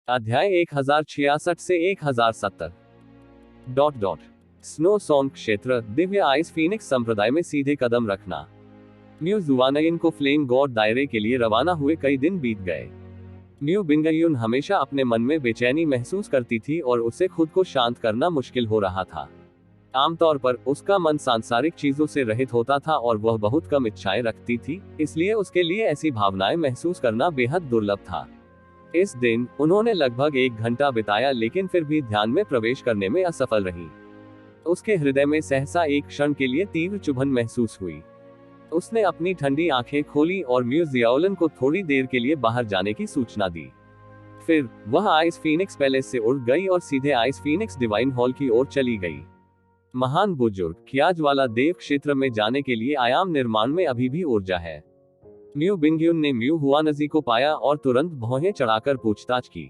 अध्याय 1066 से 1070। Snow song क्षेत्र, दिव्य आइस फीनिक्स संप्रदाय में सीधे कदम रखना। म्यू जुआनयिन को फ्लेम गॉड दायरे के लिए रवाना हुए कई दिन बीत गए। म्यू बिंगयुन हमेशा अपने मन में बेचैनी महसूस करती थी और उसे खुद को शांत करना मुश्किल हो रहा था। आमतौर पर उसका मन सांसारिक चीजों से रहित होता था और वह बहुत कम इच्छाएं रखती थी, इसलिए उसके लिए ऐसी भावनाएं महसूस करना बेहद दुर्लभ था। इस दिन उन्होंने लगभग 1 घंटा बिताया, लेकिन फिर भी ध्यान में प्रवेश करने में असफल रही। उसके हृदय में सहसा एक क्षण के लिए तीव्र चुभन महसूस हुई। उसने अपनी ठंडी आंखें खोली और म्यू जियाओलन को थोड़ी देर के लिए बाहर जाने की सूचना दी। फिर वह आइस फीनिक्स पैलेस से उड़ गई और सीधे आइस फीनिक्स डिवाइन हॉल की ओर चली गई। महान बुजुर्ग ख्याज वाला देव क्षेत्र में जाने के लिए आयाम निर्माण में अभी भी ऊर्जा है। म्यू बिंगयुन ने म्यू हुआनजी को पाया और तुरंत भौहें चढ़ाकर पूछताछ की।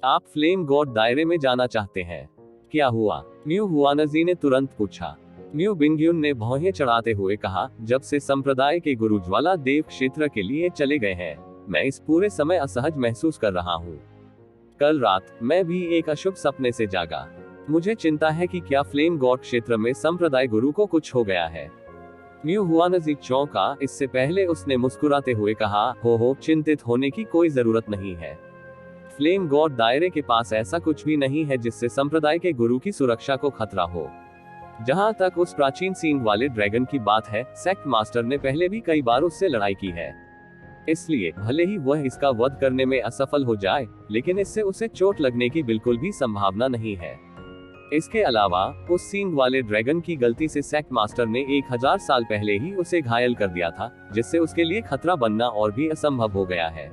आप फ्लेम गॉड दायरे में जाना चाहते हैं? क्या हुआ? म्यू हुआनजी ने तुरंत पूछा। म्यू बिंगयुन ने भौहें चढ़ाते हुए कहा, जब से संप्रदाय के गुरु ज्वाला देव क्षेत्र के लिए चले गए हैं, मैं इस पूरे समय असहज महसूस कर रहा हूँ। कल रात मैं भी एक अशुभ सपने से जागा। मुझे चिंता है कि क्या फ्लेम गॉड क्षेत्र में संप्रदाय गुरु को कुछ हो गया है। म्यू हुआनजी चौंका। इससे पहले उसने मुस्कुराते हुए कहा, हो चिंतित होने की कोई जरूरत नहीं है। फ्लेम गॉड दायरे के पास ऐसा कुछ भी नहीं है जिससे संप्रदाय के गुरु की सुरक्षा को खतरा हो। जहां तक उस प्राचीन सींग वाले ड्रैगन की बात है, सेक्ट मास्टर ने पहले भी कई बार उससे लड़ाई की है। इसलिए भले ही वह इसका वध करने में असफल हो जाए, लेकिन इससे उसे चोट लगने की बिल्कुल भी संभावना नहीं है। इसके अलावा उस सींग वाले ड्रैगन की गलती से सेक्ट मास्टर ने 1000 साल पहले ही उसे घायल कर दिया था, जिससे उसके लिए खतरा बनना और भी असंभव हो गया है।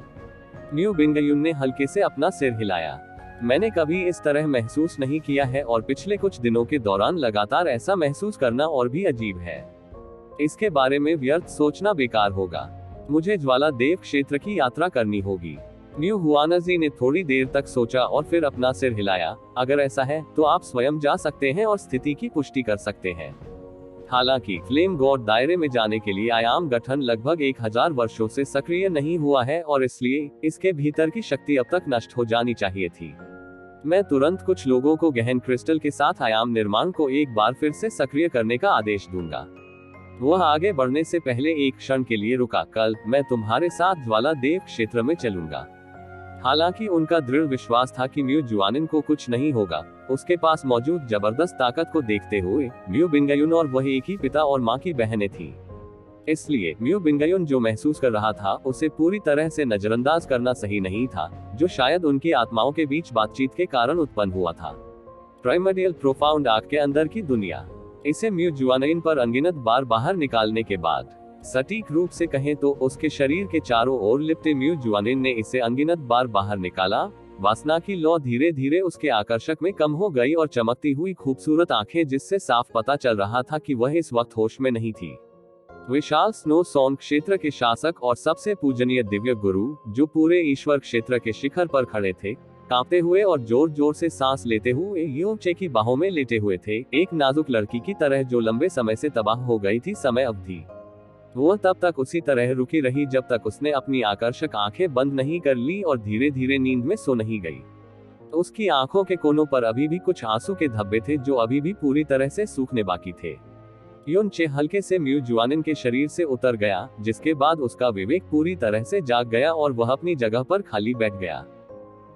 म्यू बिंगयुन ने हल्के से अपना सिर हिलाया। मैंने कभी इस तरह महसूस नहीं किया है और पिछले कुछ दिनों के दौरान लगातार ऐसा महसूस करना और भी अजीब है। इसके बारे में व्यर्थ सोचना बेकार होगा। मुझे ज्वाला देव क्षेत्र की यात्रा करनी होगी। म्यू हुआनजी ने थोड़ी देर तक सोचा और फिर अपना सिर हिलाया। अगर ऐसा है तो आप स्वयं जा सकते हैं और स्थिति की पुष्टि कर सकते हैं। हालांकि फ्लेम गॉड दायरे में जाने के लिए आयाम गठन लगभग 1000 वर्षों से सक्रिय नहीं हुआ है और इसलिए इसके भीतर की शक्ति अब तक नष्ट हो जानी चाहिए थी। मैं तुरंत कुछ लोगों को गहन क्रिस्टल के साथ आयाम निर्माण को एक बार फिर से सक्रिय करने का आदेश दूंगा। वह आगे बढ़ने से पहले एक क्षण के लिए रुका। कल मैं तुम्हारे साथ ज्वाला देव क्षेत्र में चलूंगा। हालांकि उनका दृढ़ विश्वास था कि म्यू जुआनिन को कुछ नहीं होगा, उसके पास मौजूद जबरदस्त ताकत को देखते हुए म्यू बिंगयुन और वह एक ही पिता और मां की बहनें थीं। इसलिए म्यू बिंगयुन जो महसूस कर रहा था उसे पूरी तरह से नजरअंदाज करना सही नहीं था, जो शायद उनकी आत्माओं के बीच बातचीत के कारण उत्पन्न हुआ था। प्राइमर्डियल प्रोफाउंड आग के अंदर की दुनिया। इसे म्यू जुआनिन पर अनगिनत बार बाहर निकालने के बाद, सटीक रूप से कहें तो उसके शरीर के चारों ओर लिपटे म्यू जुआनिन ने इसे अनगिनत बार बाहर निकाला। वासना की लौ धीरे धीरे उसके आकर्षक में कम हो गई और चमकती हुई खूबसूरत आंखें, जिससे साफ पता चल रहा था कि वह इस वक्त होश में नहीं थी। विशाल स्नो सॉन्ग क्षेत्र के शासक और सबसे पूजनीय दिव्य गुरु, जो पूरे ईश्वर क्षेत्र के शिखर पर खड़े थे, कांपते हुए और जोर जोर से सांस लेते हुए यूचे की बाहों में लेटे हुए थे, एक नाजुक लड़की की तरह जो लंबे समय से तबाह हो गई थी। समय अवधि वह तब तक उसी तरह रुकी रही जब तक उसने अपनी आकर्षक आंखें बंद नहीं कर ली और धीरे धीरे नींद में सो नहीं गई। उसकी आंखों के कोनों पर अभी भी कुछ आंसू के धब्बे थे जो अभी भी पूरी तरह से सूखने बाकी थे। यूनचे हल्के से म्यू जुआनिन के शरीर से उतर गया, जिसके बाद उसका विवेक पूरी तरह से जाग गया और वह अपनी जगह पर खाली बैठ गया।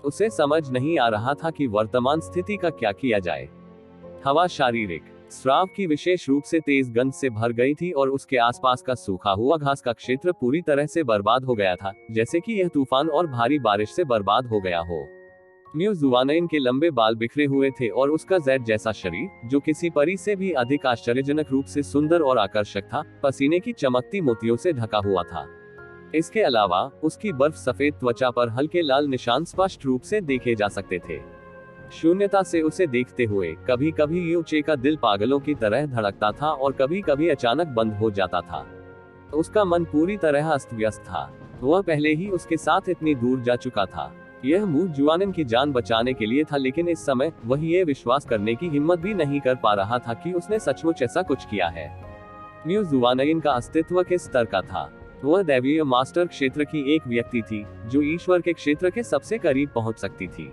उसे समझ नहीं आ रहा था कि वर्तमान स्थिति का क्या किया जाए। हवा शारीरिक स्राव की विशेष रूप से तेज गंध से भर गई थी और उसके आसपास का सूखा हुआ घास का क्षेत्र पूरी तरह से बर्बाद हो गया था, जैसे कि यह तूफान और भारी बारिश से बर्बाद हो गया हो। म्यू जुआनिन के लंबे बाल बिखरे हुए थे और उसका जेड जैसा शरीर, जो किसी परी से भी अधिक आश्चर्यजनक रूप से सुंदर और आकर्षक था, पसीने की चमकती मोतियों से ढका हुआ था। इसके अलावा उसकी बर्फ सफेद त्वचा पर हल्के लाल निशान स्पष्ट रूप से देखे जा सकते थे। शून्यता से उसे देखते हुए कभी कभी यूचे का दिल पागलों की तरह धड़कता था और कभी कभी अचानक बंद हो जाता था। उसका मन पूरी तरह अस्त व्यस्त था। वह पहले ही उसके साथ इतनी दूर जा चुका था। यह म्यू जुआनिन की जान बचाने के लिए था, लेकिन इस समय वह ये विश्वास करने की हिम्मत भी नहीं कर पा रहा था कि उसने सचमुच ऐसा कुछ किया है। म्यू जुआनिन का अस्तित्व किस स्तर का था? वह दैवीय मास्टर क्षेत्र की एक व्यक्ति थी जो ईश्वर के क्षेत्र के सबसे करीब पहुंच सकती थी।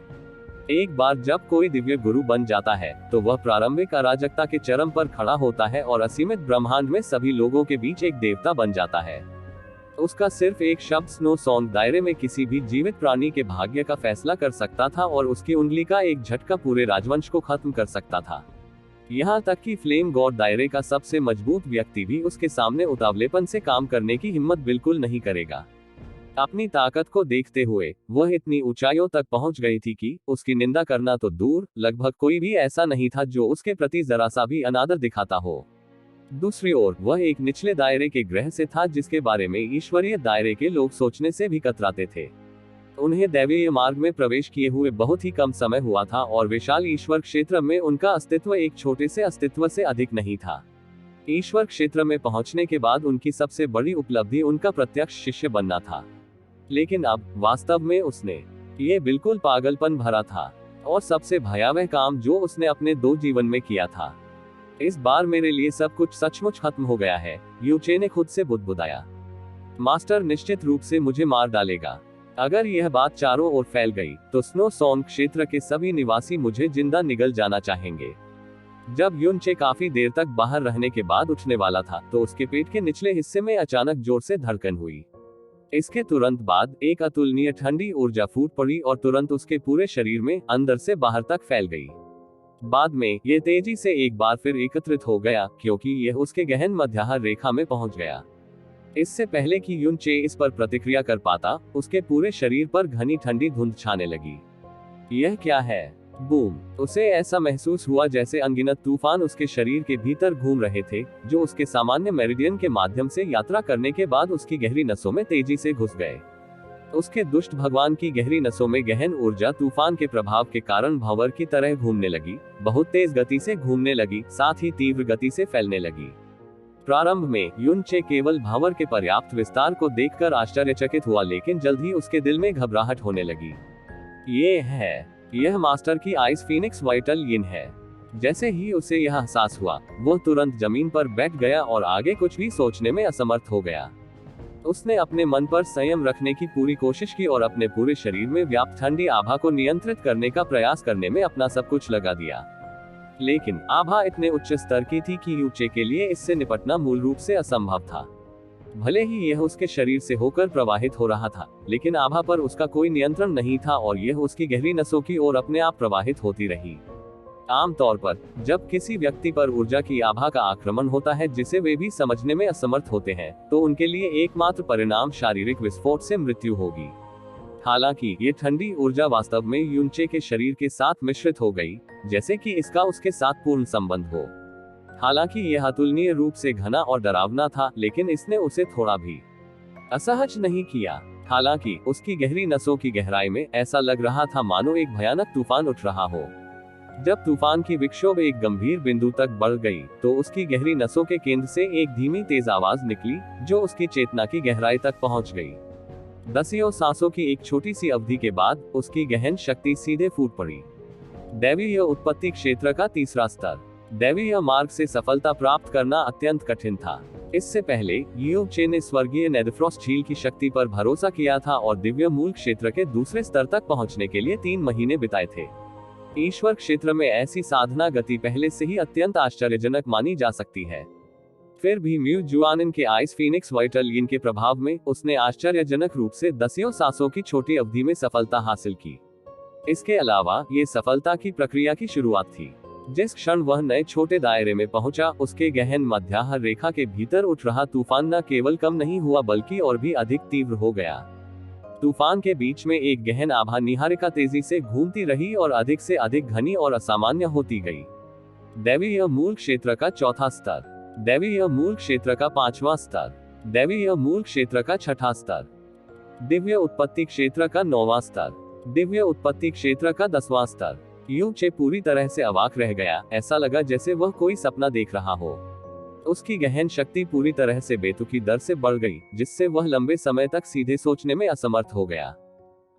एक बार जब कोई दिव्य गुरु बन जाता है तो वह प्रारंभिक अराजकता के चरम पर खड़ा होता है और असीमित ब्रह्मांड में सभी लोगों के बीच एक देवता बन जाता है। उसका सिर्फ एक शब्द स्नो सॉन्ग दायरे में किसी भी जीवित प्राणी के भाग्य का फैसला कर सकता था और उसकी उंगली का एक झटका पूरे राजवंश को खत्म कर सकता था। यहाँ तक कि फ्लेम गॉड दायरे का सबसे मजबूत व्यक्ति भी उसके सामने उतावलेपन से काम करने की हिम्मत बिल्कुल नहीं करेगा। अपनी ताकत को देखते हुए वह इतनी ऊंचाइयों तक पहुंच गई थी कि उसकी निंदा करना तो दूर, लगभग कोई भी ऐसा नहीं था जो उसके प्रति जरा सा भी अनादर दिखाता हो। दूसरी ओर वह एक निचले दायरे के ग्रह से था जिसके बारे में ईश्वरीय दायरे के लोग सोचने से भी कतराते थे। उन्हें दैवीय मार्ग में प्रवेश किए हुए बहुत ही कम समय हुआ था और विशाल ईश्वर क्षेत्र में उनका अस्तित्व एक छोटे से अस्तित्व से अधिक नहीं था। ईश्वर क्षेत्र में पहुंचने के बाद उनकी सबसे बड़ी उपलब्धि उनका प्रत्यक्ष शिष्य बनना था। लेकिन अब वास्तव में उसने ये बिल्कुल पागलपन भरा था और सबसे भयावह काम जो उसने अपने 2 जीवन में किया था। इस बार मेरे लिए सब कुछ सचमुच खत्म हो गया है, यूचे ने खुद से बुदबुदाया। मास्टर निश्चित रूप से मुझे मार डालेगा। अगर यह बात चारों ओर फैल गई तो स्नो सॉन्ग क्षेत्र के सभी निवासी मुझे जिंदा निगल जाना चाहेंगे। जब युनचे काफी देर तक बाहर रहने के बाद उठने वाला था तो उसके पेट के निचले हिस्से में अचानक जोर से धड़कन हुई। इसके तुरंत बाद एक अतुलनीय ठंडी ऊर्जा फूट पड़ी और तुरंत उसके पूरे शरीर में अंदर से बाहर तक फैल गई। बाद में यह तेजी से एक बार फिर एकत्रित हो गया क्योंकि यह उसके गहन मध्याह्न रेखा में पहुंच गया। इससे पहले कि युनचे इस पर प्रतिक्रिया कर पाता, उसके पूरे शरीर पर घनी ठंडी धुंध छाने लगी। यह क्या है? बूम! उसे ऐसा महसूस हुआ जैसे अनगिनत तूफान उसके शरीर के भीतर घूम रहे थे, जो उसके सामान्य मेरिडियन के माध्यम से यात्रा करने के बाद उसकी गहरी नसों में तेजी से घुस गए। उसके दुष्ट भगवान की गहरी नसों में गहन ऊर्जा तूफान के प्रभाव के कारण भंवर की तरह घूमने लगी, बहुत तेज गति से घूमने लगी, साथ ही तीव्र गति से फैलने लगी। प्रारंभ में युनचे केवल भंवर के पर्याप्त विस्तार को देखकर आश्चर्यचकित हुआ, लेकिन जल्द ही उसके दिल में घबराहट होने लगी। यह मास्टर की आइस फीनिक्स वाइटल यिन है। जैसे ही उसे यह एहसास हुआ, वह तुरंत जमीन पर बैठ गया और आगे कुछ भी सोचने में असमर्थ हो गया। उसने अपने मन पर संयम रखने की पूरी कोशिश की और अपने पूरे शरीर में व्याप्त ठंडी आभा को नियंत्रित करने का प्रयास करने में अपना सब कुछ लगा दिया। लेकिन आभा इतने उच्च स्तर की थी कि यूचे के लिए इससे निपटना मूल रूप से असंभव था। भले ही यह उसके शरीर से होकर प्रवाहित हो रहा था, लेकिन आभा पर उसका कोई नियंत्रण नहीं था और यह उसकी गहरी नसों की ओर अपने आप प्रवाहित होती रही। आमतौर पर जब किसी व्यक्ति पर ऊर्जा की आभा का आक्रमण होता है जिसे वे भी समझने में असमर्थ होते हैं, तो उनके लिए एकमात्र परिणाम शारीरिक विस्फोट से मृत्यु होगी। हालांकि ये ठंडी ऊर्जा वास्तव में युनचे के शरीर के साथ मिश्रित हो गई, जैसे कि इसका उसके साथ पूर्ण संबंध हो। हालांकि यह अतुलनीय रूप से घना और डरावना था, लेकिन इसने उसे थोड़ा भी असहज नहीं किया। हालांकि उसकी गहरी नसों की गहराई में ऐसा लग रहा था मानो एक भयानक तूफान उठ रहा हो। जब तूफान की विक्षोभ एक गंभीर बिंदु तक बढ़ गई, तो उसकी गहरी नसों के केंद्र से एक धीमी तेज आवाज निकली, जो उसकी चेतना की गहराई तक पहुंच गई। दसियों सांसों की एक छोटी सी अवधि के बाद उसकी गहन शक्ति सीधे फूट पड़ी। दैवीय उत्पत्ति क्षेत्र का तीसरा स्तर। दैवीय मार्ग से सफलता प्राप्त करना अत्यंत कठिन था। इससे पहले यूचे ने स्वर्गीय नेदफ्रॉस्ट झील की शक्ति पर भरोसा किया था और दिव्य मूल क्षेत्र के दूसरे स्तर तक पहुंचने के लिए 3 महीने बिताए थे। ईश्वर क्षेत्र में ऐसी साधना गति पहले से ही अत्यंत आश्चर्यजनक मानी जा सकती है। फिर भी म्यू जुआनिन के आइस फीनिक्स वाइटल यिन के प्रभाव में उसने आश्चर्यजनक रूप से दसियों सांसों की छोटी अवधि में सफलता हासिल की। इसके अलावा ये सफलता की प्रक्रिया की शुरुआत थी। जिस क्षण वह नए छोटे दायरे में पहुंचा, उसके गहन मध्याह्न रेखा के भीतर उठ रहा तूफान न केवल कम नहीं हुआ बल्कि और भी अधिक तीव्र हो गया। तूफान के बीच में एक गहन आभा निहारिका तेजी से घूमती रही और अधिक से अधिक घनी और असामान्य होती गई। दैवीय मूल क्षेत्र का चौथा स्तर, दैवीय मूल क्षेत्र का 5वां स्तर, दैवीय मूल क्षेत्र का 6ठा स्तर, दिव्य उत्पत्ति क्षेत्र का 9वां स्तर, दिव्य उत्पत्ति क्षेत्र का 10वां स्तर। यूचे पूरी तरह से अवाक रह गया। ऐसा लगा जैसे वह कोई सपना देख रहा हो। उसकी गहन शक्ति पूरी तरह से बेतुकी दर से बढ़ गई, जिससे वह लंबे समय तक सीधे सोचने में असमर्थ हो गया।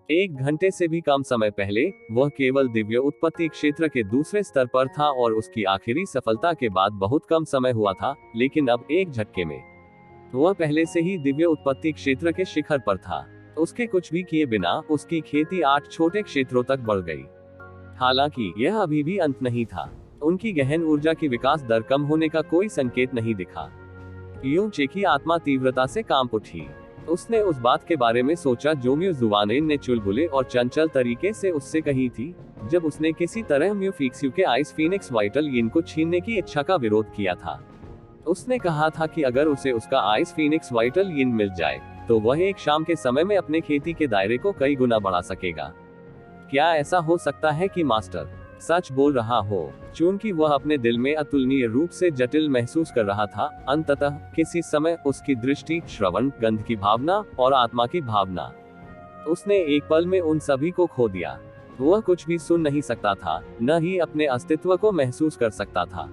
1 घंटे से भी कम समय पहले वह केवल दिव्य उत्पत्ति क्षेत्र के दूसरे स्तर पर था और उसकी आखिरी सफलता के बाद बहुत कम समय हुआ था, लेकिन अब एक झटके में वह पहले से ही दिव्य उत्पत्ति क्षेत्र के शिखर पर था। उसके कुछ भी किए बिना उसकी खेती 8 छोटे क्षेत्रों तक बढ़ गई। हालांकि यह अभी भी अंत नहीं था। उनकी गहन ऊर्जा की विकास दर कम होने का कोई संकेत नहीं दिखा। यूं चे की आत्मा तीव्रता से कांप उठी। उसने उस बात के बारे में सोचा जो म्यू जुवानेन ने चुलबुले और चंचल तरीके से उससे कही थी, जब उसने किसी तरह म्यू फिक्स्यू के आइस फीनिक्स वाइटल यिन को छीनने की इच्छा का विरोध किया था। उसने कहा था कि अगर उसे उसका आइस फीनिक्स वाइटल यिन मिल जाए तो वह एक शाम के समय में अपने खेती के दायरे को कई गुना बढ़ा सकेगा। क्या ऐसा हो सकता है कि मास्टर सच बोल रहा हो? चूंकि वह अपने दिल में अतुलनीय रूप से जटिल महसूस कर रहा था, अंततः किसी समय उसकी दृष्टि, श्रवण, गंध की भावना और आत्मा की भावना, उसने एक पल में उन सभी को खो दिया। वह कुछ भी सुन नहीं सकता था, न ही अपने अस्तित्व को महसूस कर सकता था।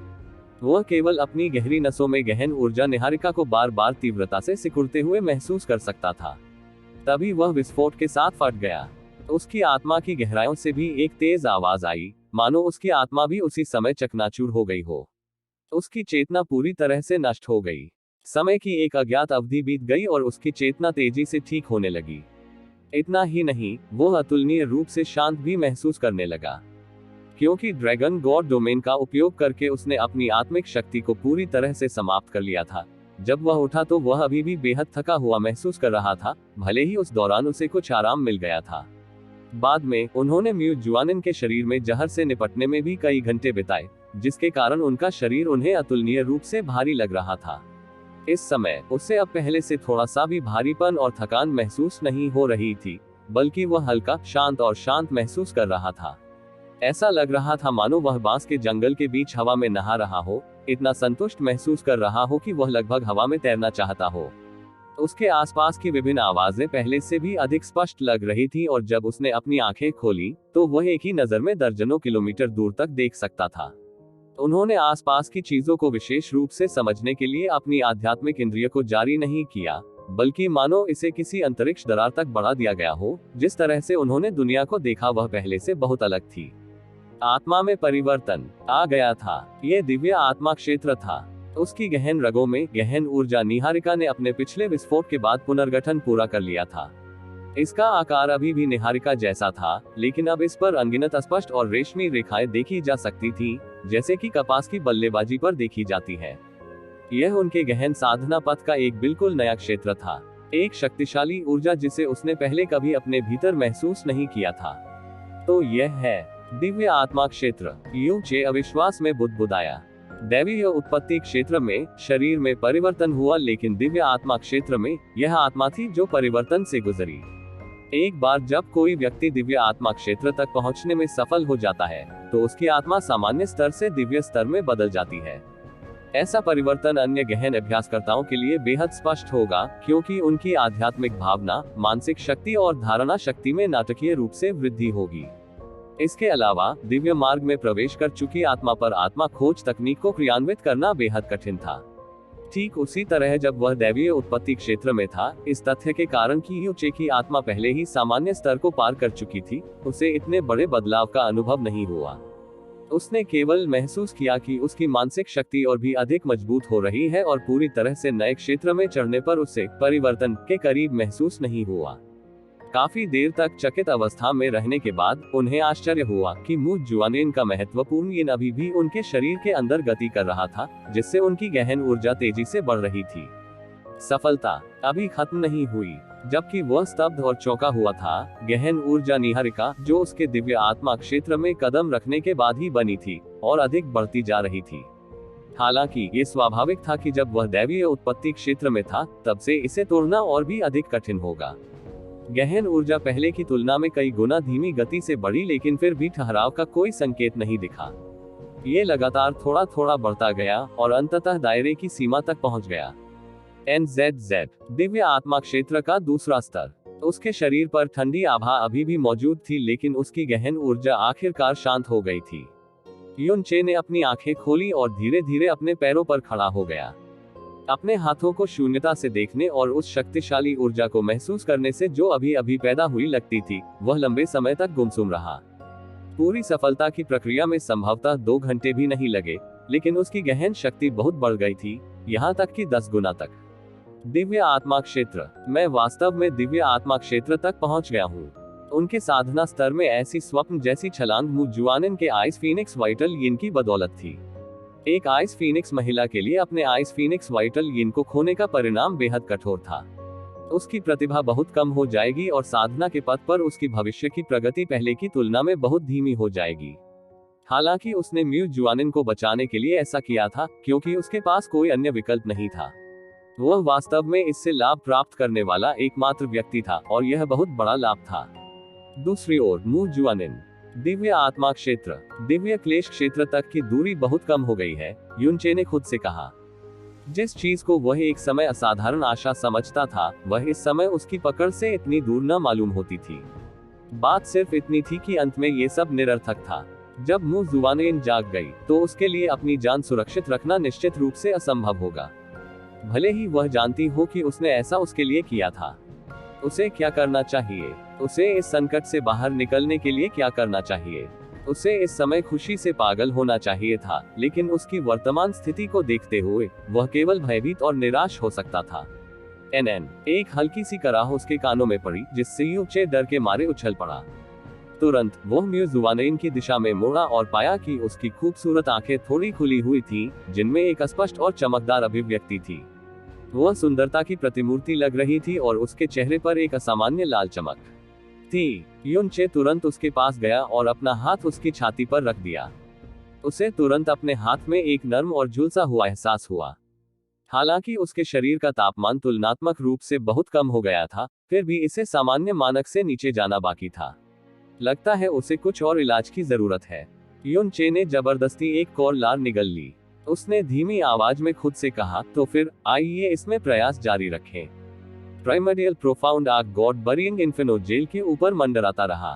वह केवल अपनी गहरी नसों में गहन ऊर्जा निहारिका को बार बार तीव्रता से सिकुड़ते हुए महसूस कर सकता था। तभी वह विस्फोट के साथ फट गया। उसकी आत्मा की गहराइयों से भी एक तेज आवाज आई, मानो उसकी आत्मा भी उसी समय चकनाचूर हो गई हो। उसकी चेतना पूरी तरह से नष्ट हो गई। समय की एक अज्ञात अवधि बीत गई और उसकी चेतना तेजी से ठीक होने लगी। इतना ही नहीं, वह अतुलनीय रूप से शांत भी महसूस करने लगा, क्योंकि ड्रैगन गॉड डोमेन का उपयोग करके उसने अपनी आत्मिक शक्ति को पूरी तरह से समाप्त कर लिया था। जब वह उठा तो वह अभी भी बेहद थका हुआ महसूस कर रहा था, भले ही उस दौरान उसे कुछ आराम मिल गया था। बाद में उन्होंने म्यू जुआनिन के शरीर में जहर से निपटने में भी कई घंटे बिताए, जिसके कारण उनका शरीर उन्हें अतुलनीय रूप से भारी लग रहा था। इस समय उसे अब पहले से थोड़ा सा भी भारीपन और थकान महसूस नहीं हो रही थी, बल्कि वह हल्का, शांत और शांत महसूस कर रहा था। ऐसा लग रहा था मानो वह बांस के जंगल के बीच हवा में नहा रहा हो, इतना संतुष्ट महसूस कर रहा हो कि वह लगभग हवा में तैरना चाहता हो। उसके आसपास की विभिन्न आवाजें पहले से भी अधिक स्पष्ट लग रही थीं और जब उसने अपनी आंखें खोली तो वह एक ही नजर में दर्जनों किलोमीटर दूर तक देख सकता था। उन्होंने आसपास की चीजों को विशेष रूप से समझने के लिए अपनी आध्यात्मिक इंद्रिय को जारी नहीं किया, बल्कि मानो इसे किसी अंतरिक्ष दरार तक बढ़ा दिया गया हो। जिस तरह से उन्होंने दुनिया को देखा वह पहले से बहुत अलग थी। आत्मा में परिवर्तन आ गया था। यह दिव्य आत्मा क्षेत्र था। उसकी गहन रगों में गहन ऊर्जा निहारिका ने अपने पिछले विस्फोट के बाद पुनर्गठन पूरा कर लिया था। इसका आकार अभी भी निहारिका जैसा था, लेकिन अब इस पर अनगिनत स्पष्ट और रेशमी रेखाएं देखी जा सकती थी, जैसे कि कपास की बल्लेबाजी पर देखी जाती है। यह उनके गहन साधना पथ का एक बिल्कुल नया क्षेत्र था, एक शक्तिशाली ऊर्जा जिसे उसने पहले कभी अपने भीतर महसूस नहीं किया था। तो यह है दिव्य आत्मा क्षेत्र। यूं चे अविश्वास में बुदबुदाया। दैवीय उत्पत्ति क्षेत्र में शरीर में परिवर्तन हुआ, लेकिन दिव्य आत्मा क्षेत्र में यह आत्मा थी जो परिवर्तन से गुजरी। एक बार जब कोई व्यक्ति दिव्य आत्मा क्षेत्र तक पहुंचने में सफल हो जाता है तो उसकी आत्मा सामान्य स्तर से दिव्य स्तर में बदल जाती है। ऐसा परिवर्तन अन्य गहन अभ्यासकर्ताओं के लिए बेहद स्पष्ट होगा, क्योंकि उनकी आध्यात्मिक भावना, मानसिक शक्ति और धारणा शक्ति में नाटकीय रूप से वृद्धि होगी। इसके अलावा दिव्य मार्ग में प्रवेश कर चुकी आत्मा पर आत्मा खोज तकनीक को क्रियान्वित करना बेहद कठिन था। ठीक उसी तरह जब वह दैवीय उत्पत्ति क्षेत्र में था, इस तथ्य के कारण कि यू चे की आत्मा पहले ही सामान्य स्तर को पार कर चुकी थी, उसे इतने बड़े बदलाव का अनुभव नहीं हुआ। उसने केवल महसूस किया कि उसकी मानसिक शक्ति और भी अधिक मजबूत हो रही है और पूरी तरह से नए क्षेत्र में चढ़ने पर उसे परिवर्तन के करीब महसूस नहीं हुआ। काफी देर तक चकित अवस्था में रहने के बाद उन्हें आश्चर्य हुआ कि म्यू जुआनिन का महत्वपूर्ण यिन अभी भी उनके शरीर के अंदर गति कर रहा था, जिससे उनकी गहन ऊर्जा तेजी से बढ़ रही थी। सफलता अभी खत्म नहीं हुई। जबकि वह स्तब्ध और चौंका हुआ था, गहन ऊर्जा निहारिका, जो उसके दिव्य आत्मा क्षेत्र में कदम रखने के बाद ही बनी थी, और अधिक बढ़ती जा रही थी। हालांकि ये स्वाभाविक था कि जब वह दैवीय उत्पत्ति क्षेत्र में था, तब से इसे तोड़ना और भी अधिक कठिन होगा। गहन ऊर्जा पहले की तुलना में कई गुना धीमी गति से बढ़ी, लेकिन फिर भी ठहराव का कोई संकेत नहीं दिखा। ये लगातार थोड़ा थोड़ा बढ़ता गया और अंततः दायरे की सीमा तक पहुंच गया। NZZ दिव्य आत्मा क्षेत्र का दूसरा स्तर। उसके शरीर पर ठंडी आभा अभी भी मौजूद थी, लेकिन उसकी गहन ऊर्जा आखिरकार शांत हो गई थी। युन चे ने अपनी आंखें खोली और धीरे धीरे अपने पैरों पर खड़ा हो गया। अपने हाथों को शून्यता से देखने और उस शक्तिशाली ऊर्जा को महसूस करने से जो अभी अभी पैदा हुई लगती थी, वह लंबे समय तक गुमसुम रहा। पूरी सफलता की प्रक्रिया में संभवतः 2 घंटे भी नहीं लगे, लेकिन उसकी गहन शक्ति बहुत बढ़ गई थी, यहाँ तक कि 10 गुना तक। दिव्य आत्मा क्षेत्र। मैं वास्तव में दिव्य आत्मा क्षेत्र तक पहुंच गया हूँ। उनके साधना स्तर में ऐसी स्वप्न जैसी छलांग मू जुआनिन के आइस फीनिक्स वाइटल यिन की बदौलत थी। एक आइस फीनिक्स महिला के लिए अपने आइस फीनिक्स वाइटल यिन को खोने का परिणाम बेहद कठोर था। उसकी प्रतिभा बहुत कम हो जाएगी और साधना के पथ पर उसकी भविष्य की प्रगति पहले की तुलना में बहुत धीमी हो जाएगी। हालांकि उसने म्यू जुआनिन को बचाने के लिए ऐसा किया था क्योंकि उसके पास कोई अन्य विकल्प नहीं था। वह वास्तव में इससे लाभ प्राप्त करने वाला एकमात्र व्यक्ति था और यह बहुत बड़ा लाभ था। दूसरी ओर मू जुआनिन। दिव्य आत्मा क्षेत्र। दिव्य क्लेश क्षेत्र तक की दूरी बहुत कम हो गई है, युनचे ने खुद से कहा। जिस चीज को वह एक समय असाधारण आशा समझता था, वह इस समय उसकी पकड़ से इतनी दूर न मालूम होती थी। बात सिर्फ इतनी थी कि अंत में ये सब निरर्थक था। जब मू जुआनिन जाग गई, तो उसके लिए अपनी जान सुरक्षित रखना निश्चित रूप से असंभव होगा। भले ही वह जानती हो कि उसने ऐसा उसके लिए किया था। उसे क्या करना चाहिए? उसे इस संकट से बाहर निकलने के लिए क्या करना चाहिए? उसे इस समय खुशी से पागल होना चाहिए था, लेकिन उसकी वर्तमान स्थिति को देखते हुए वह केवल भयभीत और निराश हो सकता था। एनएन। एक हल्की सी कराह उसके कानों में पड़ी, जिससे युचे डर के मारे उछल पड़ा। तुरंत वह म्यू जुआनिन की दिशा में मुड़ा और पाया कि उसकी खूबसूरत आंखें थोड़ी खुली हुई थीं, जिनमें एक स्पष्ट और चमकदार अभिव्यक्ति थी। वह सुंदरता की प्रतिमूर्ति लग रही थी और उसके चेहरे पर एक असामान्य लाल चमक थी। युनचे तुरंत उसके पास गया और अपना हाथ उसकी छाती पर रख दिया। उसे तुरंत अपने हाथ में एक नर्म और झुलसा हुआ एहसास हुआ। हालांकि उसके शरीर का तापमान तुलनात्मक रूप से बहुत कम हो गया था, फिर भी इसे सामान्य मानक से नीचे जाना बाकी था। लगता है उसे कुछ और इलाज की जरूरत है। युनचे ने जबरदस्ती एक कोर लार निगल ली। उसने धीमी आवाज में खुद से कहा, तो फिर आइए इसमें प्रयास जारी रखें। प्राइमर्डियल प्रोफाउंड आर्क गॉड बरिंग इन्फिनो जेल के ऊपर मंडराता रहा।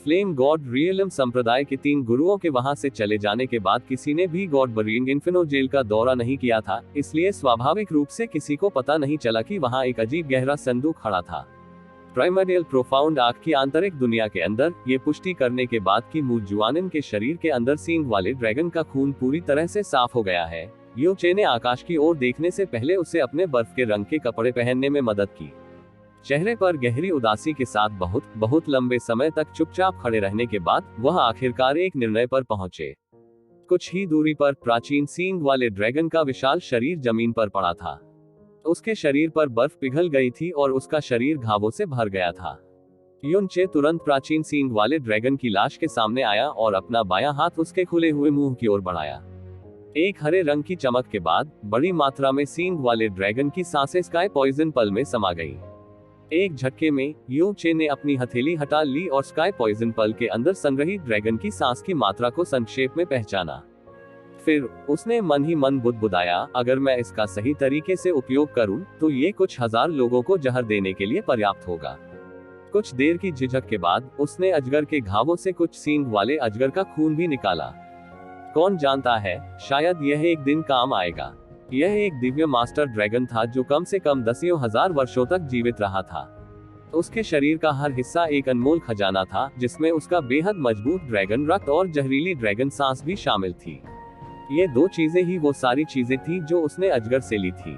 फ्लेम गॉड रियलम संप्रदाय के 3 गुरुओं के वहां से चले जाने के बाद किसी ने भी गॉड बरिंग इन्फिनो जेल का दौरा नहीं किया था, इसलिए स्वाभाविक रूप से किसी को पता नहीं चला कि वहां एक अजीब गहरा संदूक खड़ा था। प्राइमर्डियल प्रोफाउंड आर्क की आंतरिक दुनिया के अंदर ये पुष्टि करने के बाद कि मू जुआनिन के शरीर के अंदर सींग वाले ड्रैगन का खून पूरी तरह से साफ हो गया है, युचे ने आकाश की ओर देखने से पहले उसे अपने बर्फ के रंग के कपड़े पहनने में मदद की। चेहरे पर गहरी उदासी के साथ बहुत लंबे समय तक चुपचाप खड़े रहने के बाद वह आखिरकार एक निर्णय पर पहुंचे। कुछ ही दूरी पर प्राचीन सींग वाले ड्रैगन का विशाल शरीर जमीन पर पड़ा था। उसके शरीर पर बर्फ पिघल गई थी और उसका शरीर घावों से भर गया था। युनचे तुरंत प्राचीन सींग वाले ड्रैगन की लाश के सामने आया और अपना बायां हाथ उसके खुले हुए मुंह की ओर बढ़ाया। एक हरे रंग की चमक के बाद बड़ी मात्रा में सींग वाले ड्रैगन की सांसें स्काई पॉइजन पल में समा गई। एक झटके में युचे ने अपनी हथेली हटा ली और स्काई पॉइजन पल के अंदर संग्रहित ड्रैगन की सांस की मात्रा को संक्षेप में पहचाना। फिर उसने मन ही मन बुदबुदाया, अगर मैं इसका सही तरीके से उपयोग करूं, तो ये कुछ हजार लोगों को जहर देने के लिए पर्याप्त होगा। कुछ देर की झिझक के बाद उसने अजगर के घावों से कुछ सींग वाले अजगर का खून भी निकाला। कौन जानता है, शायद यह एक दिन काम आएगा। यह एक दिव्य मास्टर ड्रैगन था जो कम से कम दसियों हजार वर्षों तक जीवित रहा था। उसके शरीर का हर हिस्सा एक अनमोल खजाना था, जिसमें उसका बेहद मजबूत ड्रैगन रक्त और जहरीली ड्रैगन सांस भी शामिल थी। ये 2 चीजें ही वो सारी चीजें थी जो उसने अजगर से ली थी।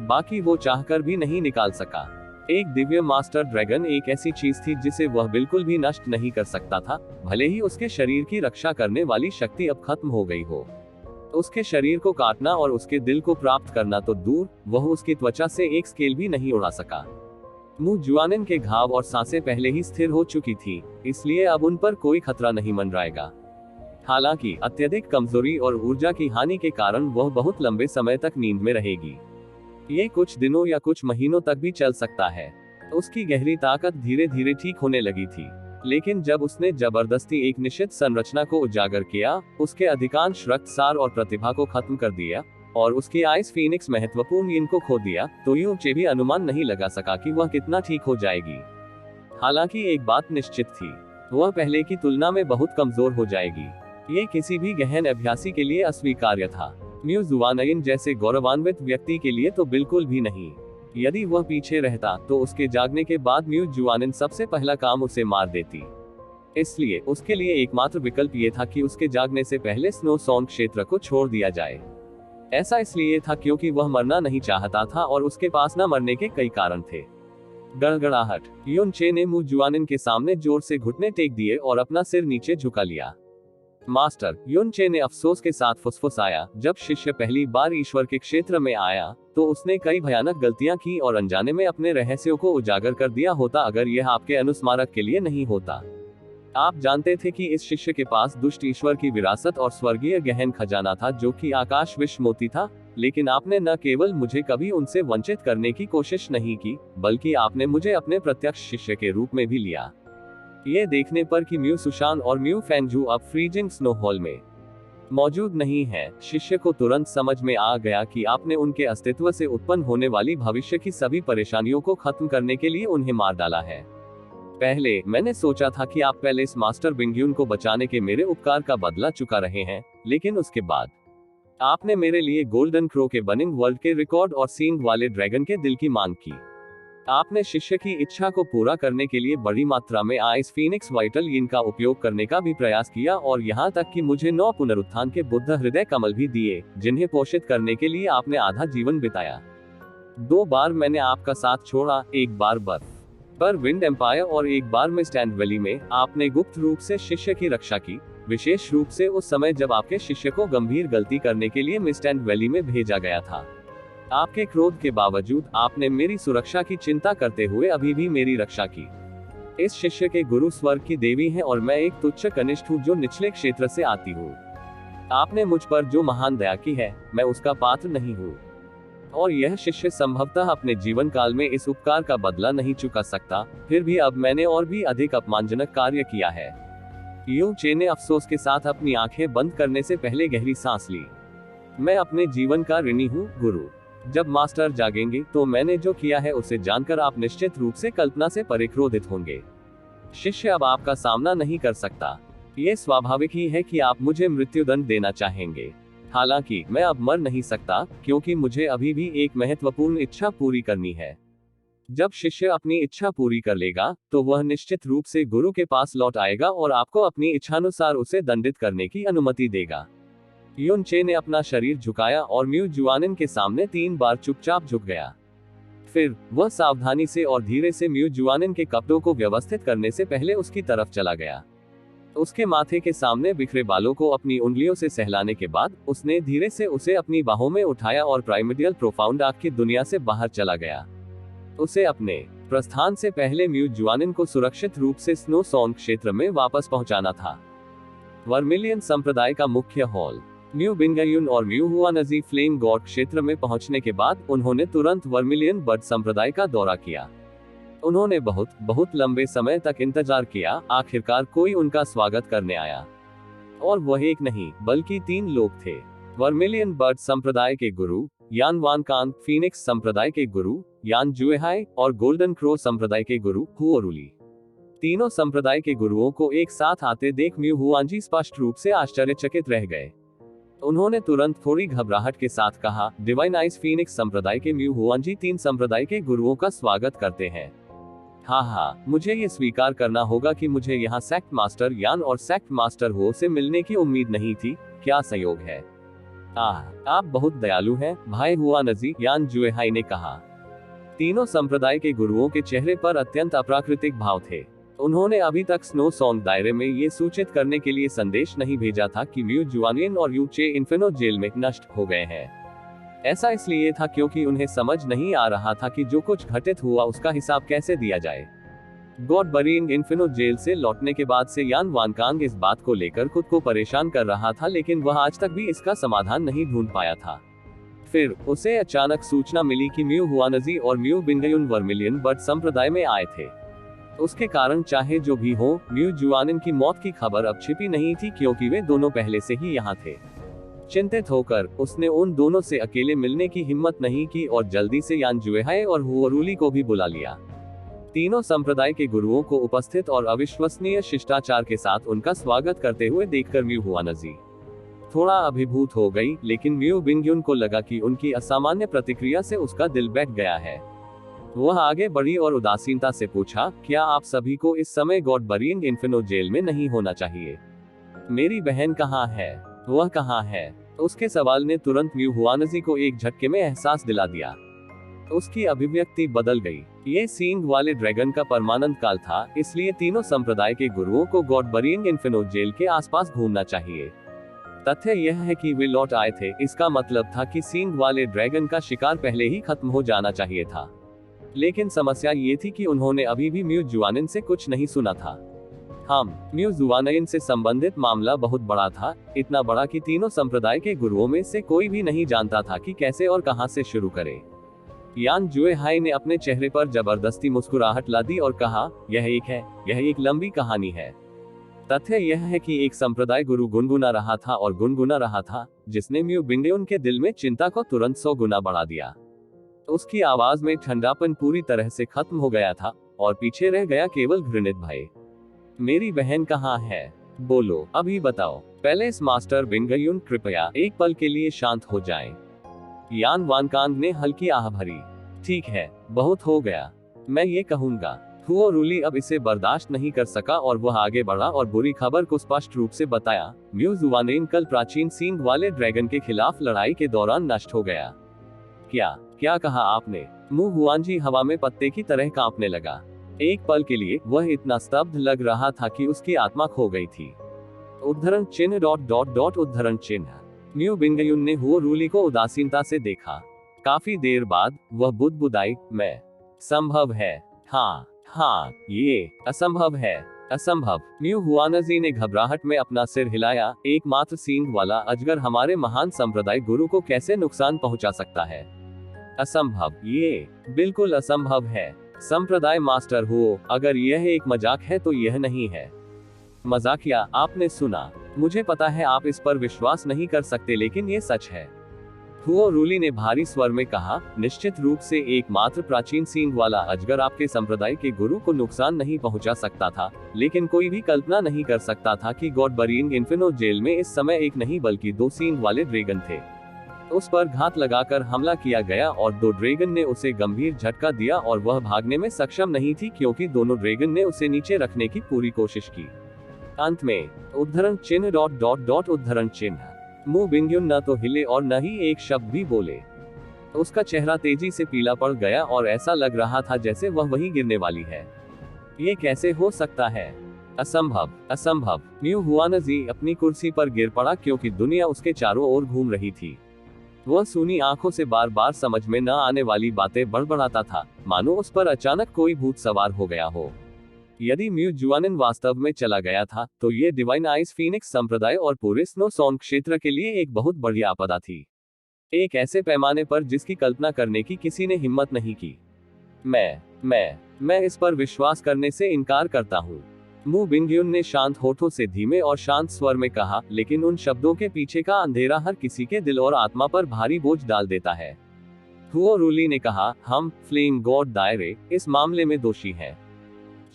बाकी वो चाहकर भी नहीं निकाल सका। एक दिव्य मास्टर ड्रैगन एक ऐसी चीज थी जिसे वह बिल्कुल भी नष्ट नहीं कर सकता था, भले ही उसके शरीर की रक्षा करने वाली शक्ति अब खत्म हो गई हो। उसके शरीर को काटना और उसके दिल को प्राप्त करना तो दूर, वह उसकी त्वचा से एक स्केल भी नहीं उड़ा सका। मू जुआनिन के घाव और सांसें पहले ही स्थिर हो चुकी थी, इसलिए अब उन पर कोई खतरा नहीं मंडराएगा। हालांकि अत्यधिक कमजोरी और ऊर्जा की हानि के कारण वह बहुत लंबे समय तक नींद में रहेगी। ये कुछ दिनों या कुछ महीनों तक भी चल सकता है। उसकी गहरी ताकत धीरे धीरे ठीक होने लगी थी, लेकिन जब उसने जबरदस्ती एक निश्चित संरचना को उजागर किया, उसके अधिकांश रक्तसार और प्रतिभा को खत्म कर दिया और उसकी आइस फीनिक्स महत्वपूर्ण यिन को खो दिया, तो युचे भी अनुमान नहीं लगा सका कि वह कितना ठीक हो जाएगी। हालांकि एक बात निश्चित थी, वह पहले की तुलना में बहुत कमजोर हो जाएगी। ये किसी भी गहन अभ्यासी के लिए अस्वीकार्य था। म्यू जुआनिन जैसे गौरवान्वित व्यक्ति के लिए तो बिल्कुल भी नहीं। यदि वह पीछे रहता तो उसके जागने के बाद म्यू जुआनिन सबसे पहला काम उसे मार देती। इसलिए उसके लिए एकमात्र विकल्प ये था कि उसके जागने से पहले स्नो सॉन्ग क्षेत्र को छोड़ दिया जाए। ऐसा इसलिए था क्योंकि वह मरना नहीं चाहता था और उसके पास न मरने के कई कारण थे। गड़गड़ाहट। युन चे ने मु जुआनिन के सामने जोर से घुटने टेक दिए और अपना सिर नीचे झुका लिया। मास्टर, युन चे ने अफसोस के साथ फुसफुसाया, जब शिष्य पहली बार ईश्वर के क्षेत्र में आया तो उसने कई भयानक गलतियां की और अनजाने में अपने रहस्यों को उजागर कर दिया होता अगर यह आपके अनुस्मारक के लिए नहीं होता। आप जानते थे कि इस शिष्य के पास दुष्ट ईश्वर की विरासत और स्वर्गीय गहन खजाना था जो कि आकाश विश्व मोती था, लेकिन आपने न केवल मुझे कभी उनसे वंचित करने की कोशिश नहीं की, बल्कि आपने मुझे अपने प्रत्यक्ष शिष्य के रूप में भी लिया। ये देखने पर कि म्यू सुशान और म्यू फेंगजू अब फ्रीजिंग स्नो हॉल में मौजूद नहीं है, शिष्य को तुरंत समझ में आ गया कि आपने उनके अस्तित्व से उत्पन्न होने वाली भविष्य की सभी परेशानियों को खत्म करने के लिए उन्हें मार डाला है। पहले मैंने सोचा था कि आप पहले इस मास्टर बिंगयुन को बचाने के मेरे उपकार का बदला चुका रहे हैं, लेकिन उसके बाद आपने मेरे लिए गोल्डन क्रो के बर्निंग वर्ल्ड के रिकॉर्ड और सींग वाले ड्रैगन के दिल की मांग की। आपने शिष्य की इच्छा को पूरा करने के लिए बड़ी मात्रा में आइस फीनिक्स वाइटल यीन का उपयोग करने का भी प्रयास किया और यहाँ तक कि मुझे 9 पुनरुत्थान के बुद्ध हृदय कमल भी दिए, जिन्हें पोषित करने के लिए आपने आधा जीवन बिताया। 2 बार मैंने आपका साथ छोड़ा, एक बार बर्फ पर विंड एम्पायर और एक बार मिस्ट एंड वैली में। आपने गुप्त रूप से शिष्य की रक्षा की, विशेष रूप से उस समय जब आपके शिष्य को गंभीर गलती करने के लिए मिस्ट एंड वैली में भेजा गया था। आपके क्रोध के बावजूद आपने मेरी सुरक्षा की चिंता करते हुए अभी भी मेरी रक्षा की। इस शिष्य के गुरु स्वर्ग की देवी हैं और मैं एक तुच्छ कनिष्ठ हूँ जो निचले क्षेत्र से आती हूँ। आपने मुझ पर जो महान दया की है, मैं उसका पात्र नहीं हूँ, और यह शिष्य संभवतः अपने जीवन काल में इस उपकार का बदला नहीं चुका सकता। फिर भी अब मैंने और भी अधिक अपमानजनक कार्य किया है। यू चे ने अफसोस के साथ अपनी आंखें बंद करने से पहले गहरी सांस ली। मैं अपने जीवन का ऋणी हूँ गुरु। जब मास्टर जागेंगे तो मैंने जो किया है उसे जानकर आप निश्चित रूप से कल्पना से परिक्रोधित होंगे। शिष्य अब आपका सामना नहीं कर सकता। ये स्वाभाविक ही है कि आप मुझे मृत्युदंड देना चाहेंगे। हालांकि मैं अब मर नहीं सकता, क्योंकि मुझे अभी भी एक महत्वपूर्ण इच्छा पूरी करनी है। जब शिष्य अपनी इच्छा पूरी कर लेगा तो वह निश्चित रूप से गुरु के पास लौट आएगा और आपको अपनी इच्छानुसार उसे दंडित करने की अनुमति देगा। युन चे ने अपना शरीर झुकाया और म्यू जुआनिन के सामने 3 बार चुपचाप झुक गया। फिर वह सावधानी से और धीरे से म्यू जुआनिन के कपड़ों को व्यवस्थित करने से पहले उसकी तरफ चला गया। उसके माथे के सामने बिखरे बालों को अपनी उंगलियों से सहलाने के बाद उसने धीरे से उसे अपनी बाहों में उठाया और प्राइमर्डियल प्रोफाउंड आग की दुनिया से बाहर चला गया। उसे अपने प्रस्थान से पहले म्यू जुआनिन को सुरक्षित रूप से स्नो सॉन्ग क्षेत्र में वापस पहुंचाना था। वर्मिलियन संप्रदाय का मुख्य हॉल। म्यू बिंगयुन और म्यू हुआनजी फ्लेम गॉड क्षेत्र में पहुंचने के बाद उन्होंने तुरंत वर्मिलियन बर्ड संप्रदाय का दौरा किया। उन्होंने बहुत लंबे समय तक इंतजार किया। आखिरकार कोई उनका स्वागत करने आया, और वह एक नहीं बल्कि 3 लोग थे। वर्मिलियन बर्ड संप्रदाय के गुरु यान वान कांग, फीनिक्स संप्रदाय के गुरु यान जुएहाई और गोल्डन क्रो संप्रदाय के गुरु हुओरुली। तीनों संप्रदाय के गुरुओं को एक साथ आते देख म्यू हुआनजी स्पष्ट रूप से आश्चर्यचकित रह गए। उन्होंने तुरंत थोड़ी घबराहट के साथ कहा, डिवाइन आइस फीनिक्स संप्रदाय के म्यू हुआनजी 3 संप्रदाय के गुरुओं का स्वागत करते हैं। हाँ, मुझे ये स्वीकार करना होगा कि मुझे यहाँ सेक्ट मास्टर यान और सेक्ट मास्टर हो से मिलने की उम्मीद नहीं थी। क्या संयोग है। आप बहुत दयालु हैं, भाई हुआनजी, यान जुएहाई ने कहा। तीनों संप्रदाय के गुरुओं के चेहरे पर अत्यंत अप्राकृतिक भाव थे। उन्होंने अभी तक स्नो सॉन्ग दायरे में ये सूचित करने के लिए संदेश नहीं भेजा था कि म्यू जुआनिन और यू चे इन्फिनो जेल में नष्ट हो गए हैं। ऐसा इसलिए था क्योंकि उन्हें समझ नहीं आ रहा था कि जो कुछ घटित हुआ उसका हिसाब कैसे दिया जाए। गॉड बरीइंग इन्फिनो जेल से लौटने के बाद से यान वानकांग इस बात को लेकर खुद को परेशान कर रहा था, लेकिन वह आज तक भी इसका समाधान नहीं ढूंढ पाया था। फिर उसे अचानक सूचना मिली कि म्यू हुआनजी और म्यू बिंगयुन वर्मिलियन बर्ड संप्रदाय में आए थे। उसके कारण चाहे जो भी हो, म्यू जुआनिन की मौत की खबर अब छिपी नहीं थी, क्योंकि वे दोनों पहले से ही यहाँ थे। चिंतित होकर उसने उन दोनों से अकेले मिलने की हिम्मत नहीं की और जल्दी से यान जुएहाई और हुओरुली को भी बुला लिया। तीनों संप्रदाय के गुरुओं को उपस्थित और अविश्वसनीय शिष्टाचार के साथ उनका स्वागत करते हुए देखकर म्यू हुआनजी थोड़ा अभिभूत हो गई, लेकिन म्यू बिंगयुन को लगा कि उनकी असामान्य प्रतिक्रिया से उसका दिल बैठ गया है। वह आगे बढ़ी और उदासीनता से पूछा, क्या आप सभी को इस समय गॉड बरीइंग इन्फिनो जेल में नहीं होना चाहिए? मेरी बहन कहाँ है? वह कहाँ है? उसके सवाल ने तुरंत म्यू हुआनजी को एक झटके में एहसास दिला दिया। उसकी अभिव्यक्ति बदल गई। ये सींग वाले ड्रैगन का परमानंद काल था, इसलिए तीनों संप्रदाय के गुरुओं को गॉड बरीइंग इन्फिनो जेल के आसपास घूमना चाहिए। तथ्य यह है कि वे लौट आए थे, इसका मतलब था कि सींग वाले ड्रैगन का शिकार पहले ही खत्म हो जाना चाहिए था। लेकिन समस्या ये थी कि उन्होंने अभी भी म्यू जुआनिन से कुछ नहीं सुना था। म्यू जुआनिन से संबंधित मामला बहुत बड़ा था, इतना बड़ा कि तीनों संप्रदाय के गुरुओं में से कोई भी नहीं जानता था कि कैसे और कहां से शुरू करे। यान जुएहाई ने अपने चेहरे पर जबरदस्ती मुस्कुराहट ला दी और कहा, यह एक लंबी कहानी है। तथ्य यह है कि एक संप्रदाय गुरु गुनगुना रहा था, जिसने म्यू बिंगयुन के दिल में चिंता को तुरंत 100 गुना बढ़ा दिया। उसकी आवाज में ठंडापन पूरी तरह से खत्म हो गया था और पीछे रह गया केवल घृणित भय। मेरी बहन कहाँ है? बोलो, अभी बताओ। पैलेस मास्टर बिंगयुन, कृपया एक पल के लिए शांत हो जाएं। यान वानकांग ने हल्की आह भरी। ठीक है, बहुत हो गया, मैं ये कहूंगा। हुओ रूली अब इसे बर्दाश्त नहीं कर सका और वह आगे बढ़ा और बुरी खबर को स्पष्ट रूप से बताया। म्यू जुआनिन कल प्राचीन सींग वाले ड्रैगन के खिलाफ लड़ाई के दौरान नष्ट हो गया। क्या कहा आपने? मुंह हुआनजी हवा में पत्ते की तरह कांपने लगा। एक पल के लिए वह इतना स्तब्ध लग रहा था कि उसकी आत्मा खो गई थी। उद्धरण चिन्ह। म्यू बिंगयुन ने हुओ रूली को उदासीनता से देखा। काफी देर बाद वह बुदबुदाई, मैं संभव है। हाँ, ये असंभव है। असंभव। म्यू हुआनजी ने घबराहट में अपना सिर हिलाया। एकमात्र सींग वाला अजगर हमारे महान संप्रदाय गुरु को कैसे नुकसान पहुंचा सकता है? असंभव, ये बिल्कुल असंभव है। संप्रदाय मास्टर हुओ, अगर यह एक मजाक है तो यह नहीं है। मजाकिया? आपने सुना। मुझे पता है आप इस पर विश्वास नहीं कर सकते, लेकिन ये सच है। हुओ रूली ने भारी स्वर में कहा, निश्चित रूप से एकमात्र प्राचीन सींग वाला अजगर आपके संप्रदाय के गुरु को नुकसान नहीं पहुंचा सकता था, लेकिन कोई भी कल्पना नहीं कर सकता था कि गॉड बरीइंग इन्फिनो जेल में इस समय एक नहीं बल्कि 2 सींग वाले ड्रैगन थे। उस पर घात लगाकर हमला किया गया और 2 ड्रैगन ने उसे गंभीर झटका दिया और वह भागने में सक्षम नहीं थी क्योंकि दोनों ड्रैगन ने उसे नीचे रखने की पूरी कोशिश की। अंत में उद्धरण चिन्ह। मुंह बिंगयुन न तो हिले और न ही एक शब्द भी बोले। उसका चेहरा तेजी से पीला पड़ गया और ऐसा लग रहा था जैसे वह वहीं गिरने वाली है। ये कैसे हो सकता है? असंभव। म्यू हुआनजी अपनी कुर्सी पर गिर पड़ा क्योंकि दुनिया उसके चारों ओर घूम रही थी। वह सूनी आंखों से बार बार समझ में न आने वाली बातें बड़बड़ाता था, मानो उस पर अचानक कोई भूत सवार हो गया हो। यदि म्यू जुआनिन वास्तव में चला गया था, तो ये डिवाइन आइस फीनिक्स संप्रदाय और पूरे स्नो सॉन्ग क्षेत्र के लिए एक बहुत बड़ी आपदा थी। एक ऐसे पैमाने पर जिसकी कल्पना करने की किसी ने हिम्मत नहीं की। मैं इस पर विश्वास करने से इनकार करता हूँ। मुंह बिंगयुन ने शांत होठों से धीमे और शांत स्वर में कहा, लेकिन उन शब्दों के पीछे का अंधेरा हर किसी के दिल और आत्मा पर भारी बोझ डाल देता है। हुओ रूली ने कहा, हम फ्लेम गॉड दायरे इस मामले में दोषी हैं।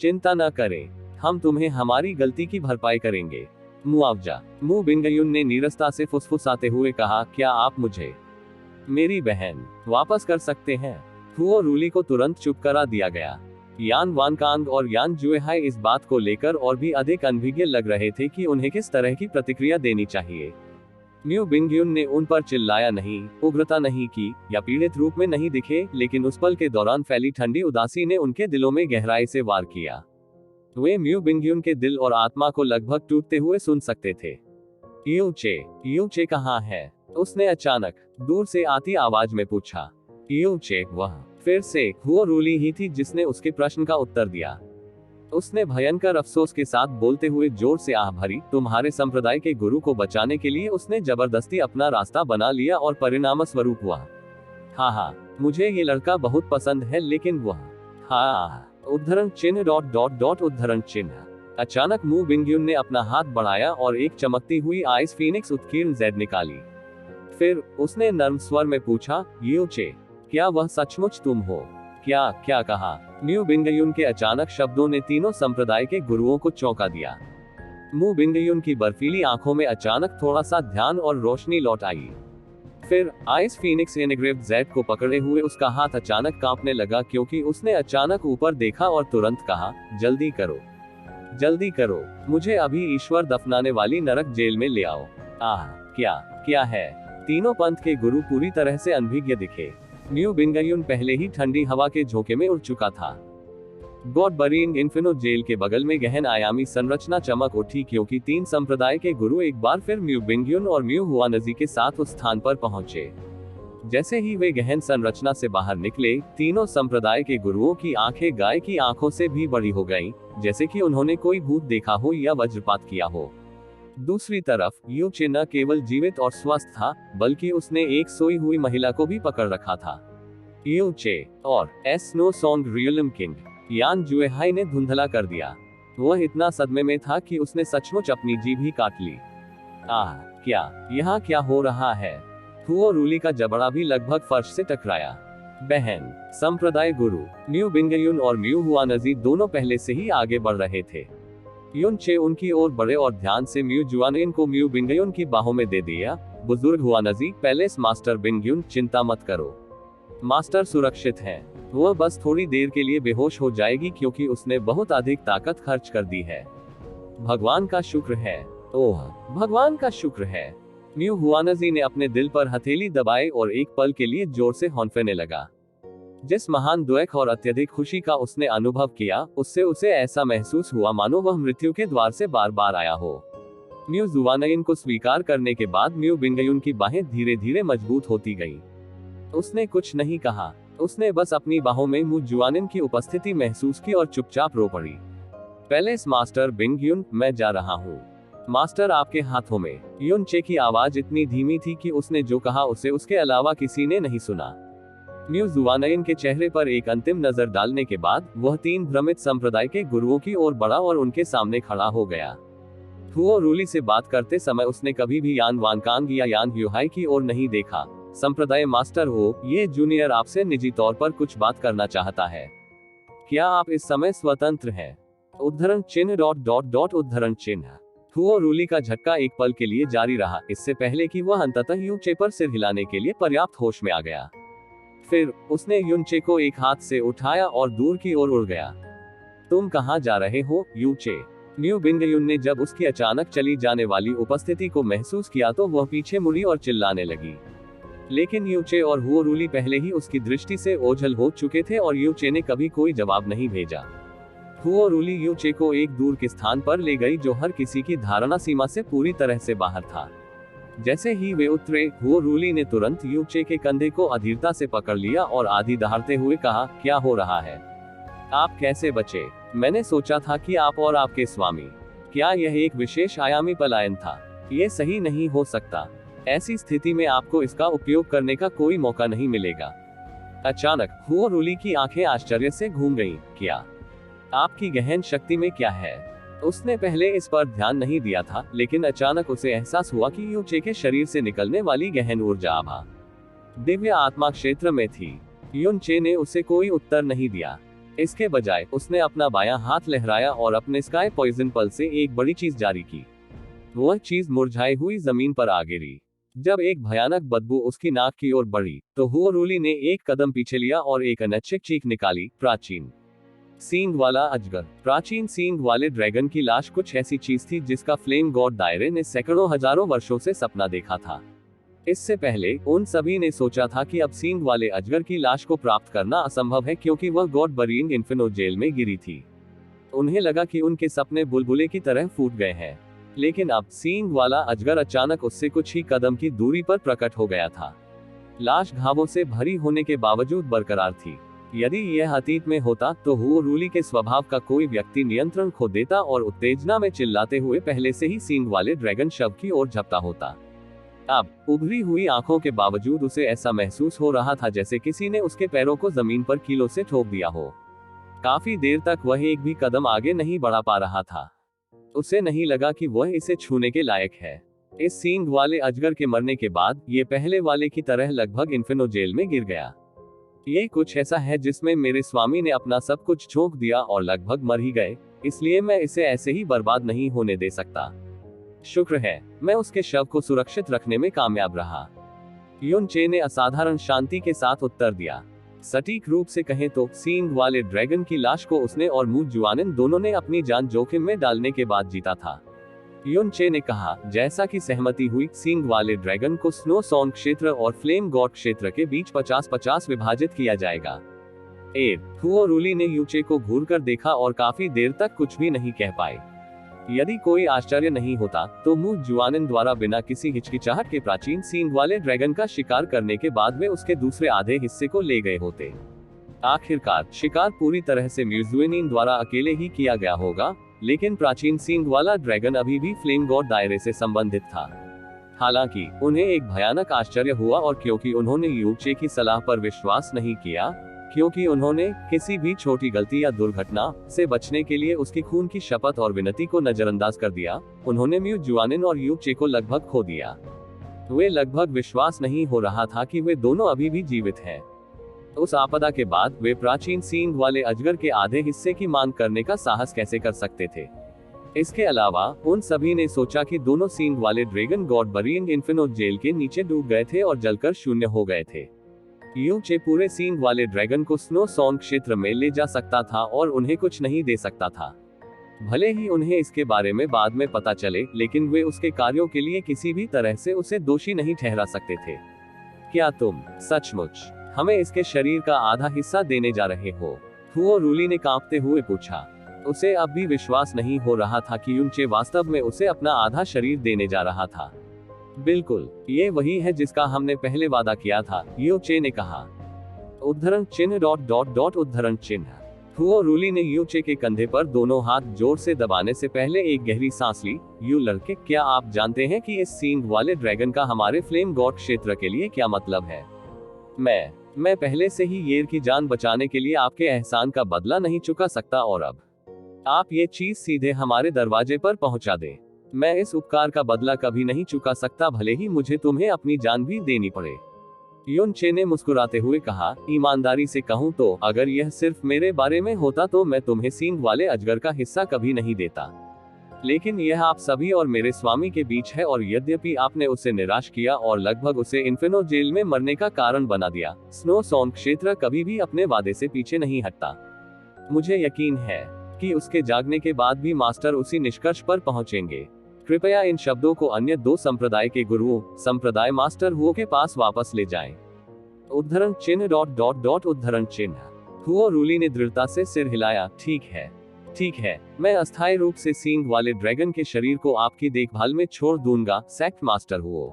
चिंता न करें, हम तुम्हें हमारी गलती की भरपाई करेंगे। मुआवजा। मुंह बिंगयुन ने नीरसता से फुसफुसाते हुए कहा, क्या आप मुझे मेरी बहन वापस कर सकते हैं? हुओ रूली को तुरंत चुप करा दिया गया। यान वानकांग और यान जुएहाई इस बात को लेकर और भी अधिक अनभिज्ञ लग रहे थे कि उन्हें किस तरह की प्रतिक्रिया देनी चाहिए। म्यू बिंगयुन ने उन पर चिल्लाया नहीं, उग्रता नहीं की या पीड़ित रूप में नहीं दिखे, लेकिन उस पल के दौरान फैली ठंडी उदासी ने उनके दिलों में गहराई से वार किया। वे म्यू बिंगयुन के दिल और आत्मा को लगभग टूटते हुए सुन सकते थे। यूचे कहाँ है? उसने अचानक दूर से आती आवाज में पूछा। यूचे? वह फिर से हुओ रूली ही थी जिसने उसके प्रश्न का उत्तर दिया। उसने भयंकर अफसोस के साथ बोलते हुए जोर से आह भरी, तुम्हारे संप्रदाय के गुरु को बचाने के लिए उसने जबरदस्ती अपना रास्ता बना लिया और परिणाम स्वरूप हुआ। हाँ, मुझे ये लड़का बहुत पसंद है, लेकिन वह उद्धरण चिन्ह। अचानक मुंह बिंगयुन ने अपना हाथ बढ़ाया और एक चमकती हुई आइस फीनिक्स उत्कीर्ण जेड निकाली। फिर उसने नर्म स्वर में पूछा, यूचे, क्या वह सचमुच तुम हो? क्या कहा? म्यू बिंगयुन के अचानक शब्दों ने तीनों संप्रदाय के गुरुओं को चौंका दिया। मुंह बिंगयुन की बर्फीली आंखों में अचानक थोड़ा सा ध्यान और रोशनी लौट आई। फिर आइस फीनिक्स एनग्रेव्ड जेड को पकड़े हुए उसका हाथ अचानक कांपने लगा क्योंकि उसने अचानक ऊपर देखा और तुरंत कहा, जल्दी करो, मुझे अभी ईश्वर दफनाने वाली नरक जेल में ले आओ। क्या क्या है? तीनों पंथ के गुरु पूरी तरह से अनभिज्ञ दिखे। न्यू बिंगयुन पहले ही ठंडी हवा के झोंके में उड़ चुका था। गॉड बरीइंग इन्फिनो जेल के बगल में गहन आयामी संरचना चमक उठी क्योंकि तीन संप्रदाय के गुरु एक बार फिर म्यू बिंगयुन और म्यू हुआनजी के साथ उस स्थान पर पहुंचे। जैसे ही वे गहन संरचना से बाहर निकले, तीनों संप्रदाय के गुरुओं की आंखें गाय की आंखों से भी बड़ी हो गईं, जैसे कि उन्होंने कोई भूत देखा हो या वज्रपात किया हो। दूसरी तरफ यू चे न केवल जीवित और स्वस्थ था, बल्कि उसने एक सोई हुई महिला को भी पकड़ रखा था। यू चे और snow song realm king Yan Juehai ने धुंधला कर दिया। वह इतना सदमे में था कि उसने सचमुच अपनी जीभ ही काट ली। आह, क्या यहाँ क्या हो रहा है? हुओ रूली का जबड़ा भी लगभग फर्श से टकराया। बहन, संप्रदाय गुरु म्यू बिंगयुन और म्यू हुआनजी दोनों पहले से ही आगे बढ़ रहे थे। युन चे उनकी ओर बढ़े और ध्यान से म्यू जुआनइन को म्यू बिंगयुन की बाहों में दे दिया। बुजुर्ग हुआनजी, पैलेस मास्टर बिंगयुन, चिंता मत करो, मास्टर सुरक्षित है। वह बस थोड़ी देर के लिए बेहोश हो जाएगी क्योंकि उसने बहुत अधिक ताकत खर्च कर दी है। भगवान का शुक्र है। ओह, भगवान का शुक्र है। म्यू हुआनजी ने अपने दिल पर हथेली दबाई और एक पल के लिए जोर से हौंफेने लगा। जिस महान द्वेख और अत्यधिक खुशी का उसने अनुभव किया, उससे उसे ऐसा महसूस हुआ मानो वह मृत्यु के द्वार से बार बार आया हो। म्यू जुआनइन को स्वीकार करने के बाद म्यू बिंगयुन की बाहें धीरे धीरे मजबूत होती गईं। उसने कुछ नहीं कहा, उसने बस अपनी बाहों में म्यू जुआनिन की उपस्थिति महसूस की और चुपचाप रो पड़ी। पैलेस मास्टर बिंगयुन, मैं जा रहा हूँ। मास्टर आपके हाथों में। युन चे की आवाज इतनी धीमी थी कि उसने जो कहा उसे उसके अलावा किसी ने नहीं सुना। म्यू जुआनइन के चेहरे पर एक अंतिम नजर डालने के बाद वह तीन भ्रमित संप्रदाय के गुरुओं की ओर बढ़ा और उनके सामने खड़ा हो गया। हुओ रूली से बात करते समय उसने कभी भी यान वानकांग या यान ह्यूहाई की ओर नहीं देखा। संप्रदाय मास्टर हो, ये जूनियर आपसे निजी तौर पर कुछ बात करना चाहता है। क्या आप इस समय स्वतंत्र हैं? उद्धरण चिन्ह उद्धरण चिन्ह। हुओ रूली का झटका एक पल के लिए जारी रहा, इससे पहले कि वह अंततः यूचे पर सिर हिलाने के लिए पर्याप्त होश में आ गया। फिर उसने युनचे को एक हाथ से उठाया और दूर की ओर उड़ गया। तुम कहाँ जा रहे हो, यूचे? म्यू बिंगयुन ने जब उसकी अचानक चली जाने वाली उपस्थिति को महसूस किया तो वह पीछे मुड़ी और चिल्लाने लगी। लेकिन यूचे और हुओ रूली पहले ही उसकी दृष्टि से ओझल हो चुके थे और यूचे ने कभी कोई जवाब नहीं भेजा। हुओ रूली यूचे को एक दूर के स्थान पर ले गई जो हर किसी की धारणा सीमा से पूरी तरह से बाहर था। जैसे ही वे उतरे, हुओ रूली ने तुरंत यूचे के कंधे को अधीरता से पकड़ लिया और आधी दहाड़ते हुए कहा, क्या हो रहा है? आप कैसे बचे? मैंने सोचा था कि आप और आपके स्वामी। क्या यह एक विशेष आयामी पलायन था? यह सही नहीं हो सकता। ऐसी स्थिति में आपको इसका उपयोग करने का कोई मौका नहीं मिलेगा। अचानक हुओ रूली की आंखें आश्चर्य से घूम गईं। क्या आपकी गहन शक्ति में क्या है? उसने पहले इस पर ध्यान नहीं दिया था, लेकिन अचानक उसे एहसास हुआ कि यूचे के शरीर से निकलने वाली गहन ऊर्जा आभा दिव्य आत्मा क्षेत्र में थी। युनचे ने उसे कोई उत्तर नहीं दिया। इसके बजाय उसने अपना बायां हाथ लहराया और अपने स्काई पॉइजन पल से एक बड़ी चीज जारी की। वह चीज मुरझाई हुई जमीन पर आ गिरी। जब एक भयानक बदबू उसकी नाक की ओर बढ़ी, तो हुओ रूली ने एक कदम पीछे लिया और एक अनैच्छिक चीख निकाली, प्राचीन सींग वाला अजगर। प्राचीन सींग वाले ड्रैगन की लाश कुछ ऐसी चीज थी जिसका फ्लेम गॉड दायरे ने सैकड़ों हजारों वर्षों से सपना देखा था। इससे पहले उन सभी ने सोचा था कि अब सींग वाले अजगर की लाश को प्राप्त करना असंभव है क्योंकि वह गॉड बरीइंग इन्फिनो जेल में गिरी थी। उन्हें लगा कि उनके सपने बुलबुले की तरह फूट गए हैं। लेकिन अब सींग वाला अजगर अचानक उससे कुछ ही कदम की दूरी पर प्रकट हो गया था। लाश घावों से भरी होने के बावजूद बरकरार थी। यदि यह अतीत में होता तो हुओ रूली के स्वभाव का कोई व्यक्ति नियंत्रण खो देता और उत्तेजना में चिल्लाते हुए पहले से ही सींग वाले ड्रैगन शव की ओर झपटा होता। अब उभरी हुई आंखों के बावजूद उसे ऐसा महसूस हो रहा था जैसे किसी ने उसके पैरों को जमीन पर कीलों से ठोक दिया हो। काफी देर तक वह एक भी कदम आगे नहीं बढ़ा पा रहा था। उसे नहीं लगा कि वह इसे छूने के लायक है। इस सींग वाले अजगर के मरने के बाद ये पहले वाले की तरह लगभग इन्फिनो जेल में गिर गया। ये कुछ ऐसा है जिसमें मेरे स्वामी ने अपना सब कुछ झोंक दिया और लगभग मर ही गए, इसलिए मैं इसे ऐसे ही बर्बाद नहीं होने दे सकता। शुक्र है मैं उसके शव को सुरक्षित रखने में कामयाब रहा। युनचे ने असाधारण शांति के साथ उत्तर दिया। सटीक रूप से कहें तो सींग वाले ड्रैगन की लाश को उसने और मू जुआनिन दोनों ने अपनी जान जोखिम में डालने के बाद जीता था। युन चे ने कहा, जैसा कि सहमति हुई, सींग वाले ड्रैगन को स्नो सॉन्ग क्षेत्र और फ्लेम गॉड क्षेत्र के बीच 50-50 विभाजित किया जाएगा। हुओ रूली ने यूचे को घूरकर देखा और काफी देर तक कुछ भी नहीं कह पाए। यदि कोई आश्चर्य नहीं होता, तो मू जुआनिन द्वारा बिना किसी हिचकिचाहट के प्राचीन सींग वाले ड्रैगन का शिकार करने के बाद वे उसके दूसरे आधे हिस्से को ले गए होते। आखिरकार शिकार पूरी तरह से म्यूजुएनिन द्वारा अकेले ही किया गया होगा, लेकिन प्राचीन सींग वाला ड्रैगन अभी भी फ्लेम गॉड दायरे से संबंधित था। हालांकि उन्हें एक भयानक आश्चर्य हुआ, और क्योंकि उन्होंने यूचे की सलाह पर विश्वास नहीं किया, क्योंकि उन्होंने किसी भी छोटी गलती या दुर्घटना से बचने के लिए उसकी खून की शपथ और विनती को नजरअंदाज कर दिया, उन्होंने म्यू जुआनिन और यूचे को लगभग खो दिया। वे लगभग विश्वास नहीं हो रहा था कि वे दोनों अभी भी जीवित हैं। उस आपदा के बाद वे प्राचीन सींग वाले अजगर के आधे हिस्से की मांग करने का साहस कैसे कर सकते थे। इसके अलावा उन सभी ने सोचा कि दोनों सींग वाले dragon god burying inferno jail के नीचे डूब गए थे और जलकर शून्य हो गए थे। यूचे पूरे सींग वाले ड्रैगन को स्नो सॉन्ग क्षेत्र में ले जा सकता था और उन्हें कुछ नहीं दे सकता था। भले ही उन्हें इसके बारे में बाद में पता चले, लेकिन वे उसके कार्यों के लिए किसी भी तरह से उसे दोषी नहीं ठहरा सकते थे। क्या तुम सचमुच हमें इसके शरीर का आधा हिस्सा देने जा रहे हो? हुओ रूली ने कांपते हुए पूछा। उसे अब भी विश्वास नहीं हो रहा था कि यूचे वास्तव में उसे अपना आधा शरीर देने जा रहा था। बिल्कुल, ये वही है जिसका हमने पहले वादा किया था, यूचे ने कहा। उद्धरण चिन्ह ... उद्धरण चिन्ह। हुओ रूली ने यूचे के कंधे पर दोनों हाथ जोर से दबाने से पहले एक गहरी सांस ली। यू लड़के, क्या आप जानते हैं कि इस सींग वाले ड्रैगन का हमारे फ्लेम गॉड क्षेत्र के लिए क्या मतलब है? मैं पहले से ही येर की जान बचाने के लिए आपके एहसान का बदला नहीं चुका सकता, और अब आप ये चीज सीधे हमारे दरवाजे पर पहुंचा दें। मैं इस उपकार का बदला कभी नहीं चुका सकता, भले ही मुझे तुम्हें अपनी जान भी देनी पड़े। युन चे ने मुस्कुराते हुए कहा, ईमानदारी से कहूं तो अगर यह सिर्फ मेरे बारे में होता तो मैं तुम्हें सींग वाले अजगर का हिस्सा कभी नहीं देता। लेकिन यह आप सभी और मेरे स्वामी के बीच है, और यद्यपि आपने उसे निराश किया और लगभग उसे इन्फिनो जेल में मरने का कारण बना दिया, स्नो सॉन्ग क्षेत्र कभी भी अपने वादे से पीछे नहीं हटता। मुझे यकीन है कि उसके जागने के बाद भी मास्टर उसी निष्कर्ष पर पहुंचेंगे। कृपया इन शब्दों को अन्य दो संप्रदाय के गुरुओं, संप्रदाय मास्टर हुओ के पास वापस ले जाएं। उद्धरण चिन्ह ... उद्धरण चिन्ह। हुओ रूली ने दृढ़ता से सिर हिलाया। ठीक है, मैं अस्थायी रूप से सींग वाले ड्रैगन के शरीर को आपकी देखभाल में छोड़ दूंगा, सेक्ट मास्टर हुओ।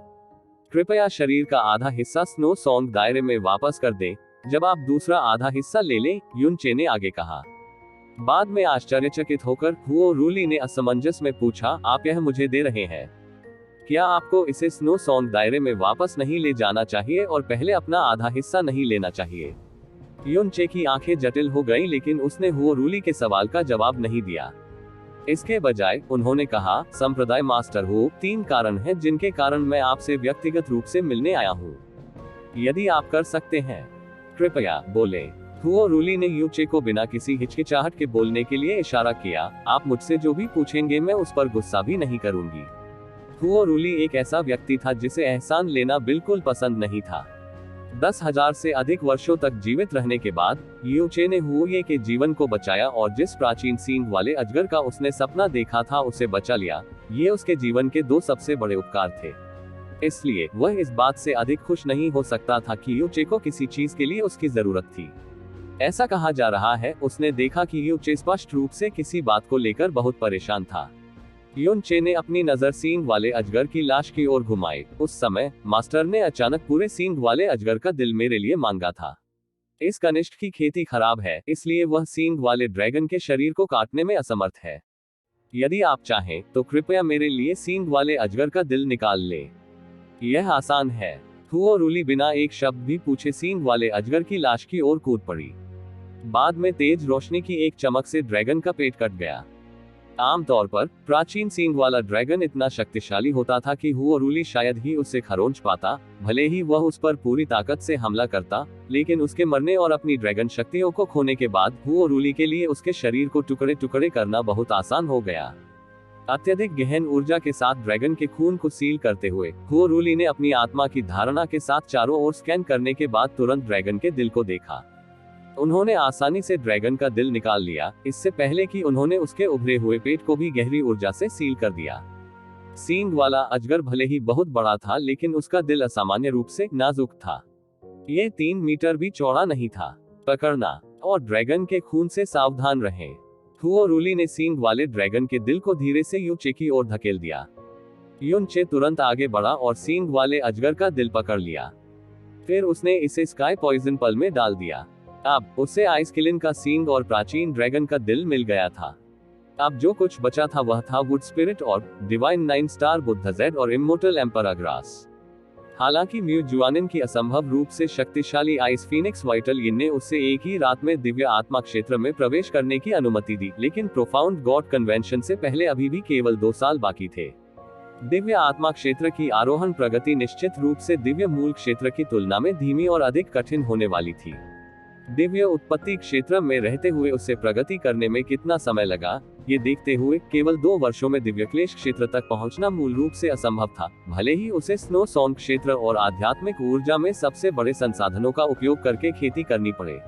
कृपया शरीर का आधा हिस्सा स्नो सॉन्ग दायरे में वापस कर दें, जब आप दूसरा आधा हिस्सा ले लें, युन चे ने आगे कहा। बाद में आश्चर्यचकित होकर हुओ रूली ने असमंजस में पूछा, आप यह मुझे दे रहे हैं? क्या आपको इसे स्नो सॉन्ग दायरे में वापस नहीं ले जाना चाहिए और पहले अपना आधा हिस्सा नहीं लेना चाहिए? युन चे की आंखें जटिल हो गईं, लेकिन उसने हुओ रूली के सवाल का जवाब नहीं दिया। इसके बजाय उन्होंने कहा, संप्रदाय मास्टर हुओ, 3 कारण हैं जिनके कारण मैं आपसे व्यक्तिगत रूप से मिलने आया हूँ। यदि आप कर सकते हैं, कृपया बोलें। हुओ रूली ने यूचे को बिना किसी हिचकिचाहट के बोलने के लिए इशारा किया। आप मुझसे जो भी पूछेंगे मैं उस पर गुस्सा भी नहीं करूंगी। हुओ रूली एक ऐसा व्यक्ति था जिसे एहसान लेना बिल्कुल पसंद नहीं था। 10,000 से अधिक वर्षों तक जीवित रहने के बाद यूचे ने हुओये के जीवन को बचाया, और जिस प्राचीन सींग वाले अजगर का उसने सपना देखा था उसे बचा लिया। ये उसके जीवन के 2 सबसे बड़े उपकार थे। इसलिए वह इस बात से अधिक खुश नहीं हो सकता था कि यूचे को किसी चीज के लिए उसकी जरूरत थी। ऐसा कहा जा रहा है, उसने देखा कि यूचे स्पष्ट रूप से किसी बात को लेकर बहुत परेशान था। युन चे ने अपनी नजर सींग वाले अजगर की लाश की ओर घुमाई। उस समय मास्टर ने अचानक पूरे सींग वाले अजगर का दिल मेरे लिए मांगा था। इस कनिष्ठ की खेती खराब है, इसलिए वह सींग वाले ड्रैगन के शरीर को काटने में असमर्थ है। यदि आप चाहें तो कृपया मेरे लिए सींग वाले अजगर का दिल निकाल ले। यह आसान है। हुओ रूली बिना एक शब्द भी पूछे सींग वाले अजगर की लाश की ओर कूद पड़ी। बाद में तेज रोशनी की एक चमक से ड्रैगन का पेट कट गया। आमतौर पर प्राचीन सींग वाला ड्रैगन इतना शक्तिशाली होता था कि हुओ रूली शायद ही उसे खरोंच पाता, भले ही वह उस पर पूरी ताकत से हमला करता। लेकिन उसके मरने और अपनी ड्रैगन शक्तियों को खोने के बाद हुओ रूली के लिए उसके शरीर को टुकड़े टुकड़े करना बहुत आसान हो गया। अत्यधिक गहन ऊर्जा के साथ ड्रैगन के खून को सील करते हुए हुओ रूली ने अपनी आत्मा की धारणा के साथ चारों ओर स्कैन करने के बाद तुरंत ड्रैगन के दिल को देखा। उन्होंने आसानी से ड्रैगन का दिल निकाल लिया, इससे पहले कि उन्होंने उसके उभरे हुए पेट को भी गहरी ऊर्जा से सील कर दिया। सींग वाला अजगर भले ही बहुत बड़ा था, लेकिन उसका दिल असामान्य रूप से नाजुक था। ये 3 मीटर भी चौड़ा नहीं था। पकड़ना और ड्रैगन के खून से सावधान रहें। हुओरुली ने सींग वाले ड्रैगन के दिल को धीरे से यूचे की ओर धकेल दिया। युनचे तुरंत आगे बढ़ा और सींग वाले अजगर का दिल पकड़ लिया। फिर उसने इसे स्काई पॉइजन पल में डाल दिया। अब उसे आइसकिलिन का सींग और प्राचीन ड्रैगन का दिल मिल गया था। अब जो कुछ बचा था वह था वुड स्पिरिट और डिवाइन 9 स्टार बुद्ध जेड और इमोर्टल एम्परर ग्रास। हालांकि म्यू जुआनिन की असंभव रूप से शक्तिशाली आइस फीनिक्स वाइटल यिन ने उससे एक ही रात में दिव्य आत्मा क्षेत्र में प्रवेश करने की अनुमति दी, लेकिन प्रोफाउंड गॉड कन्वेंशन से पहले अभी भी केवल 2 साल बाकी थे। दिव्य आत्मा क्षेत्र की आरोहण प्रगति निश्चित रूप से दिव्य मूल क्षेत्र की तुलना में धीमी और अधिक कठिन होने वाली थी। दिव्य उत्पत्ति क्षेत्र में रहते हुए उसे प्रगति करने में कितना समय लगा, ये देखते हुए केवल 2 वर्षों में दिव्य क्लेश क्षेत्र तक पहुंचना मूल रूप से असंभव था, भले ही उसे स्नो सॉन्ग क्षेत्र और आध्यात्मिक ऊर्जा में सबसे बड़े संसाधनों का उपयोग करके खेती करनी पड़े।